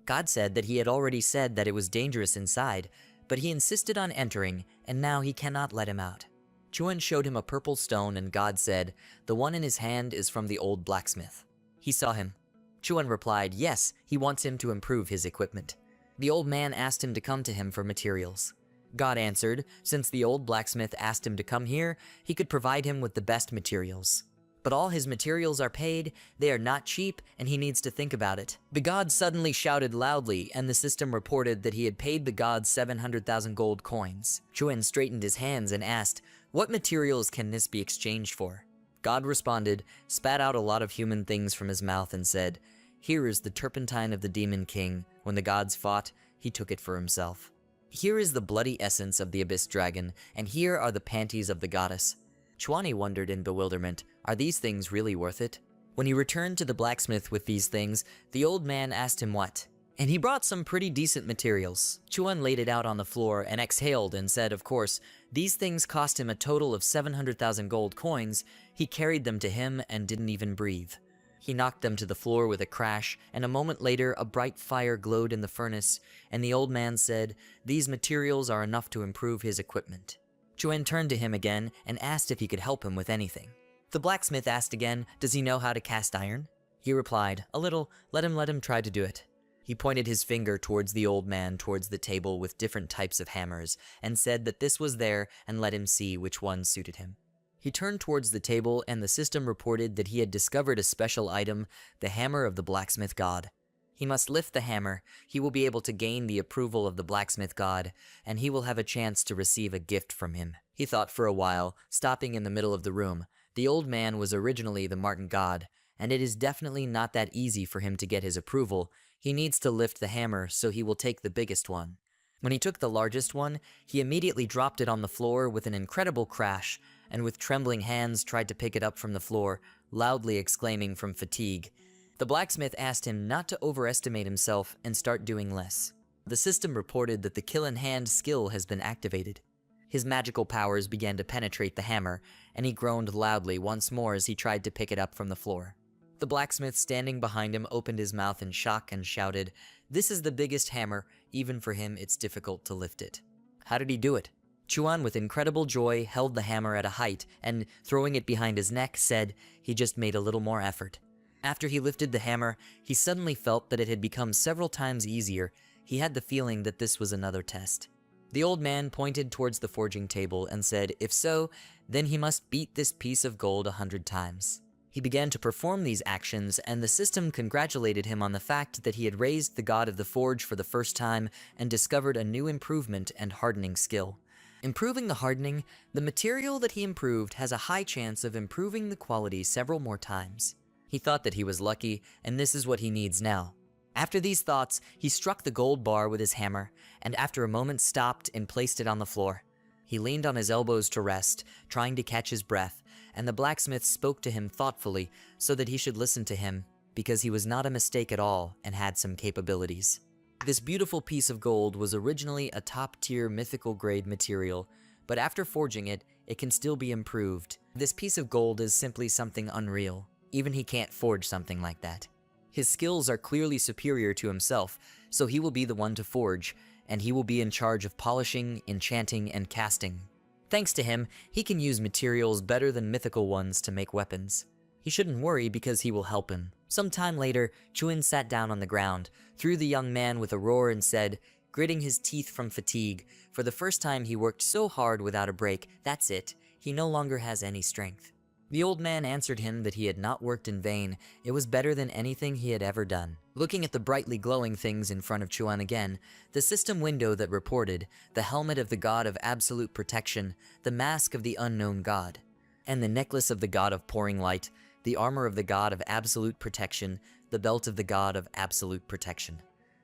God said that he had already said that it was dangerous inside, but he insisted on entering, and now he cannot let him out. Chuan showed him a purple stone, and God said, The one in his hand is from the old blacksmith. He saw him. Chuan replied, Yes, he wants him to improve his equipment. The old man asked him to come to him for materials. God answered, since the old blacksmith asked him to come here, he could provide him with the best materials. But all his materials are paid, they are not cheap, and he needs to think about it. The god suddenly shouted loudly, and the system reported that he had paid the god 700,000 gold coins. Chuan straightened his hands and asked, What materials can this be exchanged for? God responded, spat out a lot of human things from his mouth and said, Here is the turpentine of the demon king. When the gods fought, he took it for himself. Here is the bloody essence of the abyss dragon, and here are the panties of the goddess. Chuani wondered in bewilderment, are these things really worth it? When he returned to the blacksmith with these things, the old man asked him what, and he brought some pretty decent materials. Chuan laid it out on the floor and exhaled and said, of course, these things cost him a total of 700,000 gold coins. He carried them to him and didn't even breathe. He knocked them to the floor with a crash, and a moment later a bright fire glowed in the furnace, and the old man said, These materials are enough to improve his equipment. Chuan turned to him again and asked if he could help him with anything. The blacksmith asked again, Does he know how to cast iron? He replied, A little, let him try to do it. He pointed his finger towards the old man towards the table with different types of hammers, and said that this was there and let him see which one suited him. He turned towards the table, and the system reported that he had discovered a special item, the hammer of the blacksmith god. He must lift the hammer, he will be able to gain the approval of the blacksmith god, and he will have a chance to receive a gift from him. He thought for a while, stopping in the middle of the room. The old man was originally the Martin god, and it is definitely not that easy for him to get his approval. He needs to lift the hammer, so he will take the biggest one. When he took the largest one, he immediately dropped it on the floor with an incredible crash, and with trembling hands tried to pick it up from the floor, loudly exclaiming from fatigue. The blacksmith asked him not to overestimate himself and start doing less. The system reported that the kill-in-hand skill has been activated. His magical powers began to penetrate the hammer, and he groaned loudly once more as he tried to pick it up from the floor. The blacksmith standing behind him opened his mouth in shock and shouted, This is the biggest hammer, even for him it's difficult to lift it. How did he do it? Chuan, with incredible joy, held the hammer at a height and, throwing it behind his neck, said he just made a little more effort. After he lifted the hammer, he suddenly felt that it had become several times easier. He had the feeling that this was another test. The old man pointed towards the forging table and said, if so, then he must beat this piece of gold 100 times. He began to perform these actions, and the system congratulated him on the fact that he had raised the god of the forge for the first time and discovered a new improvement and hardening skill. Improving the hardening, the material that he improved has a high chance of improving the quality several more times. He thought that he was lucky, and this is what he needs now. After these thoughts, he struck the gold bar with his hammer, and after a moment stopped and placed it on the floor. He leaned on his elbows to rest, trying to catch his breath, and the blacksmith spoke to him thoughtfully so that he should listen to him, because he was not a mistake at all and had some capabilities. This beautiful piece of gold was originally a top-tier mythical grade material, but after forging it, it can still be improved. This piece of gold is simply something unreal. Even he can't forge something like that. His skills are clearly superior to himself, so he will be the one to forge, and he will be in charge of polishing, enchanting, and casting. Thanks to him, he can use materials better than mythical ones to make weapons. He shouldn't worry because he will help him. Some time later, Chuan sat down on the ground, threw the young man with a roar and said, gritting his teeth from fatigue, for the first time he worked so hard without a break, that's it, he no longer has any strength. The old man answered him that he had not worked in vain. It was better than anything he had ever done. Looking at the brightly glowing things in front of Chuan again, the system window that reported, the helmet of the god of absolute protection, the mask of the unknown god, and the necklace of the god of pouring light, the armor of the god of absolute protection, the belt of the god of absolute protection,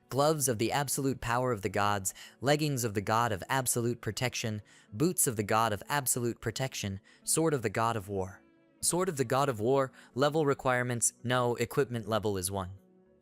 gloves of the absolute power of the gods, leggings of the god of absolute protection, boots of the god of absolute protection, sword of the god of war. Sword of the God of War, level requirements, no, equipment level is 1.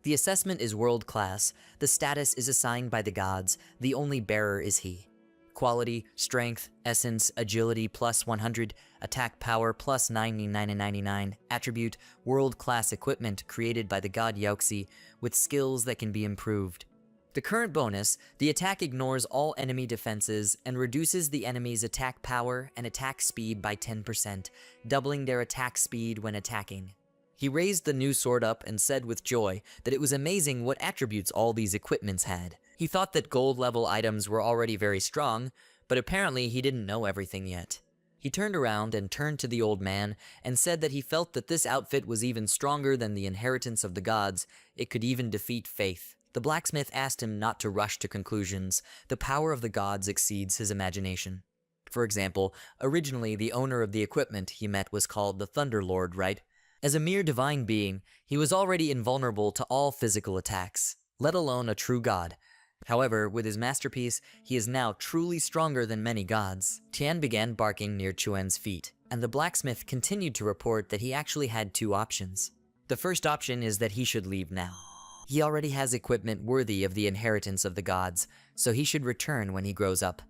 The assessment is world class, the status is assigned by the gods, the only bearer is he. Quality, strength, essence, agility plus 100, attack power plus 99, attribute, world class equipment created by the god Yaoxi with skills that can be improved. The current bonus, the attack ignores all enemy defenses and reduces the enemy's attack power and attack speed by 10%, doubling their attack speed when attacking. He raised the new sword up and said with joy that it was amazing what attributes all these equipments had. He thought that gold level items were already very strong, but apparently he didn't know everything yet. He turned around and turned to the old man and said that he felt that this outfit was even stronger than the inheritance of the gods. It could even defeat faith. The blacksmith asked him not to rush to conclusions. The power of the gods exceeds his imagination. For example, originally the owner of the equipment he met was called the Thunder Lord, right? As a mere divine being, he was already invulnerable to all physical attacks, let alone a true god. However, with his masterpiece, he is now truly stronger than many gods. Tian began barking near Chuan's feet, and the blacksmith continued to report that he actually had 2 options. The first option is that he should leave now. He already has equipment worthy of the inheritance of the gods, so he should return when he grows up.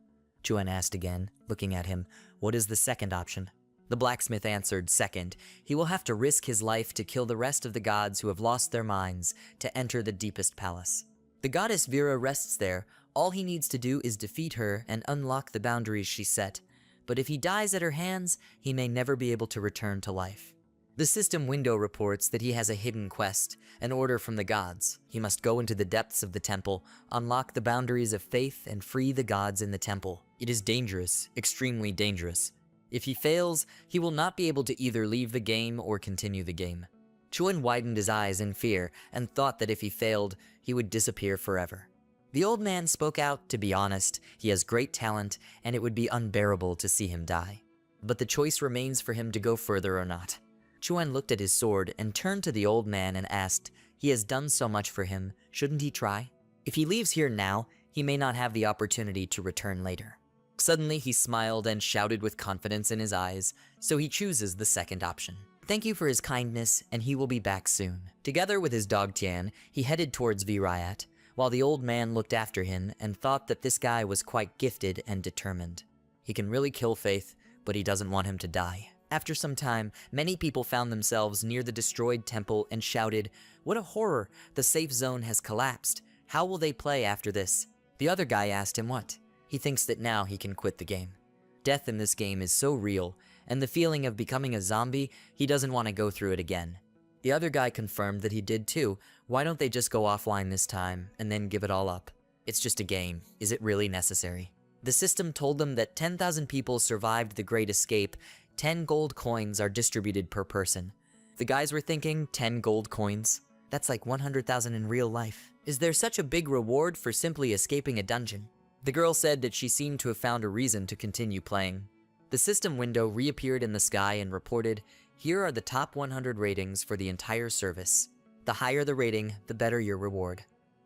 Chuan asked again, looking at him, what is the second option? The blacksmith answered, second, he will have to risk his life to kill the rest of the gods who have lost their minds to enter the deepest palace. The goddess Vera rests there. All he needs to do is defeat her and unlock the boundaries she set. But if he dies at her hands, he may never be able to return to life. The system window reports that he has a hidden quest, an order from the gods. He must go into the depths of the temple, unlock the boundaries of faith, and free the gods in the temple. It is dangerous, extremely dangerous. If he fails, he will not be able to either leave the game or continue the game. Chuan widened his eyes in fear and thought that if he failed, he would disappear forever. The old man spoke out, to be honest, he has great talent, and it would be unbearable to see him die. But the choice remains for him to go further or not. Chuan looked at his sword and turned to the old man and asked, he has done so much for him, shouldn't he try? If he leaves here now, he may not have the opportunity to return later. Suddenly he smiled and shouted with confidence in his eyes, so he chooses the second option. Thank you for his kindness, and he will be back soon. Together with his dog Tian, he headed towards Virayat, while the old man looked after him and thought that this guy was quite gifted and determined. He can really kill Faith, but he doesn't want him to die. After some time, many people found themselves near the destroyed temple and shouted, "What a horror! The safe zone has collapsed. How will they play after this?" The other guy asked him what. He thinks that now he can quit the game. Death in this game is so real, and the feeling of becoming a zombie, he doesn't want to go through it again. The other guy confirmed that he did too. Why don't they just go offline this time and then give it all up? It's just a game. Is it really necessary? The system told them that 10,000 people survived the Great Escape. 10 gold coins are distributed per person. The guys were thinking 10 gold coins? That's like 100,000 in real life. Is there such a big reward for simply escaping a dungeon? The girl said that she seemed to have found a reason to continue playing. The system window reappeared in the sky and reported, "Here are the top 100 ratings for the entire service. The higher the rating, the better your reward.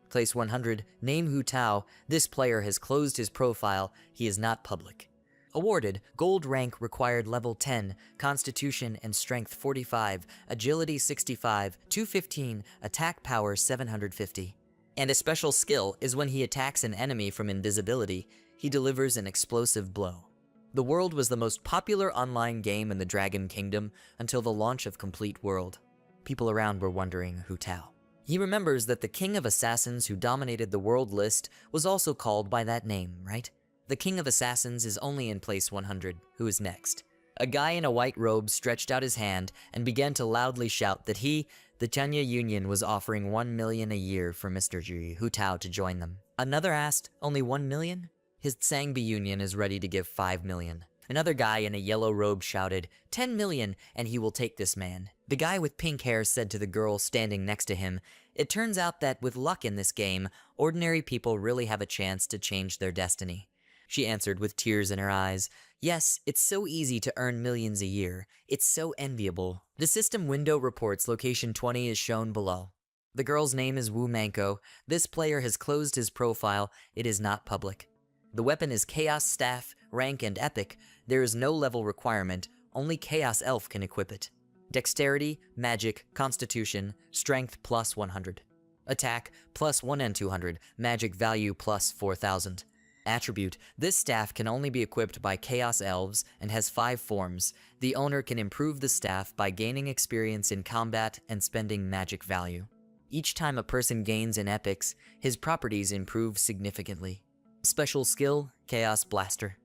Place 100, name Hu Tao. This player has closed his profile. He is not public. Awarded, gold rank required level 10, constitution and strength 45, agility 65, 215, attack power 750. And a special skill is when he attacks an enemy from invisibility, he delivers an explosive blow." The World was the most popular online game in the Dragon Kingdom until the launch of Complete World. People around were wondering Hu Tao. He remembers that the King of Assassins who dominated the world list was also called by that name, right? The King of Assassins is only in place 100. Who is next? A guy in a white robe stretched out his hand and began to loudly shout that he, the Chanya Union, was offering 1 million a year for Mr. Hu Tao to join them. Another asked, only 1 million? His Tsangbi Union is ready to give 5 million. Another guy in a yellow robe shouted, 10 million, and he will take this man. The guy with pink hair said to the girl standing next to him, "It turns out that with luck in this game, ordinary people really have a chance to change their destiny." She answered with tears in her eyes, "Yes, it's so easy to earn millions a year. It's so enviable." The system window reports location 20 is shown below. The girl's name is Wu Manko. This player has closed his profile. It is not public. The weapon is Chaos Staff, rank and epic. There is no level requirement. Only Chaos Elf can equip it. Dexterity, Magic, Constitution, Strength plus 100. Attack plus 1 and 200. Magic value plus 4,000. Attribute: this staff can only be equipped by Chaos Elves and has 5 forms. The owner can improve the staff by gaining experience in combat and spending magic value. Each time a person gains in epics, his properties improve significantly. Special skill: Chaos Blaster.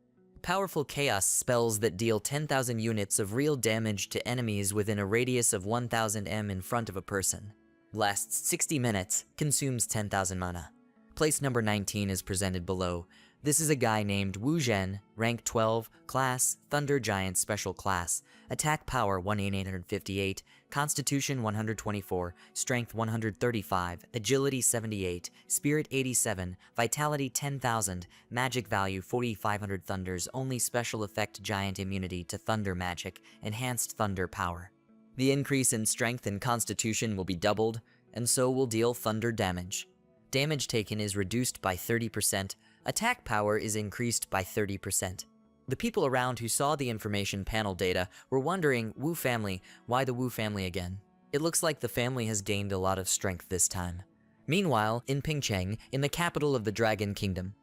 Powerful chaos spells that deal 10,000 units of real damage to enemies within a radius of 1,000 m in front of a person. Lasts 60 minutes, consumes 10,000 mana. Place number 19 is presented below. This is a guy named Wu Zhen, rank 12, class, Thunder Giant special class, attack power 1,858, constitution 124, strength 135, agility 78, spirit 87, vitality 10,000, magic value 4,500 thunders, only special effect giant immunity to thunder magic, enhanced thunder power. The increase in strength and constitution will be doubled, and so will deal thunder damage. Damage taken is reduced by 30%, attack power is increased by 30%. The people around who saw the information panel data were wondering, Wu family, why the Wu family again? It looks like the family has gained a lot of strength this time. Meanwhile, in Pingcheng, in the capital of the Dragon Kingdom.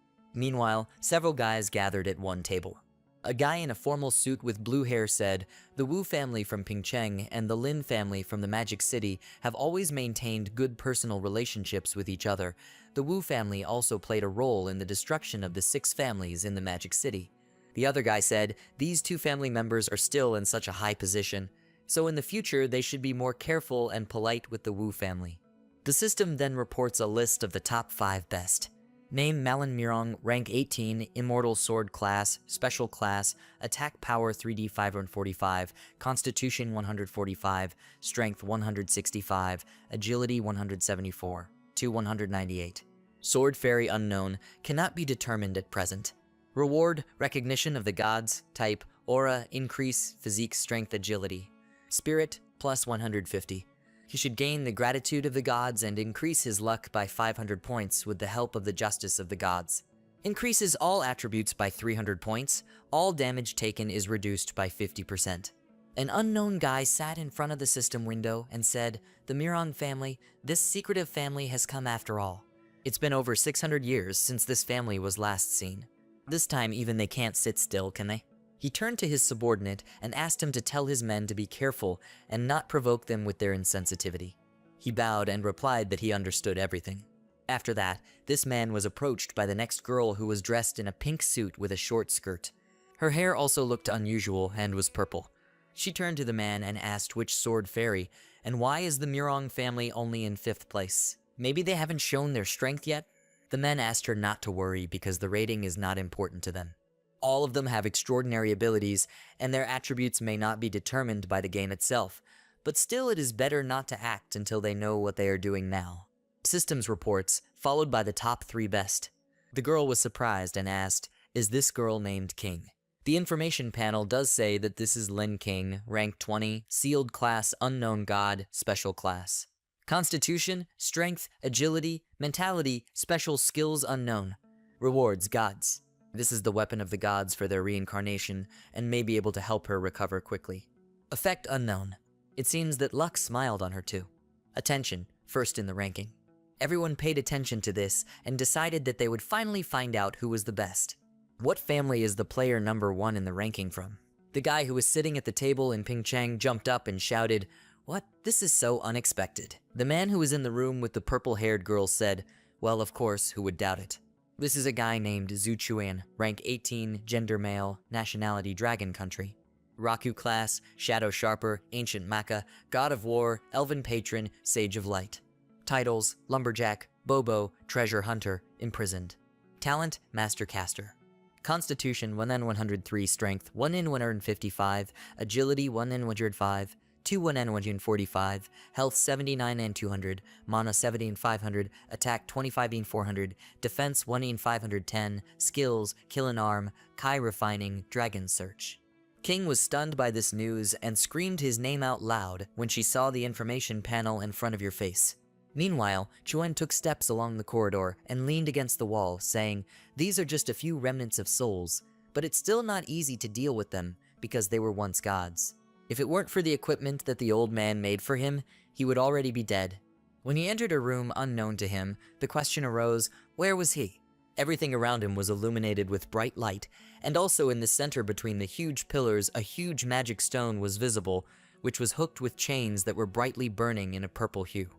Several guys gathered at one table. A guy in a formal suit with blue hair said, "The Wu family from Pingcheng and the Lin family from the Magic City have always maintained good personal relationships with each other. The Wu family also played a role in the destruction of the 6 families in the Magic City." The other guy said, "These 2 family members are still in such a high position, so in the future they should be more careful and polite with the Wu family." The system then reports a list of the top 5 best. Name: Malin Mirong, rank 18, immortal sword class, special class, attack power 3d 545, constitution 145, strength 165, agility 174, to 198. Sword fairy unknown, cannot be determined at present. Reward: recognition of the gods, type, aura, increase, physique, strength, agility. Spirit, plus 150. He should gain the gratitude of the gods and increase his luck by 500 points with the help of the justice of the gods. Increases all attributes by 300 points. All damage taken is reduced by 50%. An unknown guy sat in front of the system window and said, "The Mirong family, this secretive family has come after all. It's been over 600 years since this family was last seen. This time even they can't sit still, can they?" He turned to his subordinate and asked him to tell his men to be careful and not provoke them with their insensitivity. He bowed and replied that he understood everything. After that, this man was approached by the next girl who was dressed in a pink suit with a short skirt. Her hair also looked unusual and was purple. She turned to the man and asked which sword fairy, And why is the Murong family only in 5th place? Maybe they haven't shown their strength yet? The men asked her not to worry because the rating is not important to them. All of them have extraordinary abilities, and their attributes may not be determined by the game itself, but still it is better not to act until they know what they are doing now. Systems reports, followed by the top 3 best. The girl was surprised and asked, "Is this girl named King?" The information panel does say that this is Lin King, rank 20, sealed class, unknown god, special class. Constitution, strength, agility, mentality, special skills unknown. Rewards, gods. This is the weapon of the gods for their reincarnation and may be able to help her recover quickly. Effect unknown. It seems that luck smiled on her too. Attention, first in the ranking. Everyone paid attention to this and decided that they would finally find out who was the best. What family is the player number 1 in the ranking from? The guy who was sitting at the table in Pingchang jumped up and shouted, "What? This is so unexpected." The man who was in the room with the purple-haired girl said, "Well, of course, who would doubt it? This is a guy named Zhu Chuan, rank 18, gender male, nationality dragon country. Raku class, shadow sharper, ancient Maka, god of war, elven patron, sage of light. Titles, lumberjack, bobo, treasure hunter, imprisoned. Talent, master caster. Constitution 1 in 103, strength 1 in 155, agility 1 in 105, 2 1 in 145, health 79 in 200, mana 70 in 500, attack 25 in 400, defense 1 in 510, skills, kill an arm, Kai refining, dragon search. King was stunned by this news and screamed his name out loud when she saw the information panel in front of your face. Meanwhile, Chuan took steps along the corridor and leaned against the wall, saying, "These are just a few remnants of souls, but it's still not easy to deal with them because they were once gods. If it weren't for the equipment that the old man made for him, he would already be dead." When he entered a room unknown to him, the question arose, where was he? Everything around him was illuminated with bright light, and also in the center between the huge pillars a huge magic stone was visible, which was hooked with chains that were brightly burning in a purple hue.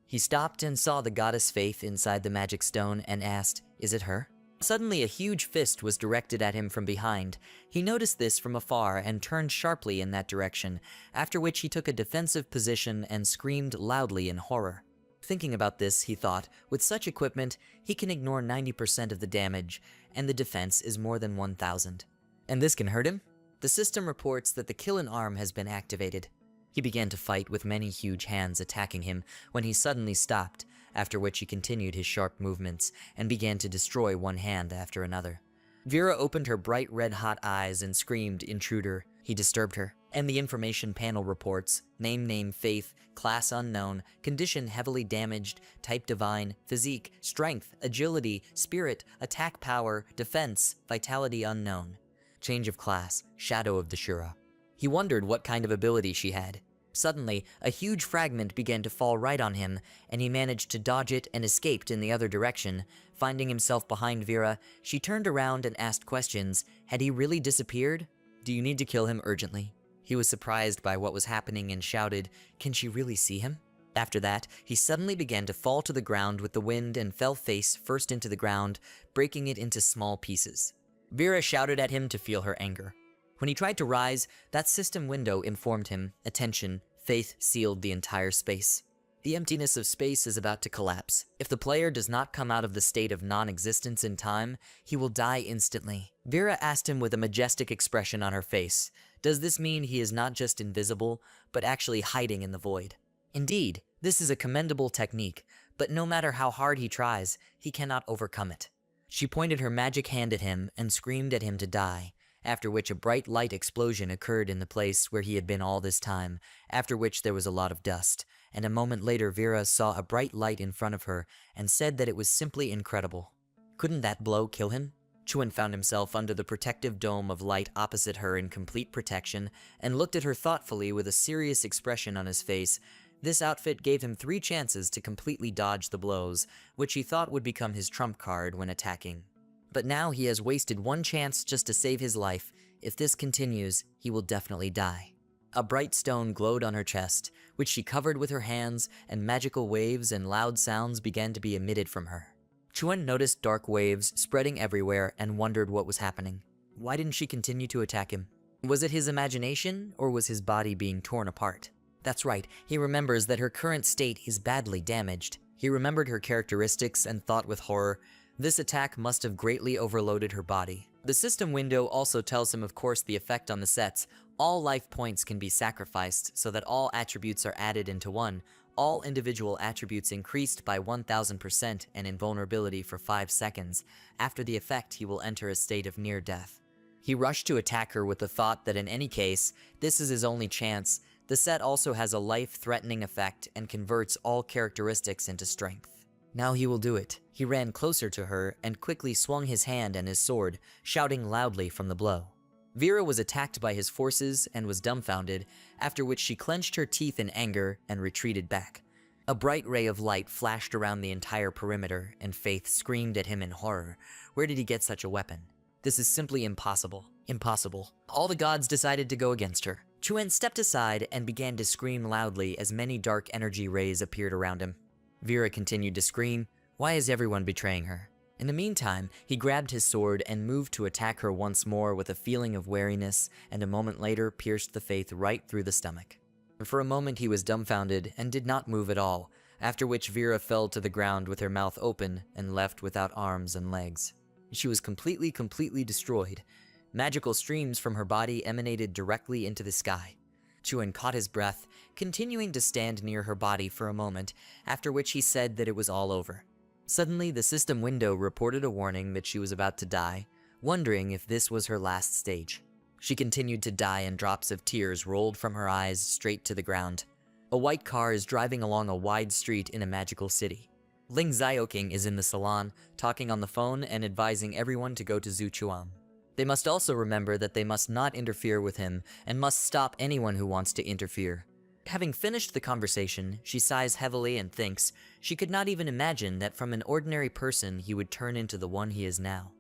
He stopped and saw the goddess Faith inside the magic stone and asked, "Is it her?" Suddenly a huge fist was directed at him from behind. He noticed this from afar and turned sharply in that direction, after which he took a defensive position and screamed loudly in horror. Thinking about this, he thought, with such equipment, he can ignore 90% of the damage, and the defense is more than 1,000. And this can hurt him? The system reports that the kill an arm has been activated. He began to fight with many huge hands attacking him when he suddenly stopped, after which he continued his sharp movements and began to destroy one hand after another. Vera opened her bright red-hot eyes and screamed, "Intruder." He disturbed her, and the information panel reports, name Faith, class unknown, condition heavily damaged, type divine, physique, strength, agility, spirit, attack power, defense, vitality unknown. Change of class, shadow of the Shura. He wondered what kind of ability she had. Suddenly, a huge fragment began to fall right on him, and he managed to dodge it and escaped in the other direction. Finding himself behind Vera, she turned around and asked questions. Had he really disappeared? "Do you need to kill him urgently?" He was surprised by what was happening and shouted, "Can she really see him?" After that, he suddenly began to fall to the ground with the wind and fell face first into the ground, breaking it into small pieces. Vera shouted at him to feel her anger. When he tried to rise, that system window informed him, attention, Faith sealed the entire space. The emptiness of space is about to collapse. If the player does not come out of the state of non-existence in time, he will die instantly. Vera asked him with a majestic expression on her face, "Does this mean he is not just invisible, but actually hiding in the void?" Indeed, this is a commendable technique, but no matter how hard he tries, he cannot overcome it. She pointed her magic hand at him and screamed at him to die, after which a bright light explosion occurred in the place where he had been all this time, after which there was a lot of dust, and a moment later Vera saw a bright light in front of her and said that it was simply incredible. Couldn't that blow kill him? Chuan found himself under the protective dome of light opposite her in complete protection and looked at her thoughtfully with a serious expression on his face. This outfit gave him 3 chances to completely dodge the blows, which he thought would become his trump card when attacking. But now he has wasted 1 chance just to save his life. If this continues, he will definitely die. A bright stone glowed on her chest, which she covered with her hands, and magical waves and loud sounds began to be emitted from her. Chuan noticed dark waves spreading everywhere and wondered what was happening. Why didn't she continue to attack him? Was it his imagination, or was his body being torn apart? That's right, he remembers that her current state is badly damaged. He remembered her characteristics and thought with horror, this attack must have greatly overloaded her body. The system window also tells him, of course, the effect on the sets. All life points can be sacrificed so that all attributes are added into one. All individual attributes increased by 1000% and invulnerability for 5 seconds. After the effect, he will enter a state of near death. He rushed to attack her with the thought that in any case, this is his only chance. The set also has a life-threatening effect and converts all characteristics into strength. Now he will do it. He ran closer to her and quickly swung his hand and his sword, shouting loudly from the blow. Vera was attacked by his forces and was dumbfounded, after which she clenched her teeth in anger and retreated back. A bright ray of light flashed around the entire perimeter, and Faith screamed at him in horror. Where did he get such a weapon? This is simply impossible. Impossible. All the gods decided to go against her. Chuan stepped aside and began to scream loudly as many dark energy rays appeared around him. Vera continued to scream, "Why is everyone betraying her?" In the meantime, he grabbed his sword and moved to attack her once more with a feeling of wariness, and a moment later pierced the Faith right through the stomach. For a moment he was dumbfounded and did not move at all, after which Vera fell to the ground with her mouth open and left without arms and legs. She was completely destroyed. Magical streams from her body emanated directly into the sky. Chuan caught his breath, continuing to stand near her body for a moment, after which he said that it was all over. Suddenly, the system window reported a warning that she was about to die, wondering if this was her last stage. She continued to die and drops of tears rolled from her eyes straight to the ground. A white car is driving along a wide street in a magical city. Ling Xiaoqing is in the salon, talking on the phone and advising everyone to go to Zhu Chuan. They must also remember that they must not interfere with him and must stop anyone who wants to interfere. Having finished the conversation, she sighs heavily and thinks she could not even imagine that from an ordinary person he would turn into the one he is now.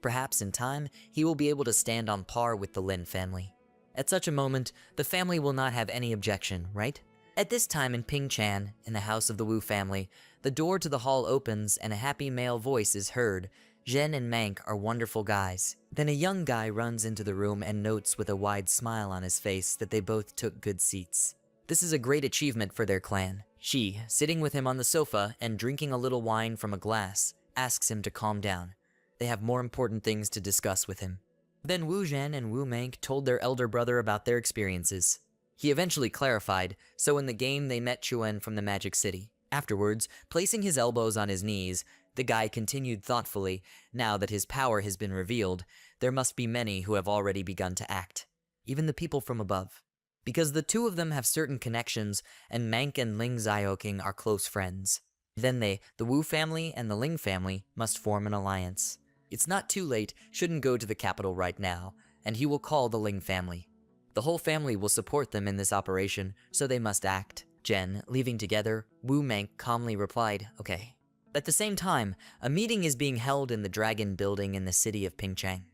Perhaps in time, he will be able to stand on par with the Lin family. At such a moment, the family will not have any objection, right? At this time in Pingchan, in the house of the Wu family, the door to the hall opens and a happy male voice is heard. Zhen and Mank are wonderful guys. Then a young guy runs into the room and notes with a wide smile on his face that they both took good seats. This is a great achievement for their clan. She, sitting with him on the sofa and drinking a little wine from a glass, asks him to calm down. They have more important things to discuss with him. Then Wu Zhen and Wu Mank told their elder brother about their experiences. He eventually clarified, so in the game they met Chuan from the Magic City. Afterwards, placing his elbows on his knees, the guy continued thoughtfully, now that his power has been revealed, there must be many who have already begun to act. Even the people from above. Because the two of them have certain connections, and Mank and Ling Xiaoqing are close friends. Then they, the Wu family and the Ling family, must form an alliance. It's not too late, shouldn't go to the capital right now, and he will call the Ling family. The whole family will support them in this operation, so they must act. Jen, leaving together, Wu Mank calmly replied, okay. At the same time, a meeting is being held in the Dragon Building in the city of Pingchang.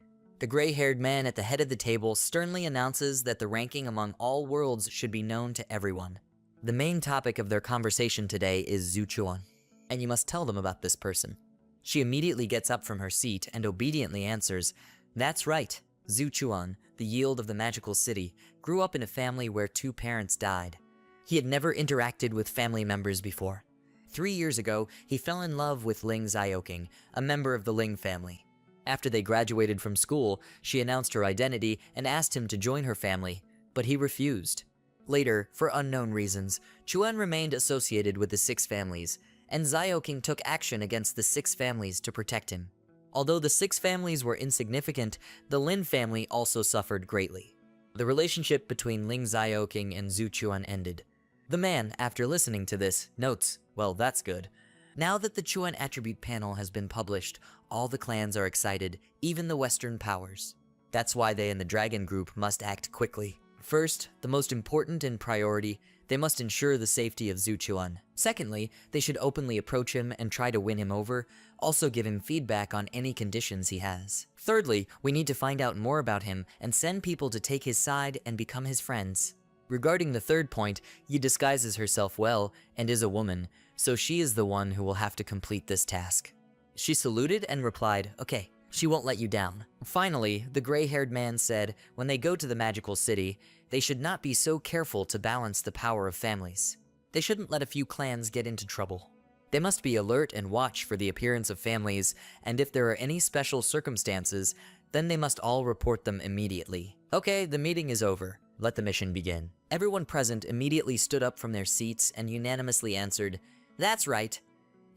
The gray-haired man at the head of the table sternly announces that the ranking among all worlds should be known to everyone. The main topic of their conversation today is Zhu Chuan, and you must tell them about this person. She immediately gets up from her seat and obediently answers, that's right, Zhu Chuan, the yield of the magical city, grew up in a family where 2 parents died. He had never interacted with family members before. 3 years ago, he fell in love with Ling Xiaoqing, a member of the Ling family. After they graduated from school, she announced her identity and asked him to join her family, but he refused. Later, for unknown reasons, Chuan remained associated with the 6 families, and Xiaoqing took action against the 6 families to protect him. Although the 6 families were insignificant, the Lin family also suffered greatly. The relationship between Ling Xiaoqing and Zhu Chuan ended. The man, after listening to this, notes, well, that's good. Now that the Chuan attribute panel has been published, all the clans are excited, even the Western powers. That's why they in the Dragon Group must act quickly. First, the most important in priority, they must ensure the safety of Zhu Chuan. Secondly, they should openly approach him and try to win him over, also give him feedback on any conditions he has. Thirdly, we need to find out more about him and send people to take his side and become his friends. Regarding the third point, Yi disguises herself well and is a woman, so she is the one who will have to complete this task. She saluted and replied, okay, she won't let you down. Finally, the gray-haired man said when they go to the magical city, They should not be so careful to balance the power of families. They shouldn't let a few clans get into trouble. They must be alert and watch for the appearance of families, and if there are any special circumstances, then they must all report them immediately. Okay, the meeting is over. Let the mission begin. Everyone present immediately stood up from their seats and unanimously answered, "That's right."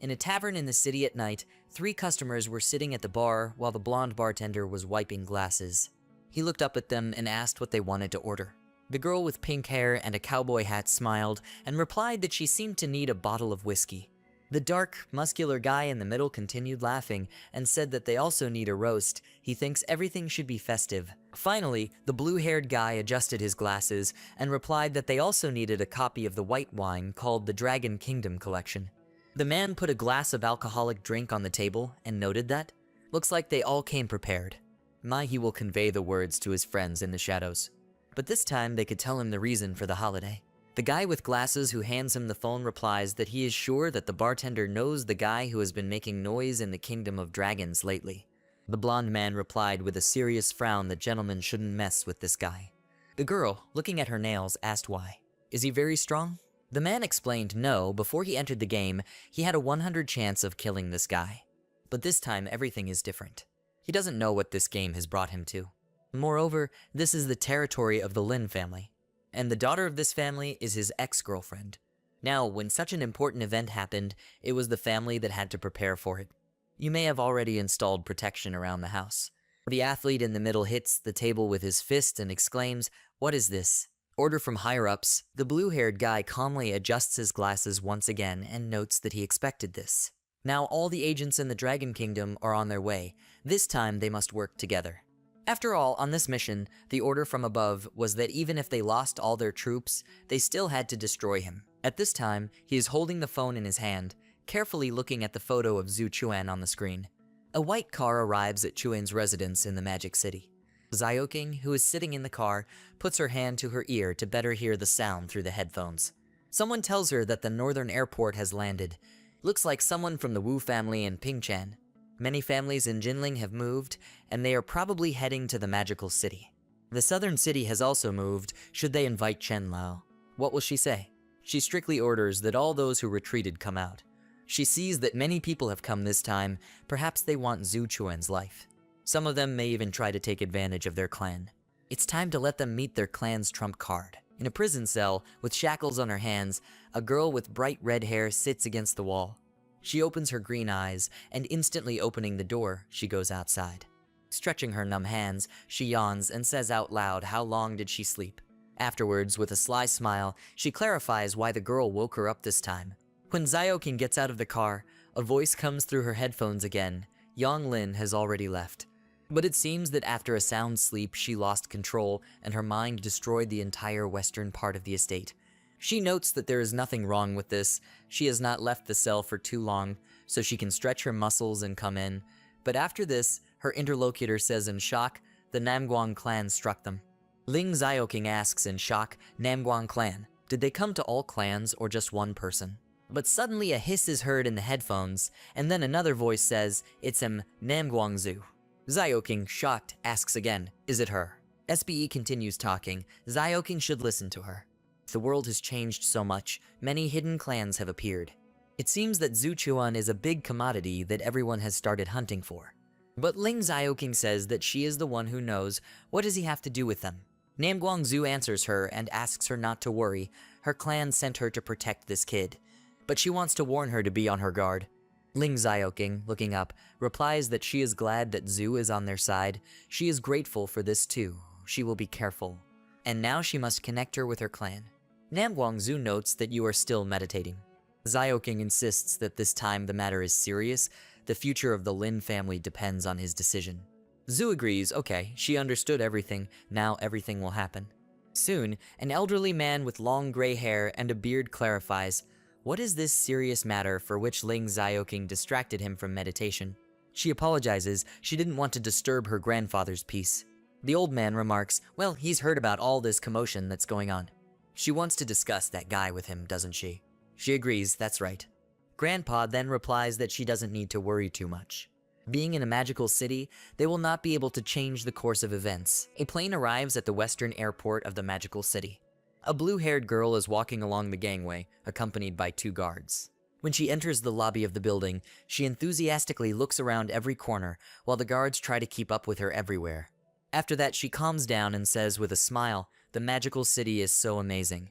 In a tavern in the city at night, 3 customers were sitting at the bar while the blonde bartender was wiping glasses. He looked up at them and asked what they wanted to order. The girl with pink hair and a cowboy hat smiled and replied that she seemed to need a bottle of whiskey. The dark, muscular guy in the middle continued laughing and said that they also need a roast. He thinks everything should be festive. Finally, the blue-haired guy adjusted his glasses and replied that they also needed a copy of the white wine called the Dragon Kingdom Collection. The man put a glass of alcoholic drink on the table and noted that. Looks like they all came prepared. He will convey the words to his friends in the shadows. But this time they could tell him the reason for the holiday. The guy with glasses who hands him the phone replies that he is sure that the bartender knows the guy who has been making noise in the Kingdom of Dragons lately. The blonde man replied with a serious frown that gentlemen shouldn't mess with this guy. The girl, looking at her nails, asked why. Is he very strong? The man explained no, before he entered the game, he had a 100 chance of killing this guy. But this time everything is different. He doesn't know what this game has brought him to. Moreover, this is the territory of the Lin family. And the daughter of this family is his ex-girlfriend. Now, when such an important event happened, it was the family that had to prepare for it. You may have already installed protection around the house. The athlete in the middle hits the table with his fist and exclaims, "What is this?" Order from higher-ups. The blue-haired guy calmly adjusts his glasses once again and notes that he expected this. Now all the agents in the Dragon Kingdom are on their way. This time they must work together. After all, on this mission, the order from above was that even if they lost all their troops, they still had to destroy him. At this time, he is holding the phone in his hand, carefully looking at the photo of Zhu Chuan on the screen. A white car arrives at Chuan's residence in the Magic City. Xiaoqing, who is sitting in the car, puts her hand to her ear to better hear the sound through the headphones. Someone tells her that the northern airport has landed. Looks like someone from the Wu family in Pingchan. Many families in Jinling have moved, and they are probably heading to the magical city. The southern city has also moved, should they invite Chen Lao. What will she say? She strictly orders that all those who retreated come out. She sees that many people have come this time, perhaps they want Zhu Chuan's life. Some of them may even try to take advantage of their clan. It's time to let them meet their clan's trump card. In a prison cell, with shackles on her hands, a girl with bright red hair sits against the wall. She opens her green eyes, and instantly opening the door, she goes outside. Stretching her numb hands, she yawns and says out loud how long did she sleep. Afterwards, with a sly smile, she clarifies why the girl woke her up this time. When Xiaoqing gets out of the car, a voice comes through her headphones again. Yang Lin has already left. But it seems that after a sound sleep, she lost control, and her mind destroyed the entire western part of the estate. She notes that there is nothing wrong with this. She has not left the cell for too long, so she can stretch her muscles and come in. But after this, her interlocutor says in shock, the Namguang clan struck them. Ling Xiaoqing asks in shock, Namguang clan, did they come to all clans or just one person? But suddenly a hiss is heard in the headphones, and then another voice says, it's Namguang Zhu. Xiaoqing, shocked, asks again, is it her? SBE continues talking. Xiaoqing should listen to her. The world has changed so much, many hidden clans have appeared. It seems that Zhu Chuan is a big commodity that everyone has started hunting for. But Ling Xiaoqing says that she is the one who knows. What does he have to do with them? Namguang Zhu answers her and asks her not to worry. Her clan sent her to protect this kid. But she wants to warn her to be on her guard. Ling Xiaoqing, looking up, replies that she is glad that Zhu is on their side. She is grateful for this too. She will be careful. And now she must connect her with her clan. Namguang Zhu notes that you are still meditating. Xiaoqing insists that this time the matter is serious. The future of the Lin family depends on his decision. Zhu agrees, okay, she understood everything, now everything will happen. Soon, an elderly man with long gray hair and a beard clarifies, what is this serious matter for which Ling Xiaoqing distracted him from meditation? She apologizes, she didn't want to disturb her grandfather's peace. The old man remarks, well, he's heard about all this commotion that's going on. She wants to discuss that guy with him, doesn't she? She agrees, that's right. Grandpa then replies that she doesn't need to worry too much. Being in a magical city, they will not be able to change the course of events. A plane arrives at the western airport of the magical city. A blue-haired girl is walking along the gangway, accompanied by 2 guards. When she enters the lobby of the building, she enthusiastically looks around every corner, while the guards try to keep up with her everywhere. After that, she calms down and says with a smile, "The magical city is so amazing.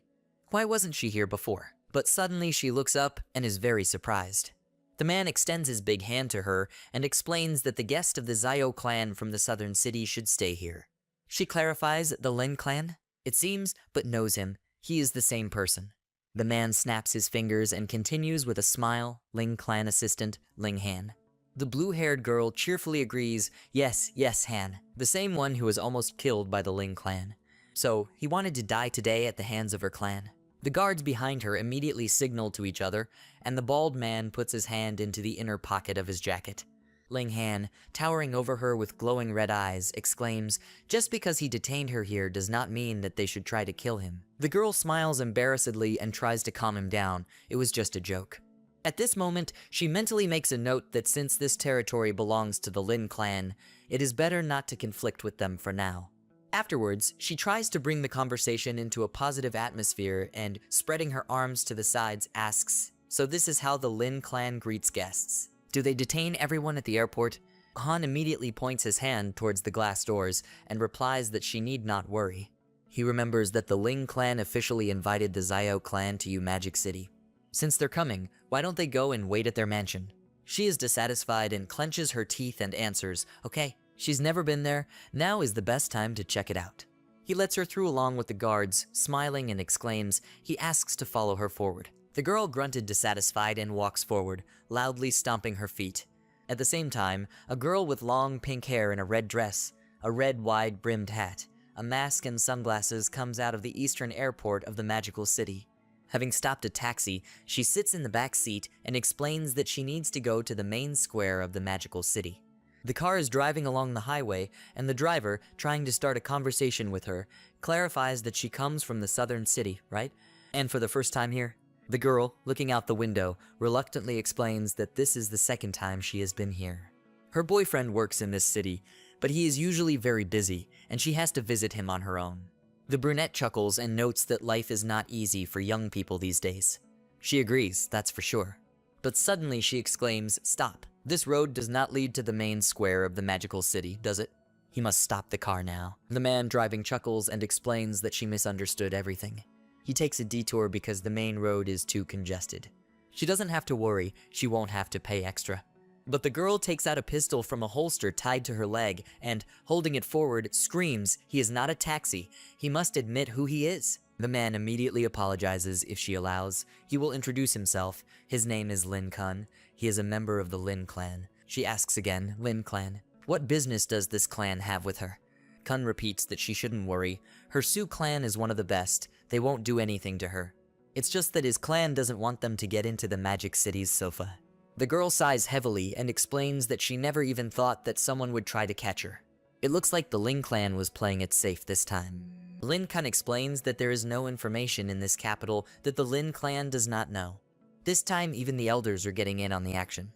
Why wasn't she here before?" But suddenly she looks up and is very surprised. The man extends his big hand to her and explains that the guest of the Zio clan from the southern city should stay here. She clarifies the Lin clan, it seems, but knows him. He is the same person. The man snaps his fingers and continues with a smile, Ling clan assistant, Ling Han. The blue-haired girl cheerfully agrees, yes, Han, the same one who was almost killed by the Ling clan. So, he wanted to die today at the hands of her clan. The guards behind her immediately signal to each other, and the bald man puts his hand into the inner pocket of his jacket. Ling Han, towering over her with glowing red eyes, exclaims, "Just because he detained her here does not mean that they should try to kill him." The girl smiles embarrassedly and tries to calm him down. It was just a joke. At this moment, she mentally makes a note that since this territory belongs to the Lin clan, it is better not to conflict with them for now. Afterwards, she tries to bring the conversation into a positive atmosphere and, spreading her arms to the sides, asks, "So this is how the Lin clan greets guests? Do they detain everyone at the airport?" Han immediately points his hand towards the glass doors and replies that she need not worry. He remembers that the Ling clan officially invited the Zio clan to Magic City. Since they're coming, why don't they go and wait at their mansion? She is dissatisfied and clenches her teeth and answers, "Okay." She's never been there, now is the best time to check it out. He lets her through along with the guards, smiling and exclaims, he asks to follow her forward. The girl grunted dissatisfied and walks forward, loudly stomping her feet. At the same time, a girl with long pink hair in a red dress, a red wide-brimmed hat, a mask and sunglasses comes out of the eastern airport of the magical city. Having stopped a taxi, she sits in the back seat and explains that she needs to go to the main square of the magical city. The car is driving along the highway, and the driver, trying to start a conversation with her, clarifies that she comes from the southern city, right? And for the first time here? The girl, looking out the window, reluctantly explains that this is the second time she has been here. Her boyfriend works in this city, but he is usually very busy, and she has to visit him on her own. The brunette chuckles and notes that life is not easy for young people these days. She agrees, that's for sure. But suddenly she exclaims, "Stop. This road does not lead to the main square of the magical city, does it?" He must stop the car now. The man driving chuckles and explains that she misunderstood everything. He takes a detour because the main road is too congested. She doesn't have to worry, she won't have to pay extra. But the girl takes out a pistol from a holster tied to her leg and, holding it forward, screams he is not a taxi. He must admit who he is. The man immediately apologizes if she allows. He will introduce himself. His name is Lin Kun. He is a member of the Lin clan. She asks again, Lin clan. What business does this clan have with her? Kun repeats that she shouldn't worry. Her Su clan is one of the best. They won't do anything to her. It's just that his clan doesn't want them to get into the Magic City's sofa. The girl sighs heavily and explains that she never even thought that someone would try to catch her. It looks like the Ling clan was playing it safe this time. Lin Kun explains that there is no information in this capital that the Lin clan does not know. This time, even the elders are getting in on the action.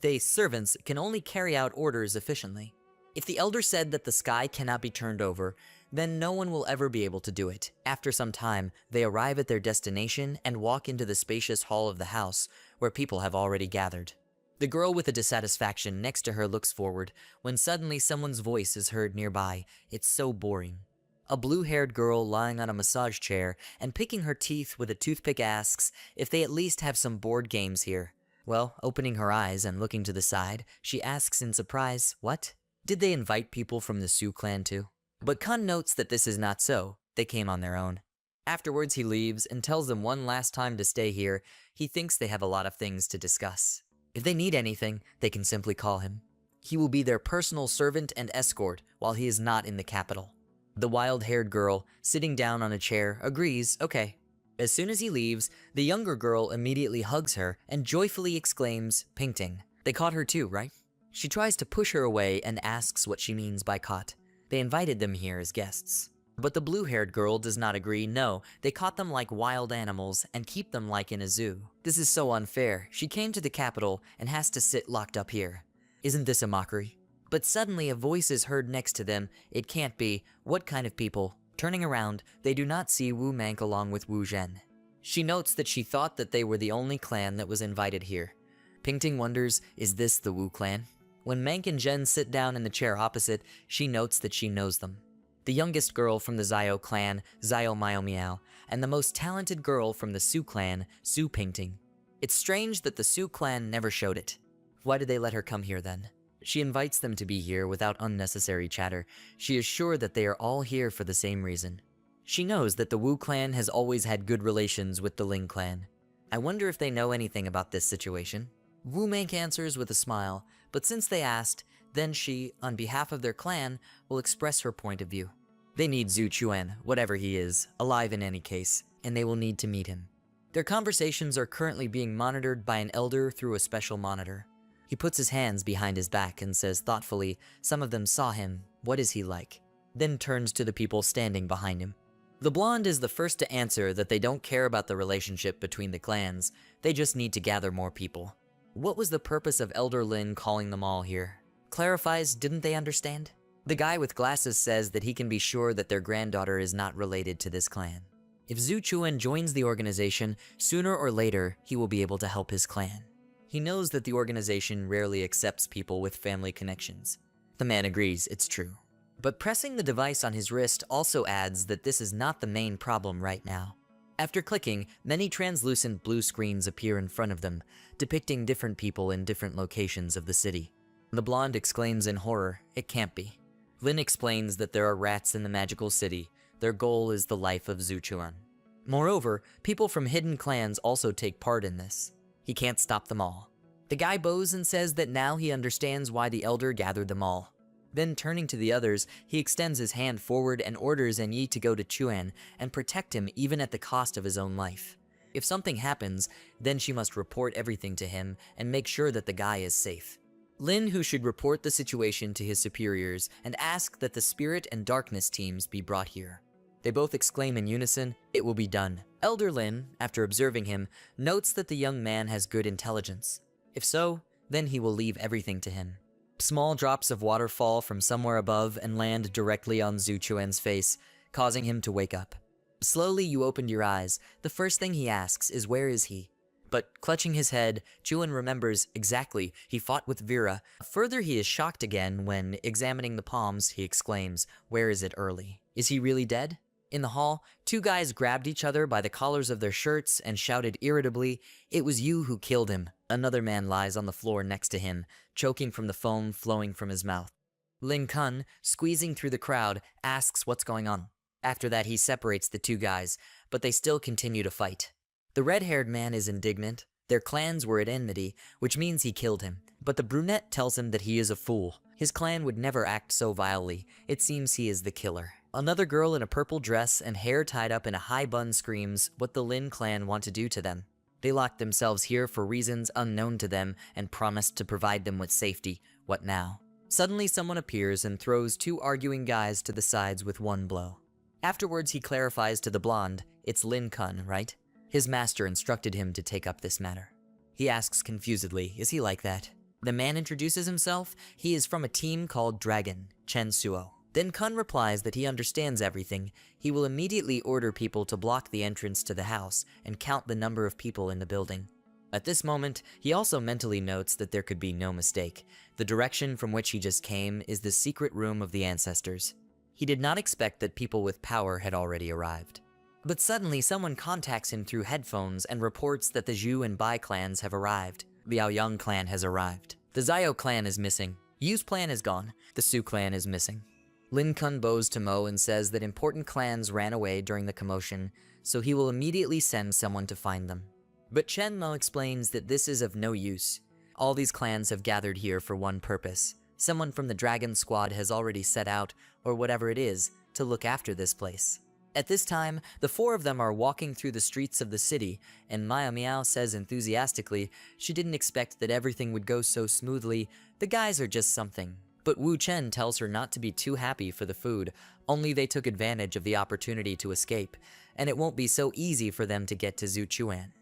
They, servants, can only carry out orders efficiently. If the elder said that the sky cannot be turned over, then no one will ever be able to do it. After some time, they arrive at their destination and walk into the spacious hall of the house, where people have already gathered. The girl with a dissatisfaction next to her looks forward, when suddenly someone's voice is heard nearby. It's so boring. A blue-haired girl lying on a massage chair and picking her teeth with a toothpick asks if they at least have some board games here. Well, opening her eyes and looking to the side, she asks in surprise, what? Did they invite people from the Su clan too? But Kun notes that this is not so. They came on their own. Afterwards he leaves and tells them one last time to stay here. He thinks they have a lot of things to discuss. If they need anything, they can simply call him. He will be their personal servant and escort while he is not in the capital. The wild-haired girl, sitting down on a chair, agrees, okay. As soon as he leaves, the younger girl immediately hugs her and joyfully exclaims, "Pingting." They caught her too, right? She tries to push her away and asks what she means by caught. They invited them here as guests. But the blue-haired girl does not agree. No, they caught them like wild animals and keep them like in a zoo. This is so unfair. She came to the capital and has to sit locked up here. Isn't this a mockery? But suddenly a voice is heard next to them. It can't be. What kind of people? Turning around, they do not see Wu Mank along with Wu Zhen. She notes that she thought that they were the only clan that was invited here. Pingting wonders, is this the Wu clan? When Mank and Zhen sit down in the chair opposite, she notes that she knows them. The youngest girl from the Zio clan, Zio Miao Miao, and the most talented girl from the Su clan, Su Pingting. It's strange that the Su clan never showed it. Why did they let her come here then? She invites them to be here without unnecessary chatter. She is sure that they are all here for the same reason. She knows that the Wu clan has always had good relations with the Ling clan. I wonder if they know anything about this situation. Wu Mank answers with a smile, but since they asked, then she, on behalf of their clan, will express her point of view. They need Zhu Chuan, whatever he is, alive in any case, and they will need to meet him. Their conversations are currently being monitored by an elder through a special monitor. He puts his hands behind his back and says thoughtfully, some of them saw him, what is he like? Then turns to the people standing behind him. The blonde is the first to answer that they don't care about the relationship between the clans, they just need to gather more people. What was the purpose of Elder Lin calling them all here? Clarifies, didn't they understand? The guy with glasses says that he can be sure that their granddaughter is not related to this clan. If Zhu Chuan joins the organization, sooner or later, he will be able to help his clan. He knows that the organization rarely accepts people with family connections. The man agrees, it's true. But pressing the device on his wrist also adds that this is not the main problem right now. After clicking, many translucent blue screens appear in front of them, depicting different people in different locations of the city. The blonde exclaims in horror, it can't be. Lin explains that there are rats in the magical city. Their goal is the life of Zhu Chuan. Moreover, people from hidden clans also take part in this. He can't stop them all. The guy bows and says that now he understands why the elder gathered them all. Then turning to the others, he extends his hand forward and orders Enyi to go to Chuan and protect him even at the cost of his own life. If something happens, then she must report everything to him and make sure that the guy is safe. Lin, who should report the situation to his superiors and ask that the spirit and darkness teams be brought here. They both exclaim in unison, it will be done. Elder Lin, after observing him, notes that the young man has good intelligence. If so, then he will leave everything to him. Small drops of water fall from somewhere above and land directly on Zhu Chuan's face, causing him to wake up. Slowly you opened your eyes. The first thing he asks is where is he? But clutching his head, Chuan remembers exactly, he fought with Vera. Further, he is shocked again when, examining the palms, he exclaims, where is it early? Is he really dead? In the hall, two guys grabbed each other by the collars of their shirts and shouted irritably, it was you who killed him. Another man lies on the floor next to him, choking from the foam flowing from his mouth. Ling Kun, squeezing through the crowd, asks what's going on. After that, he separates the two guys, but they still continue to fight. The red-haired man is indignant. Their clans were at enmity, which means he killed him. But the brunette tells him that he is a fool. His clan would never act so vilely. It seems he is the killer. Another girl in a purple dress and hair tied up in a high bun screams what the Lin clan want to do to them. They locked themselves here for reasons unknown to them and promised to provide them with safety. What now? Suddenly someone appears and throws two arguing guys to the sides with one blow. Afterwards he clarifies to the blonde, it's Lin Kun, right? His master instructed him to take up this matter. He asks confusedly, is he like that? The man introduces himself. He is from a team called Dragon, Chen Suo. Then Kun replies that he understands everything. He will immediately order people to block the entrance to the house and count the number of people in the building. At this moment, he also mentally notes that there could be no mistake. The direction from which he just came is the secret room of the ancestors. He did not expect that people with power had already arrived. But suddenly someone contacts him through headphones and reports that the Zhu and Bai clans have arrived. The Aoyang clan has arrived. The Zio clan is missing. Yu's clan is gone. The Su clan is missing. Lin Kun bows to Mo and says that important clans ran away during the commotion, so he will immediately send someone to find them. But Chen Mo explains that this is of no use. All these clans have gathered here for one purpose. Someone from the Dragon Squad has already set out, or whatever it is, to look after this place. At this time, the four of them are walking through the streets of the city, and Miao Miao says enthusiastically she didn't expect that everything would go so smoothly. The guys are just something. But Wu Chen tells her not to be too happy for the food, only they took advantage of the opportunity to escape, and it won't be so easy for them to get to Zhu Chuan.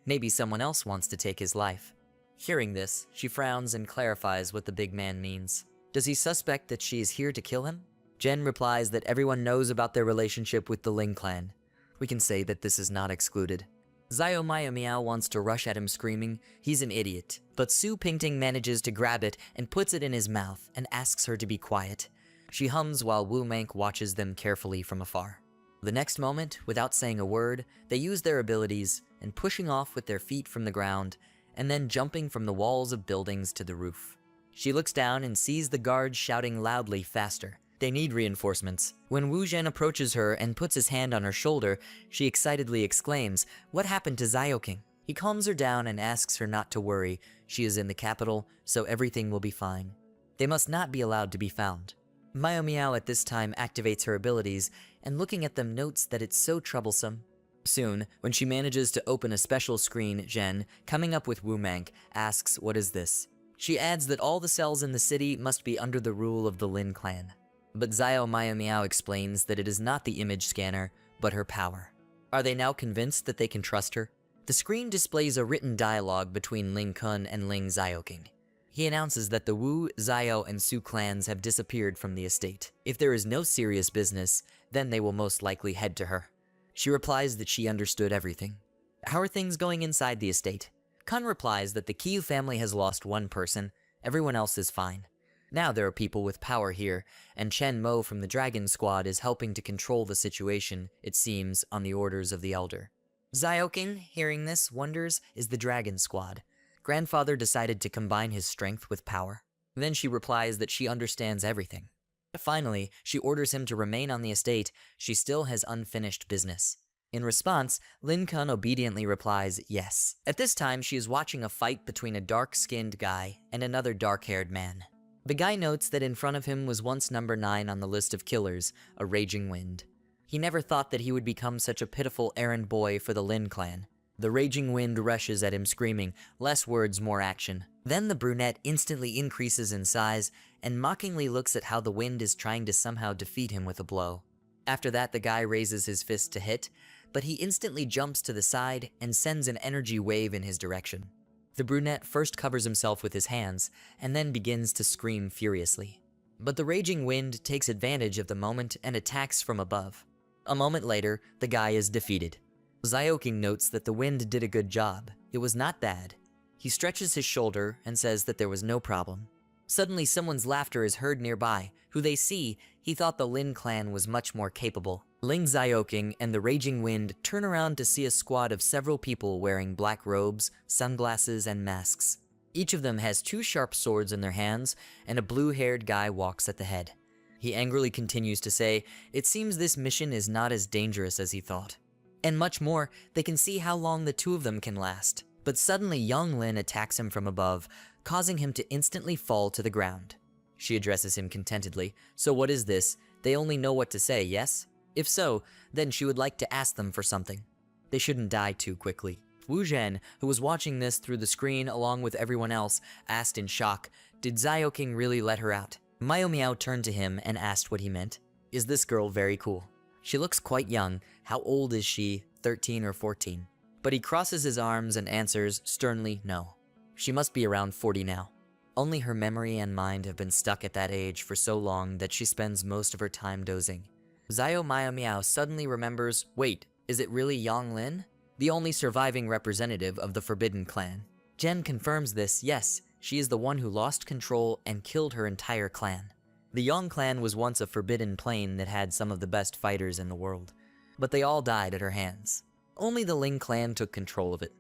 Maybe someone else wants to take his life. Hearing this, she frowns and clarifies what the big man means. Does he suspect that she is here to kill him? Jen replies that everyone knows about their relationship with the Ling clan. We can say that this is not excluded. Zio Maya Meow wants to rush at him screaming he's an idiot, but Su Pingting manages to grab it and puts it in his mouth and asks her to be quiet. She hums while Wu Mank watches them carefully from afar. The next moment, without saying a word, they use their abilities and pushing off with their feet from the ground and then jumping from the walls of buildings to the roof. She looks down and sees the guards shouting loudly faster. They need reinforcements. When Wu Zhen approaches her and puts his hand on her shoulder, she excitedly exclaims, "What happened to Zioking?" He calms her down and asks her not to worry. She is in the capital, so everything will be fine. They must not be allowed to be found. Mio Meow at this time activates her abilities, and looking at them notes that it's so troublesome. Soon, when she manages to open a special screen, Zhen, coming up with Wu Mank, asks, "What is this?" She adds that all the cells in the city must be under the rule of the Lin clan. But Zio Maya Meow explains that it is not the image scanner, but her power. Are they now convinced that they can trust her? The screen displays a written dialogue between Ling Kun and Ling Zioking. He announces that the Wu, Zio, and Su clans have disappeared from the estate. If there is no serious business, then they will most likely head to her. She replies that she understood everything. How are things going inside the estate? Kun replies that the Kiyu family has lost one person, everyone else is fine. Now there are people with power here, and Chen Mo from the Dragon Squad is helping to control the situation, it seems, on the orders of the Elder. Zioking, hearing this, wonders, is the Dragon Squad. Grandfather decided to combine his strength with power. Then she replies that she understands everything. Finally, she orders him to remain on the estate. She still has unfinished business. In response, Lin Kun obediently replies yes. At this time, she is watching a fight between a dark-skinned guy and another dark-haired man. The guy notes that in front of him was once number 9 on the list of killers, a raging wind. He never thought that he would become such a pitiful errand boy for the Lin clan. The raging wind rushes at him screaming, "Less words, more action." Then the brunette instantly increases in size and mockingly looks at how the wind is trying to somehow defeat him with a blow. After that, the guy raises his fist to hit, but he instantly jumps to the side and sends an energy wave in his direction. The brunette first covers himself with his hands, and then begins to scream furiously. But the raging wind takes advantage of the moment and attacks from above. A moment later, the guy is defeated. Zioking notes that the wind did a good job. It was not bad. He stretches his shoulder and says that there was no problem. Suddenly, someone's laughter is heard nearby. Who they see, he thought the Lin clan was much more capable. Ling Zioking and the raging wind turn around to see a squad of several people wearing black robes, sunglasses, and masks. Each of them has 2 sharp swords in their hands, and a blue-haired guy walks at the head. He angrily continues to say, "It seems this mission is not as dangerous as he thought." And much more, they can see how long the 2 of them can last. But suddenly Young Lin attacks him from above, causing him to instantly fall to the ground. She addresses him contentedly, "So what is this? They only know what to say, yes? If so, then she would like to ask them for something. They shouldn't die too quickly." Wu Zhen, who was watching this through the screen along with everyone else, asked in shock, "Did Zioking really let her out?" Mio Meow turned to him and asked what he meant. "Is this girl very cool? She looks quite young. How old is she, 13 or 14? But he crosses his arms and answers sternly, "No. She must be around 40 now." Only her memory and mind have been stuck at that age for so long that she spends most of her time dozing. Zio Maya Meow suddenly remembers, wait, is it really Yang Lin? The only surviving representative of the Forbidden Clan. Jen confirms this, yes, she is the one who lost control and killed her entire clan. The Yang clan was once a forbidden plane that had some of the best fighters in the world, but they all died at her hands. Only the Ling clan took control of it.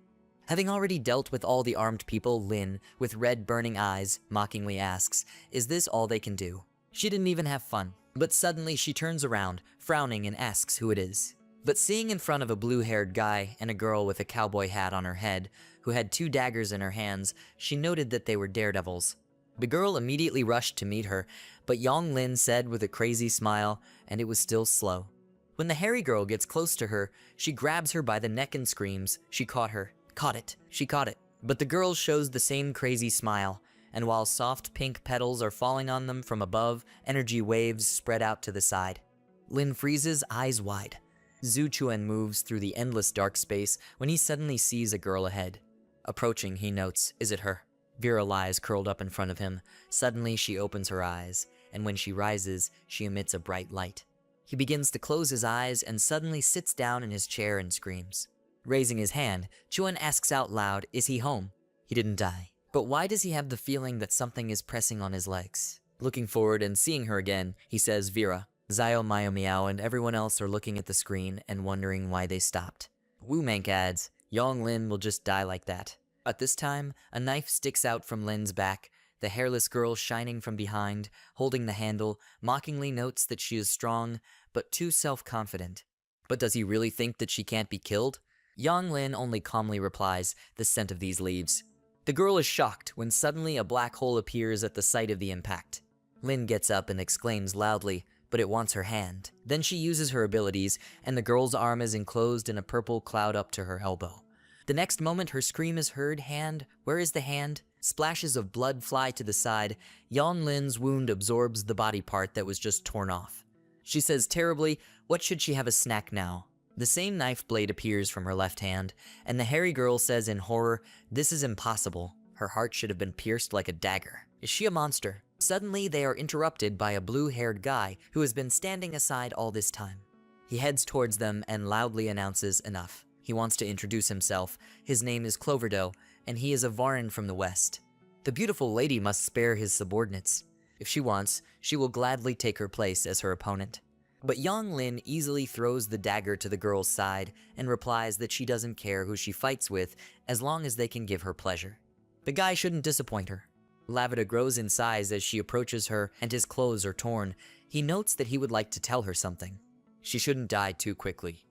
Having already dealt with all the armed people, Lin, with red burning eyes, mockingly asks, is this all they can do? She didn't even have fun. But suddenly she turns around, frowning, and asks who it is. But seeing in front of a blue-haired guy and a girl with a cowboy hat on her head, who had 2 daggers in her hands, she noted that they were daredevils. The girl immediately rushed to meet her, but Yang Lin said with a crazy smile, and it was still slow. When the hairy girl gets close to her, she grabs her by the neck and screams, "She caught her. Caught it. She caught it." But the girl shows the same crazy smile, and while soft pink petals are falling on them from above, energy waves spread out to the side. Lin freezes, eyes wide. Zhu Chuan moves through the endless dark space when he suddenly sees a girl ahead. Approaching, he notes, "Is it her?" Vera lies curled up in front of him. Suddenly, she opens her eyes, and when she rises, she emits a bright light. He begins to close his eyes and suddenly sits down in his chair and screams. Raising his hand, Chuan asks out loud, "Is he home?" He didn't die. But why does he have the feeling that something is pressing on his legs? Looking forward and seeing her again, he says, "Vera." Zio, Mio Meow, and everyone else are looking at the screen and wondering why they stopped. Wu Mank adds, "Yong Lin will just die like that." At this time, a knife sticks out from Lin's back. The hairless girl shining from behind, holding the handle, mockingly notes that she is strong, but too self-confident. But does he really think that she can't be killed? Yang Lin only calmly replies, "The scent of these leaves." The girl is shocked when suddenly a black hole appears at the site of the impact. Lin gets up and exclaims loudly, but it wants her hand. Then she uses her abilities, and the girl's arm is enclosed in a purple cloud up to her elbow. The next moment, her scream is heard. "Hand, where is the hand?" Splashes of blood fly to the side. Yan Lin's wound absorbs the body part that was just torn off. She says terribly, "What should she have a snack now?" The same knife blade appears from her left hand, and the hairy girl says in horror, "This is impossible. Her heart should have been pierced like a dagger. Is she a monster?" Suddenly, they are interrupted by a blue-haired guy who has been standing aside all this time. He heads towards them and loudly announces enough. He wants to introduce himself. His name is Cloverdoe, and he is a Varan from the west. The beautiful lady must spare his subordinates. If she wants, she will gladly take her place as her opponent. But Yang Lin easily throws the dagger to the girl's side and replies that she doesn't care who she fights with as long as they can give her pleasure. The guy shouldn't disappoint her. Lavida grows in size as she approaches her and his clothes are torn. He notes that he would like to tell her something. She shouldn't die too quickly.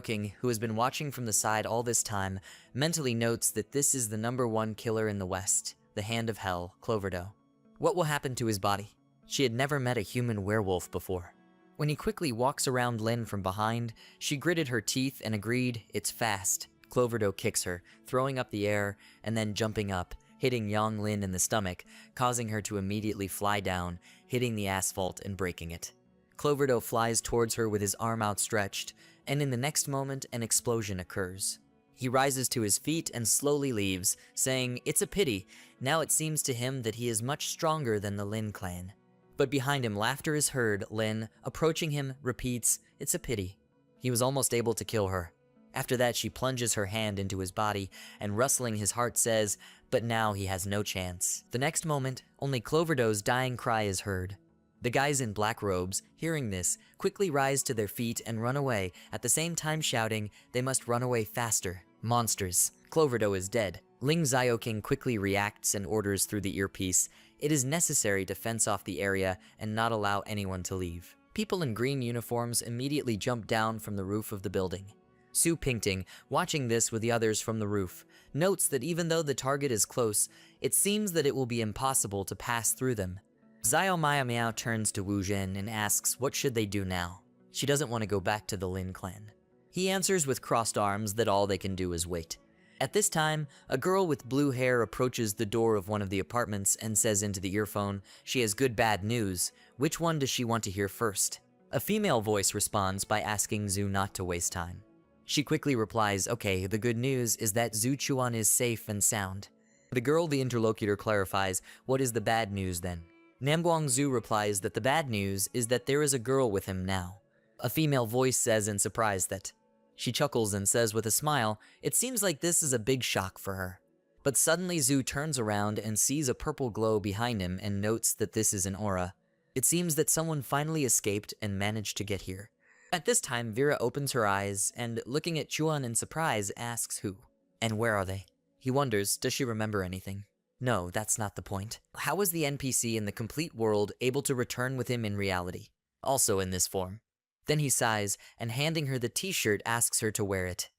King, who has been watching from the side all this time, mentally notes that this is the #1 killer in the West, the Hand of Hell, Cloverdoe. What will happen to his body? She had never met a human werewolf before. When he quickly walks around Lin from behind, she gritted her teeth and agreed, "It's fast." Cloverdoe kicks her, throwing up the air and then jumping up, hitting Yang Lin in the stomach, causing her to immediately fly down, hitting the asphalt and breaking it. Cloverdoe flies towards her with his arm outstretched, and in the next moment, an explosion occurs. He rises to his feet and slowly leaves, saying, "It's a pity. Now it seems to him that he is much stronger than the Lin clan." But behind him, laughter is heard. Lin, approaching him, repeats, "It's a pity." He was almost able to kill her. After that, she plunges her hand into his body, and rustling his heart says, "But now he has no chance." The next moment, only Cloverdoe's dying cry is heard. The guys in black robes, hearing this, quickly rise to their feet and run away, at the same time shouting, "They must run away faster. Monsters. Cloverdoe is dead." Ling Xiaoqing quickly reacts and orders through the earpiece, "It is necessary to fence off the area and not allow anyone to leave." People in green uniforms immediately jump down from the roof of the building. Su Pingting, watching this with the others from the roof, notes that even though the target is close, it seems that it will be impossible to pass through them. Zio Maya Miao turns to Wu Zhen and asks what should they do now. She doesn't want to go back to the Lin clan. He answers with crossed arms that all they can do is wait. At this time, a girl with blue hair approaches the door of one of the apartments and says into the earphone, she has good bad news. Which one does she want to hear first? A female voice responds by asking Zhu not to waste time. She quickly replies, "Okay, the good news is that Zhu Chuan is safe and sound." The girl, the interlocutor, clarifies, "What is the bad news then?" Namguang Zhu replies that the bad news is that there is a girl with him now. A female voice says in surprise that. She chuckles and says with a smile, "It seems like this is a big shock for her." But suddenly Zhu turns around and sees a purple glow behind him and notes that this is an aura. It seems that someone finally escaped and managed to get here. At this time, Vera opens her eyes and, looking at Chuan in surprise, asks who. And where are they? He wonders, does she remember anything? No, that's not the point. How was the NPC in the complete world able to return with him in reality? Also in this form. Then he sighs, and handing her the t-shirt asks her to wear it.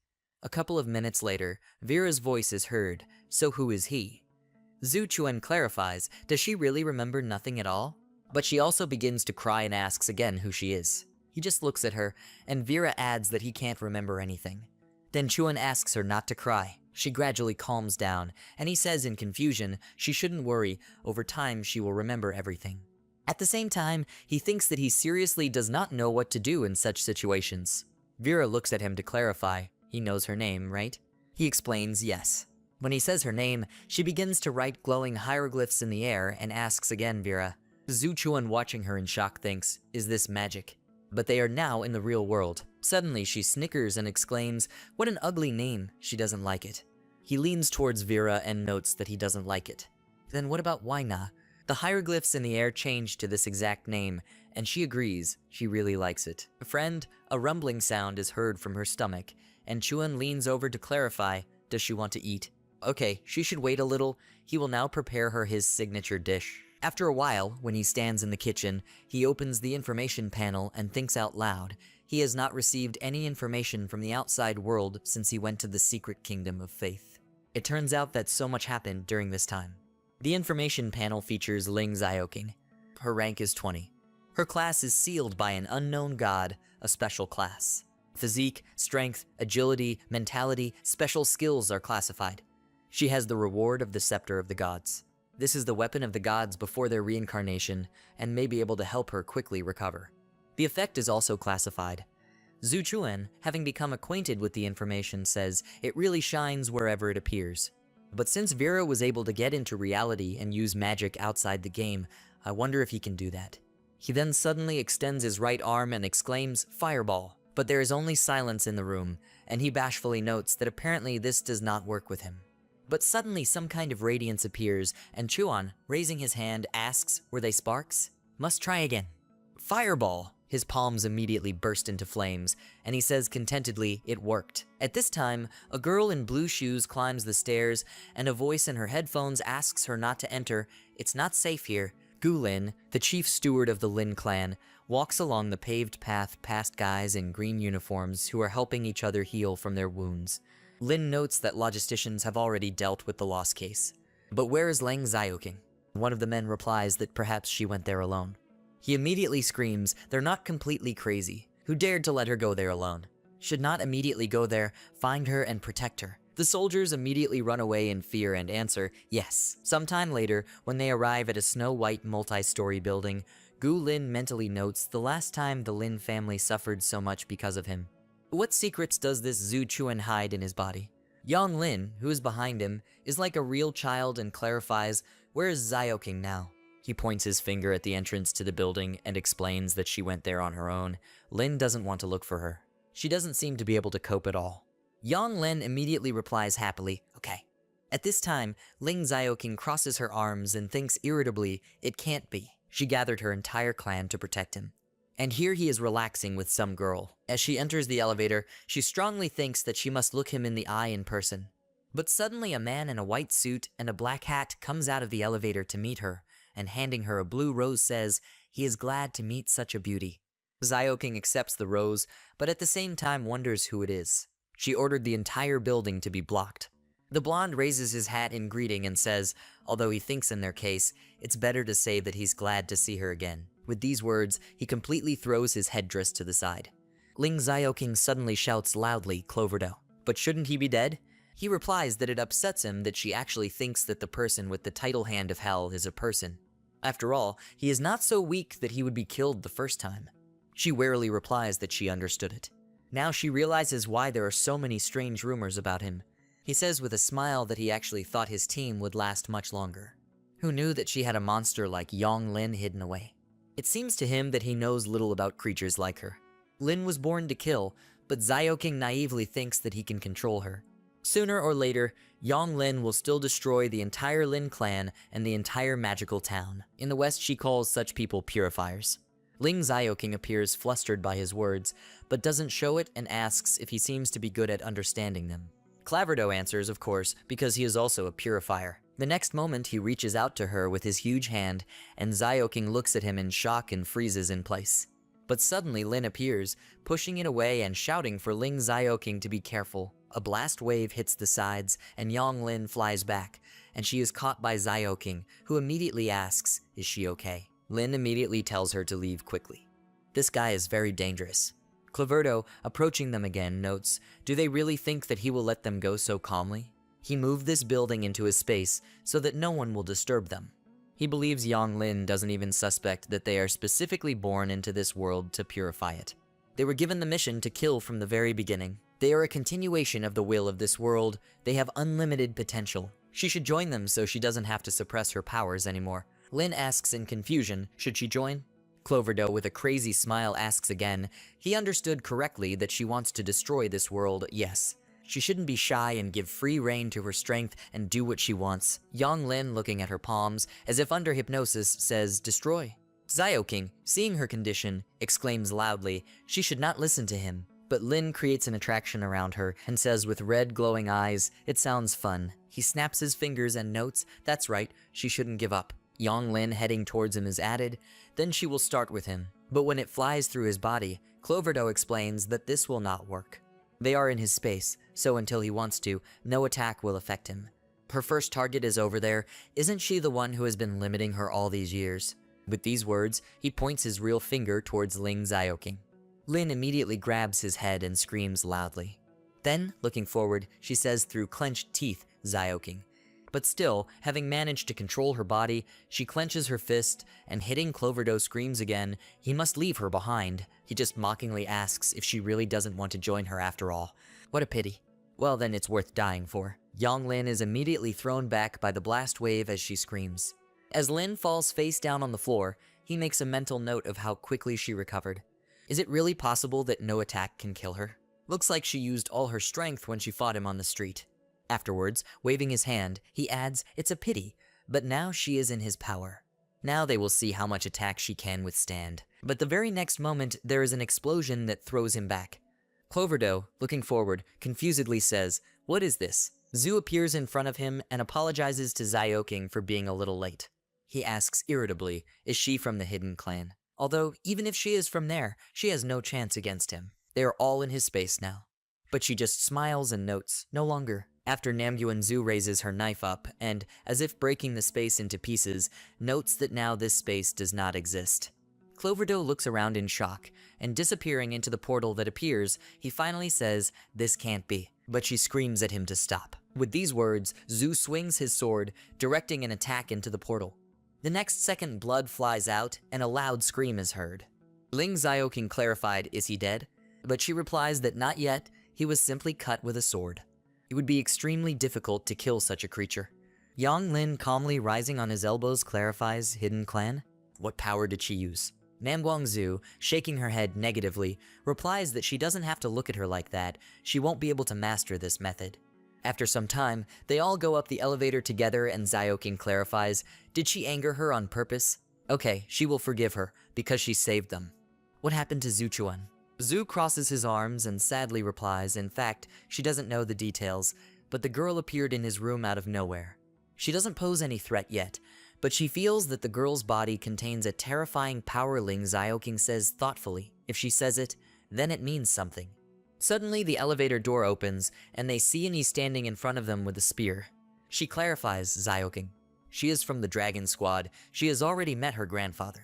A couple of minutes later, Vera's voice is heard, so who is he? Zhu Chuan clarifies, does she really remember nothing at all? But she also begins to cry and asks again who she is. He just looks at her, and Vera adds that he can't remember anything. Then Chuan asks her not to cry. She gradually calms down, and he says in confusion she shouldn't worry, over time she will remember everything. At the same time, he thinks that he seriously does not know what to do in such situations. Vera looks at him to clarify, he knows her name, right? He explains yes. When he says her name, she begins to write glowing hieroglyphs in the air and asks again Vera. Zhu Chuan, watching her in shock, thinks, is this magic? But they are now in the real world. Suddenly she snickers and exclaims, what an ugly name, she doesn't like it. He leans towards Vera and notes that he doesn't like it. Then what about Waina? The hieroglyphs in the air change to this exact name, and she agrees she really likes it. Friend, a rumbling sound is heard from her stomach, and Chuan leans over to clarify, does she want to eat? Okay, she should wait a little. He will now prepare her his signature dish. After a while, when he stands in the kitchen, he opens the information panel and thinks out loud. He has not received any information from the outside world since he went to the secret kingdom of faith. It turns out that so much happened during this time. The information panel features Ling Xiaoqing. Her rank is 20. Her class is sealed by an unknown god, a special class. Physique, strength, agility, mentality, special skills are classified. She has the reward of the Scepter of the Gods. This is the weapon of the gods before their reincarnation, and may be able to help her quickly recover. The effect is also classified. Zhu Chuan, having become acquainted with the information, says it really shines wherever it appears. But since Vera was able to get into reality and use magic outside the game, I wonder if he can do that. He then suddenly extends his right arm and exclaims, Fireball! But there is only silence in the room, and he bashfully notes that apparently this does not work with him. But suddenly some kind of radiance appears, and Chuan, raising his hand, asks, were they sparks? Must try again. Fireball! His palms immediately burst into flames, and he says contentedly, it worked. At this time, a girl in blue shoes climbs the stairs, and a voice in her headphones asks her not to enter. It's not safe here. Gu Lin, the chief steward of the Lin clan, walks along the paved path past guys in green uniforms who are helping each other heal from their wounds. Lin notes that logisticians have already dealt with the lost case. But where is Ling Xiaoqing? One of the men replies that perhaps she went there alone. He immediately screams, they're not completely crazy. Who dared to let her go there alone? Should not immediately go there, find her and protect her. The soldiers immediately run away in fear and answer, yes. Sometime later, when they arrive at a snow-white multi-story building, Gu Lin mentally notes the last time the Lin family suffered so much because of him. What secrets does this Zhu Chuan hide in his body? Yang Lin, who is behind him, is like a real child and clarifies, where is Xiaoqing now? He points his finger at the entrance to the building and explains that she went there on her own. Lin doesn't want to look for her. She doesn't seem to be able to cope at all. Yang Lin immediately replies happily, okay. At this time, Ling Xiaoqing crosses her arms and thinks irritably, it can't be. She gathered her entire clan to protect him. And here he is relaxing with some girl. As she enters the elevator, she strongly thinks that she must look him in the eye in person. But suddenly a man in a white suit and a black hat comes out of the elevator to meet her, and handing her a blue rose says, he is glad to meet such a beauty. Xiaoqing accepts the rose, but at the same time wonders who it is. She ordered the entire building to be blocked. The blonde raises his hat in greeting and says, although he thinks in their case, it's better to say that he's glad to see her again. With these words, he completely throws his headdress to the side. Ling Xiaoqing suddenly shouts loudly, Cloverdo. But shouldn't he be dead? He replies that it upsets him that she actually thinks that the person with the title hand of hell is a person. After all, he is not so weak that he would be killed the first time. She warily replies that she understood it. Now she realizes why there are so many strange rumors about him. He says with a smile that he actually thought his team would last much longer. Who knew that she had a monster like Yang Lin hidden away? It seems to him that he knows little about creatures like her. Lin was born to kill, but Xiaoqing naively thinks that he can control her. Sooner or later, Yang Lin will still destroy the entire Lin clan and the entire magical town. In the West, she calls such people purifiers. Ling Xiaoqing appears flustered by his words, but doesn't show it and asks if he seems to be good at understanding them. Claverdo answers, of course, because he is also a purifier. The next moment, he reaches out to her with his huge hand, and Xiaoqing looks at him in shock and freezes in place. But suddenly Lin appears, pushing it away and shouting for Ling Xiaoqing to be careful. A blast wave hits the sides, and Yang Lin flies back, and she is caught by Xiaoqing, who immediately asks, is she okay? Lin immediately tells her to leave quickly. This guy is very dangerous. Cloverdo, approaching them again, notes, do they really think that he will let them go so calmly? He moved this building into his space so that no one will disturb them. He believes Yang Lin doesn't even suspect that they are specifically born into this world to purify it. They were given the mission to kill from the very beginning. They are a continuation of the will of this world. They have unlimited potential. She should join them so she doesn't have to suppress her powers anymore. Lin asks in confusion, should she join? Cloverdo, with a crazy smile, asks again. He understood correctly that she wants to destroy this world, yes. She shouldn't be shy and give free rein to her strength and do what she wants. Yang Lin, looking at her palms, as if under hypnosis, says, destroy. Xiaoking, seeing her condition, exclaims loudly, she should not listen to him. But Lin creates an attraction around her and says with red glowing eyes, it sounds fun. He snaps his fingers and notes, that's right, she shouldn't give up. Yang Lin heading towards him is added, then she will start with him. But when it flies through his body, Cloverdo explains that this will not work. They are in his space, so until he wants to, no attack will affect him. Her first target is over there. Isn't she the one who has been limiting her all these years? With these words, he points his real finger towards Ling Xiaoking. Lin immediately grabs his head and screams loudly. Then, looking forward, she says through clenched teeth, Xiaoking. But still, having managed to control her body, she clenches her fist, and hitting Cloverdo screams again, he must leave her behind. He just mockingly asks if she really doesn't want to join her after all. What a pity. Well then, it's worth dying for. Yang Lin is immediately thrown back by the blast wave as she screams. As Lin falls face down on the floor, he makes a mental note of how quickly she recovered. Is it really possible that no attack can kill her? Looks like she used all her strength when she fought him on the street. Afterwards, waving his hand, he adds, it's a pity, but now she is in his power. Now they will see how much attack she can withstand. But the very next moment, there is an explosion that throws him back. Cloverdo, looking forward, confusedly says, what is this? Zhu appears in front of him and apologizes to Xiaoking for being a little late. He asks irritably, is she from the hidden clan? Although, even if she is from there, she has no chance against him. They are all in his space now. But she just smiles and notes, no longer. After Namgyuan Zhu raises her knife up and, as if breaking the space into pieces, notes that now this space does not exist. Cloverdo looks around in shock, and disappearing into the portal that appears, he finally says, this can't be. But she screams at him to stop. With these words, Zhu swings his sword, directing an attack into the portal. The next second, blood flies out, and a loud scream is heard. Ling Xiaoking clarified, is he dead? But she replies that not yet, he was simply cut with a sword. It would be extremely difficult to kill such a creature. Yang Lin, calmly rising on his elbows, clarifies, hidden clan? What power did she use? Namguang Zhu, shaking her head negatively, replies that she doesn't have to look at her like that. She won't be able to master this method. After some time, they all go up the elevator together and Xiaoking clarifies, did she anger her on purpose? Okay, she will forgive her, because she saved them. What happened to Zhu Chuan? Zhu crosses his arms and sadly replies, in fact, she doesn't know the details, but the girl appeared in his room out of nowhere. She doesn't pose any threat yet, but she feels that the girl's body contains a terrifying power. Ling Xiaoking says thoughtfully, if she says it, then it means something. Suddenly, the elevator door opens, and they see Annie standing in front of them with a spear. She clarifies, Xiaoking. She is from the Dragon Squad. She has already met her grandfather.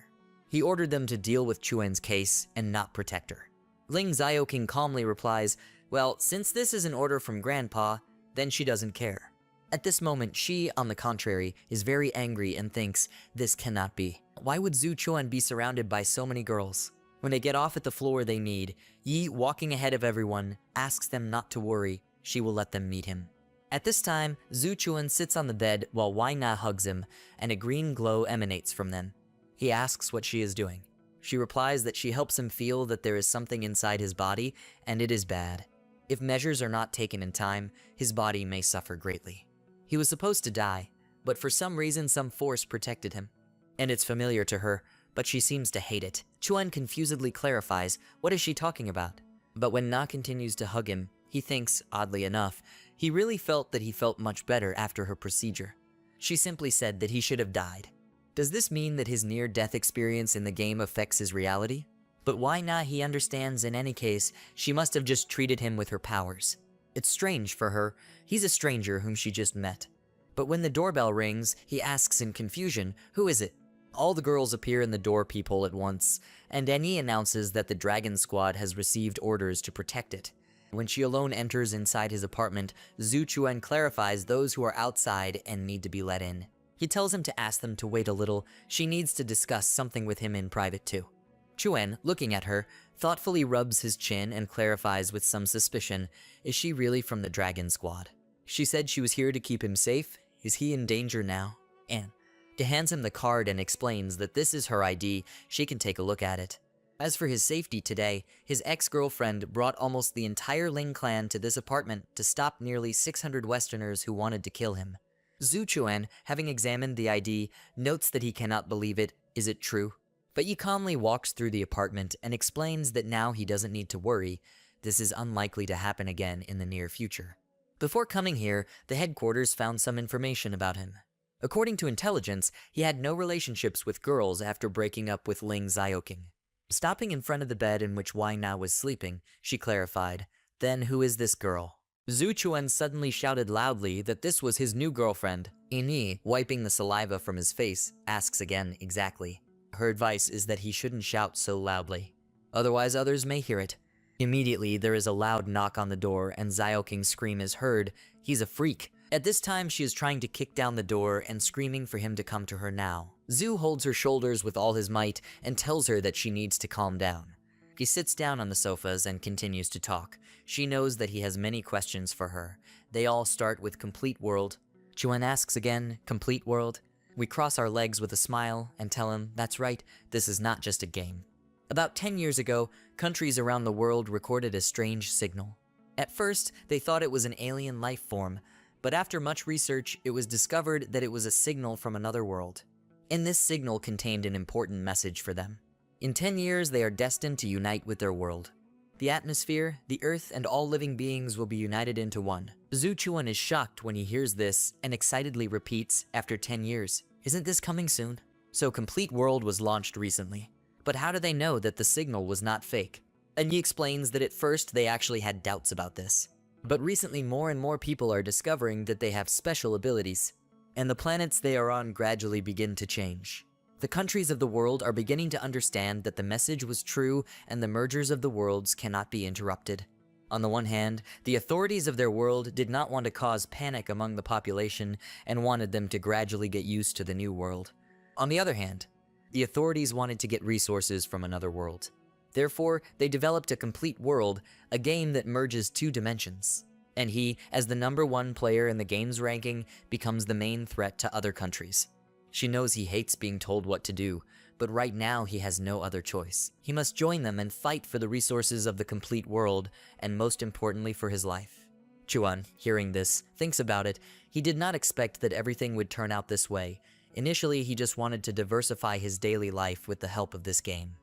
He ordered them to deal with Chuan's case and not protect her. Ling Xiaoking calmly replies, well, since this is an order from Grandpa, then she doesn't care. At this moment, she, on the contrary, is very angry and thinks, this cannot be. Why would Zhu Chuan be surrounded by so many girls? When they get off at the floor they need, Yi, walking ahead of everyone, asks them not to worry, she will let them meet him. At this time, Zhu Chuan sits on the bed while Wai Na hugs him, and a green glow emanates from them. He asks what she is doing. She replies that she helps him feel that there is something inside his body, and it is bad. If measures are not taken in time, his body may suffer greatly. He was supposed to die, but for some reason some force protected him. And it's familiar to her, but she seems to hate it. Chuan confusedly clarifies, what is she talking about? But when Na continues to hug him, he thinks, oddly enough, he really felt that he felt much better after her procedure. She simply said that he should have died. Does this mean that his near-death experience in the game affects his reality? But why not? He understands in any case, she must have just treated him with her powers. It's strange for her. He's a stranger whom she just met. But when the doorbell rings, he asks in confusion, who is it? All the girls appear in the door peephole at once, and Annie announces that the Dragon Squad has received orders to protect it. When she alone enters inside his apartment, Zhu Chuan clarifies those who are outside and need to be let in. He tells him to ask them to wait a little. She needs to discuss something with him in private too. Chuan, looking at her, thoughtfully rubs his chin and clarifies with some suspicion, is she really from the Dragon Squad? She said she was here to keep him safe. Is he in danger now? Anne hands him the card and explains that this is her ID, she can take a look at it. As for his safety today, his ex-girlfriend brought almost the entire Ling clan to this apartment to stop nearly 600 Westerners who wanted to kill him. Zhu Chuan, having examined the ID, notes that he cannot believe it. Is it true? But he calmly walks through the apartment and explains that now he doesn't need to worry. This is unlikely to happen again in the near future. Before coming here, the headquarters found some information about him. According to intelligence, he had no relationships with girls after breaking up with Ling Xiaoqing. Stopping in front of the bed in which Wai Na was sleeping, she clarified, "Then who is this girl?" Zhu Chuan suddenly shouted loudly that this was his new girlfriend. Ini, wiping the saliva from his face, asks again exactly. Her advice is that he shouldn't shout so loudly, otherwise others may hear it. Immediately, there is a loud knock on the door and Xiaoqing's scream is heard. He's a freak. At this time, she is trying to kick down the door and screaming for him to come to her now. Zhu holds her shoulders with all his might and tells her that she needs to calm down. He sits down on the sofas and continues to talk. She knows that he has many questions for her. They all start with complete world. Chuan asks again, complete world? We cross our legs with a smile and tell him, that's right, this is not just a game. About 10 years ago, countries around the world recorded a strange signal. At first, they thought it was an alien life form, but after much research, it was discovered that it was a signal from another world. And this signal contained an important message for them. In 10 years, they are destined to unite with their world. The atmosphere, the earth, and all living beings will be united into one. Zhu Chuan is shocked when he hears this and excitedly repeats, after 10 years, isn't this coming soon? So Complete World was launched recently. But how do they know that the signal was not fake? And he explains that at first they actually had doubts about this. But recently more and more people are discovering that they have special abilities, and the planets they are on gradually begin to change. The countries of the world are beginning to understand that the message was true and the mergers of the worlds cannot be interrupted. On the one hand, the authorities of their world did not want to cause panic among the population and wanted them to gradually get used to the new world. On the other hand, the authorities wanted to get resources from another world. Therefore, they developed a complete world, a game that merges two dimensions. And he, as the #1 player in the game's ranking, becomes the main threat to other countries. She knows he hates being told what to do, but right now he has no other choice. He must join them and fight for the resources of the complete world, and most importantly for his life. Chuan, hearing this, thinks about it. He did not expect that everything would turn out this way. Initially, he just wanted to diversify his daily life with the help of this game.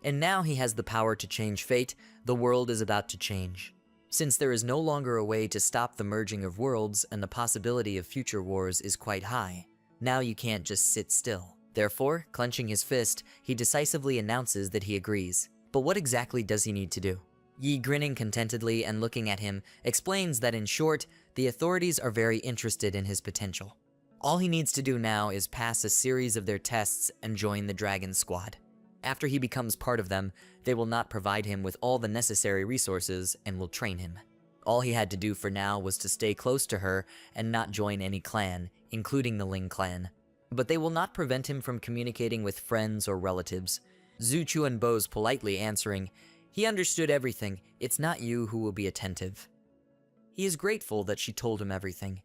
And now he has the power to change fate. The world is about to change. Since there is no longer a way to stop the merging of worlds and the possibility of future wars is quite high, now you can't just sit still. Therefore, clenching his fist, he decisively announces that he agrees. But what exactly does he need to do? Yi, grinning contentedly and looking at him, explains that in short, the authorities are very interested in his potential. All he needs to do now is pass a series of their tests and join the Dragon Squad. After he becomes part of them, they will not provide him with all the necessary resources and will train him. All he had to do for now was to stay close to her and not join any clan, including the Ling clan. But they will not prevent him from communicating with friends or relatives. Zhu Chuan bows politely, answering, he understood everything, it's not you who will be attentive. He is grateful that she told him everything.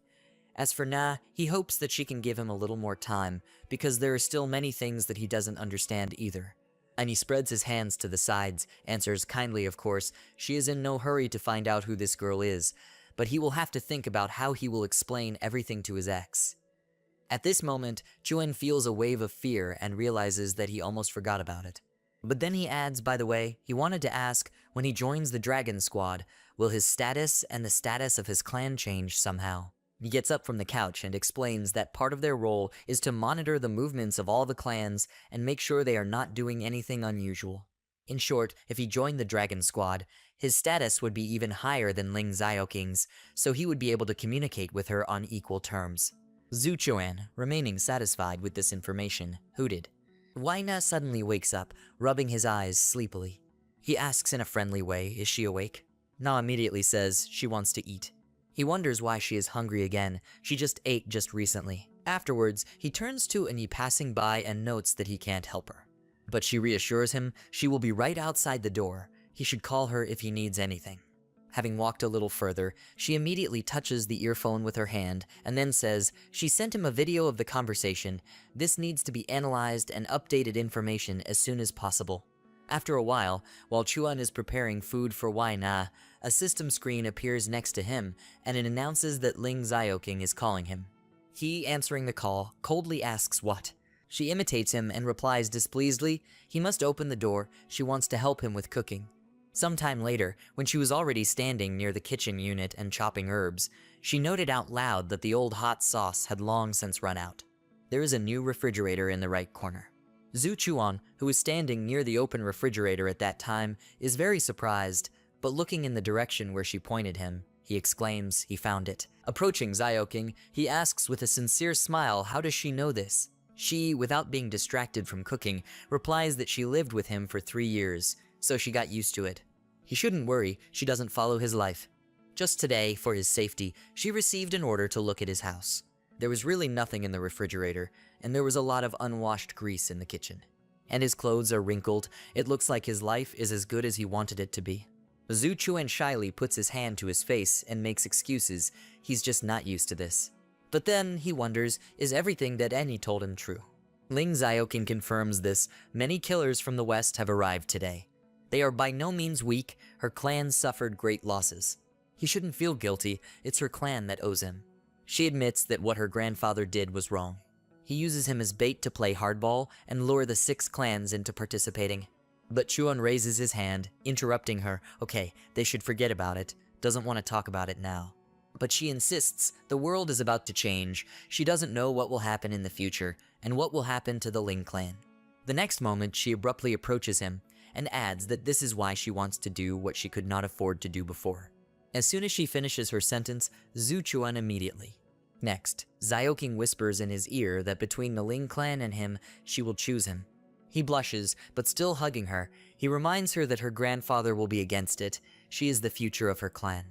As for Na, he hopes that she can give him a little more time, because there are still many things that he doesn't understand either. And he spreads his hands to the sides, answers kindly of course, she is in no hurry to find out who this girl is, but he will have to think about how he will explain everything to his ex. At this moment, Chuan feels a wave of fear and realizes that he almost forgot about it. But then he adds, by the way, he wanted to ask, when he joins the Dragon Squad, will his status and the status of his clan change somehow? He gets up from the couch and explains that part of their role is to monitor the movements of all the clans and make sure they are not doing anything unusual. In short, if he joined the Dragon Squad, his status would be even higher than Ling Xiaoqing's, so he would be able to communicate with her on equal terms. Zhu Chuan, remaining satisfied with this information, hooted. Wai Na suddenly wakes up, rubbing his eyes sleepily. He asks in a friendly way, is she awake? Na immediately says she wants to eat. He wonders why she is hungry again. She just ate recently. Afterwards, he turns to Annie passing by and notes that he can't help her. but she reassures him she will be right outside the door. He should call her if he needs anything. Having walked a little further, she immediately touches the earphone with her hand and then says she sent him a video of the conversation. This needs to be analyzed and updated information as soon as possible. After a while Chuan is preparing food for Wai Na, a system screen appears next to him and it announces that Ling Xiaoqing is calling him. He, answering the call, coldly asks what. She imitates him and replies displeasedly he must open the door, she wants to help him with cooking. Sometime later, when she was already standing near the kitchen unit and chopping herbs, she noted out loud that the old hot sauce had long since run out. There is a new refrigerator in the right corner. Zhu Chuan, who is standing near the open refrigerator at that time, is very surprised, but looking in the direction where she pointed him, he exclaims he found it. Approaching Xiaoqing, he asks with a sincere smile how does she know this? She, without being distracted from cooking, replies that she lived with him for 3 years, so she got used to it. He shouldn't worry, she doesn't follow his life. Just today, for his safety, she received an order to look at his house. There was really nothing in the refrigerator, and there was a lot of unwashed grease in the kitchen. And his clothes are wrinkled, it looks like his life is as good as he wanted it to be. Zhu Chuan shyly puts his hand to his face and makes excuses, he's just not used to this. But then, he wonders, is everything that Annie told him true? Ling Xiaoqing confirms this, many killers from the west have arrived today. They are by no means weak, her clan suffered great losses. He shouldn't feel guilty, it's her clan that owes him. She admits that what her grandfather did was wrong. He uses him as bait to play hardball and lure the 6 clans into participating. But Chuan raises his hand, interrupting her. Okay, they should forget about it, doesn't want to talk about it now. But she insists the world is about to change, she doesn't know what will happen in the future, and what will happen to the Ling clan. The next moment she abruptly approaches him, and adds that this is why she wants to do what she could not afford to do before. As soon as she finishes her sentence, Zhu Chuan immediately. Next, Xiaoqing whispers in his ear that between the Ling clan and him, she will choose him. He blushes, but still hugging her, he reminds her that her grandfather will be against it, she is the future of her clan.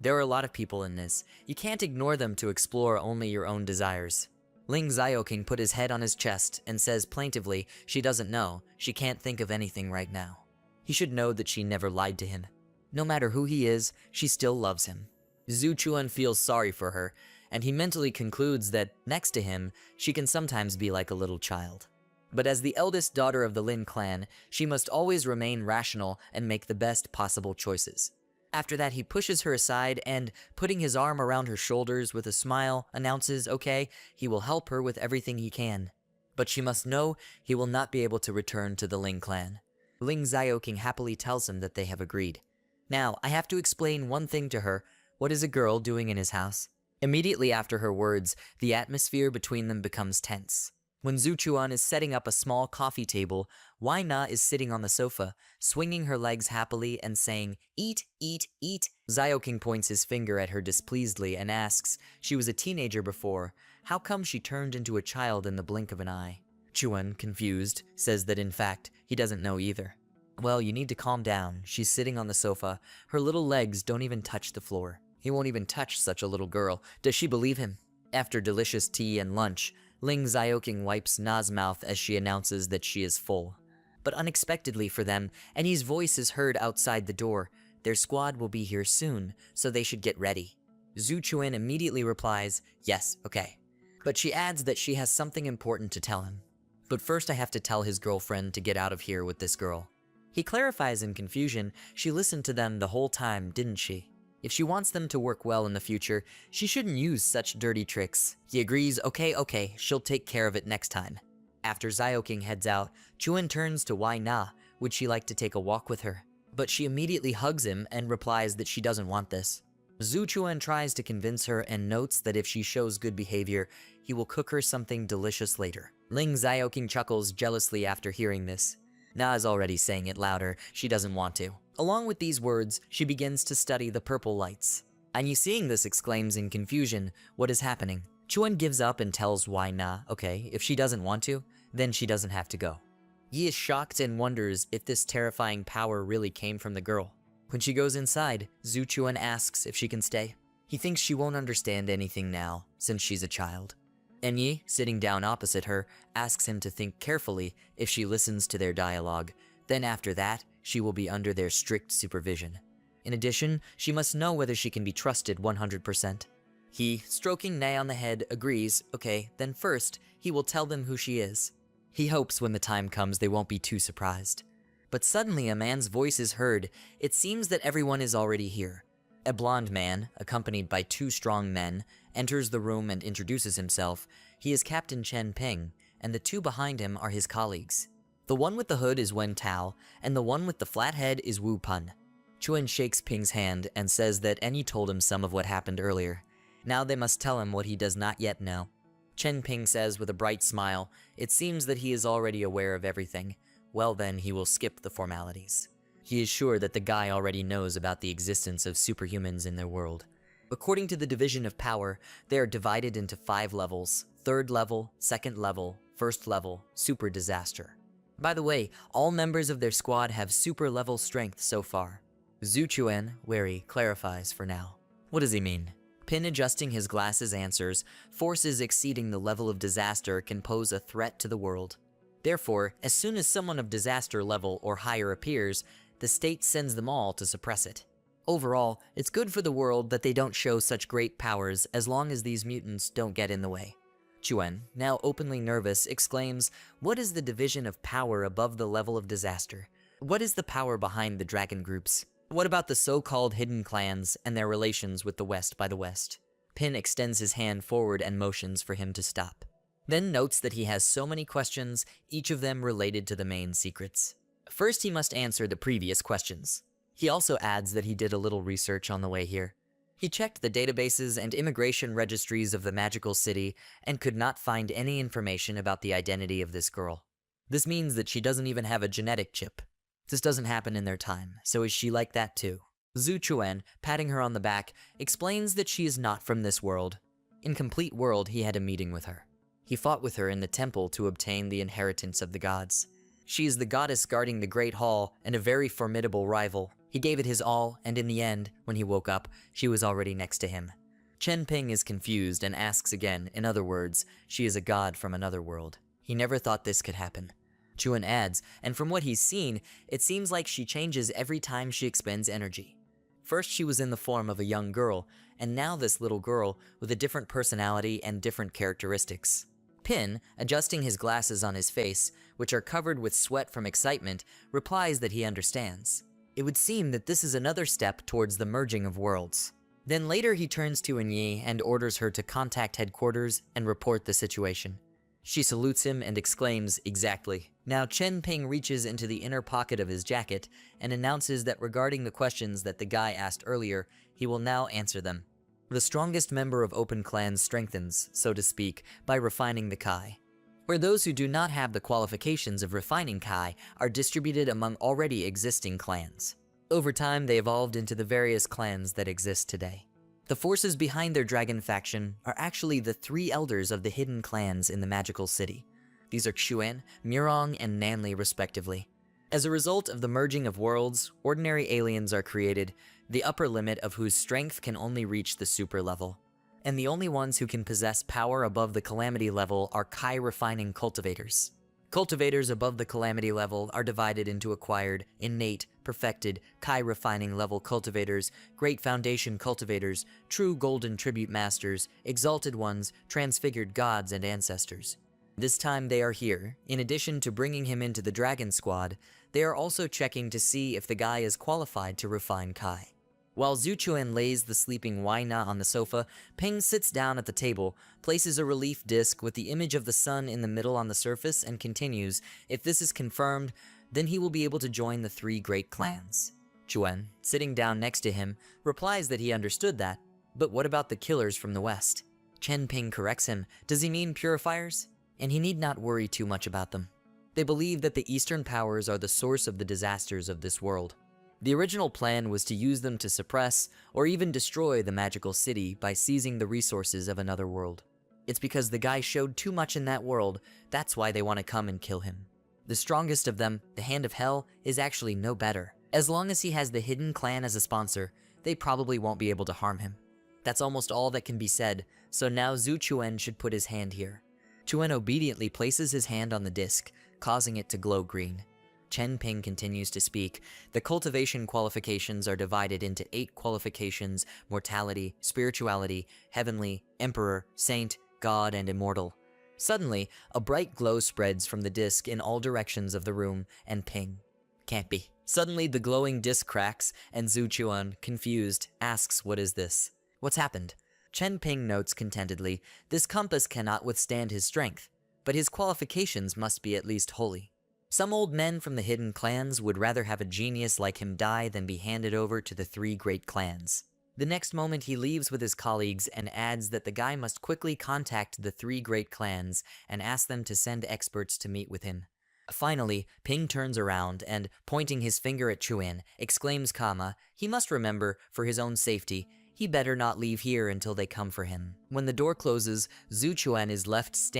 There are a lot of people in this, you can't ignore them to explore only your own desires. Ling Xiaoqing put his head on his chest and says plaintively she doesn't know, she can't think of anything right now. He should know that she never lied to him. No matter who he is, she still loves him. Zhu Chuan feels sorry for her, and he mentally concludes that, next to him, she can sometimes be like a little child. But as the eldest daughter of the Lin clan, she must always remain rational and make the best possible choices. After that, he pushes her aside and, putting his arm around her shoulders with a smile, announces, okay, he will help her with everything he can. But she must know he will not be able to return to the Ling clan. Ling Xiaoqing happily tells him that they have agreed. Now, I have to explain one thing to her. What is a girl doing in his house? Immediately after her words, the atmosphere between them becomes tense. When Zhu Chuan is setting up a small coffee table, Wai Na is sitting on the sofa, swinging her legs happily and saying, eat, eat, eat. Xiaoqing points his finger at her displeasedly and asks, she was a teenager before, how come she turned into a child in the blink of an eye? Chuan, confused, says that in fact, he doesn't know either. Well, you need to calm down, she's sitting on the sofa, her little legs don't even touch the floor. He won't even touch such a little girl. Does she believe him? After delicious tea and lunch, Ling Xiaoqing wipes Na's mouth as she announces that she is full. But unexpectedly for them, Annie's voice is heard outside the door. Their squad will be here soon, so they should get ready. Zhu Chuan immediately replies, yes, okay. But she adds that she has something important to tell him. But first I have to tell his girlfriend to get out of here with this girl. He clarifies in confusion, she listened to them the whole time, didn't she? If she wants them to work well in the future, she shouldn't use such dirty tricks. He agrees, okay, she'll take care of it next time. After Xiaoqing heads out, Chuan turns to Wai Na, would she like to take a walk with her? But she immediately hugs him and replies that she doesn't want this. Zhu Chuan tries to convince her and notes that if she shows good behavior, he will cook her something delicious later. Ling Xiaoqing chuckles jealously after hearing this. Na is already saying it louder, she doesn't want to. Along with these words, she begins to study the purple lights. Annie seeing this exclaims in confusion, what is happening? Chuan gives up and tells Wai Na, okay, if she doesn't want to, then she doesn't have to go. He is shocked and wonders if this terrifying power really came from the girl. When she goes inside, Zhu Chuan asks if she can stay. He thinks she won't understand anything now, since she's a child. Enyi, sitting down opposite her, asks him to think carefully if she listens to their dialogue. Then after that, she will be under their strict supervision. In addition, she must know whether she can be trusted 100%. He, stroking Nae on the head, agrees, okay, then first, he will tell them who she is. He hopes when the time comes they won't be too surprised. But suddenly a man's voice is heard. It seems that everyone is already here. A blonde man, accompanied by two strong men, enters the room and introduces himself. He is Captain Chen Ping, and the two behind him are his colleagues. The one with the hood is Wen Tao, and the one with the flat head is Wu Pun. Chuan shakes Ping's hand and says that Enyi told him some of what happened earlier. Now they must tell him what he does not yet know. Chen Ping says with a bright smile, it seems that he is already aware of everything. Well then, he will skip the formalities. He is sure that the guy already knows about the existence of superhumans in their world. According to the division of power, they are divided into 5 levels: 3rd level, 2nd level, 1st level, super disaster. By the way, all members of their squad have super level strength so far. Zhu Chuan, wary, clarifies for now. What does he mean? Pin, adjusting his glasses, answers, forces exceeding the level of disaster can pose a threat to the world. Therefore, as soon as someone of disaster level or higher appears, the state sends them all to suppress it. Overall, it's good for the world that they don't show such great powers as long as these mutants don't get in the way. Chuan, now openly nervous, exclaims, what is the division of power above the level of disaster? What is the power behind the dragon groups? What about the so-called hidden clans and their relations with the West by the West? Pin extends his hand forward and motions for him to stop. Then notes that he has so many questions, each of them related to the main secrets. First, he must answer the previous questions. He also adds that he did a little research on the way here. He checked the databases and immigration registries of the magical city and could not find any information about the identity of this girl. This means that she doesn't even have a genetic chip. This doesn't happen in their time, so is she like that too? Zhu Chuan, patting her on the back, explains that she is not from this world. In Complete World, he had a meeting with her. He fought with her in the temple to obtain the inheritance of the gods. She is the goddess guarding the Great Hall and a very formidable rival. He gave it his all, and in the end, when he woke up, she was already next to him. Chen Ping is confused and asks again, in other words, she is a god from another world. He never thought this could happen. Chuan adds, and from what he's seen, it seems like she changes every time she expends energy. First she was in the form of a young girl, and now this little girl with a different personality and different characteristics. Pin, adjusting his glasses on his face, which are covered with sweat from excitement, replies that he understands. It would seem that this is another step towards the merging of worlds. Then later he turns to Enyi and orders her to contact headquarters and report the situation. She salutes him and exclaims, exactly. Now Chen Ping reaches into the inner pocket of his jacket and announces that regarding the questions that the guy asked earlier, he will now answer them. The strongest member of open clans strengthens, so to speak, by refining the Kai, where those who do not have the qualifications of refining Kai are distributed among already existing clans. Over time, they evolved into the various clans that exist today. The forces behind their dragon faction are actually the 3 elders of the hidden clans in the magical city. These are Xuan, Murong, and Nanli respectively. As a result of the merging of worlds, ordinary aliens are created, the upper limit of whose strength can only reach the super level. And the only ones who can possess power above the calamity level are Kai refining cultivators. Cultivators above the calamity level are divided into acquired, innate, perfected, Kai refining level cultivators, great foundation cultivators, true golden tribute masters, exalted ones, transfigured gods and ancestors. This time they are here. In addition to bringing him into the dragon squad, they are also checking to see if the guy is qualified to refine Kai. While Zhu Chuan lays the sleeping Wai Na on the sofa, Ping sits down at the table, places a relief disc with the image of the sun in the middle on the surface, and continues, if this is confirmed, then he will be able to join the 3 great clans. Chuan, sitting down next to him, replies that he understood that, but what about the killers from the west? Chen Ping corrects him, does he mean purifiers? And he need not worry too much about them. They believe that the Eastern powers are the source of the disasters of this world. The original plan was to use them to suppress or even destroy the magical city by seizing the resources of another world. It's because the guy showed too much in that world, that's why they want to come and kill him. The strongest of them, the Hand of Hell, is actually no better. As long as he has the hidden clan as a sponsor, they probably won't be able to harm him. That's almost all that can be said, so now Zhu Chuan should put his hand here. Chuan obediently places his hand on the disc, causing it to glow green. Chen Ping continues to speak. The cultivation qualifications are divided into 8 qualifications: mortality, spirituality, heavenly, emperor, saint, god, and immortal. Suddenly, a bright glow spreads from the disc in all directions of the room, and Ping. Can't be. Suddenly, the glowing disc cracks, and Zhu Chuan, confused, asks, "What is this? What's happened?" Chen Ping notes contentedly, "This compass cannot withstand his strength, but his qualifications must be at least holy. Some old men from the hidden clans would rather have a genius like him die than be handed over to the 3 great clans." The next moment he leaves with his colleagues and adds that the guy must quickly contact the 3 great clans and ask them to send experts to meet with him. Finally, Ping turns around and, pointing his finger at Chuan, exclaims Kama, he must remember, for his own safety, he better not leave here until they come for him. When the door closes, Zhu Chuan is left standing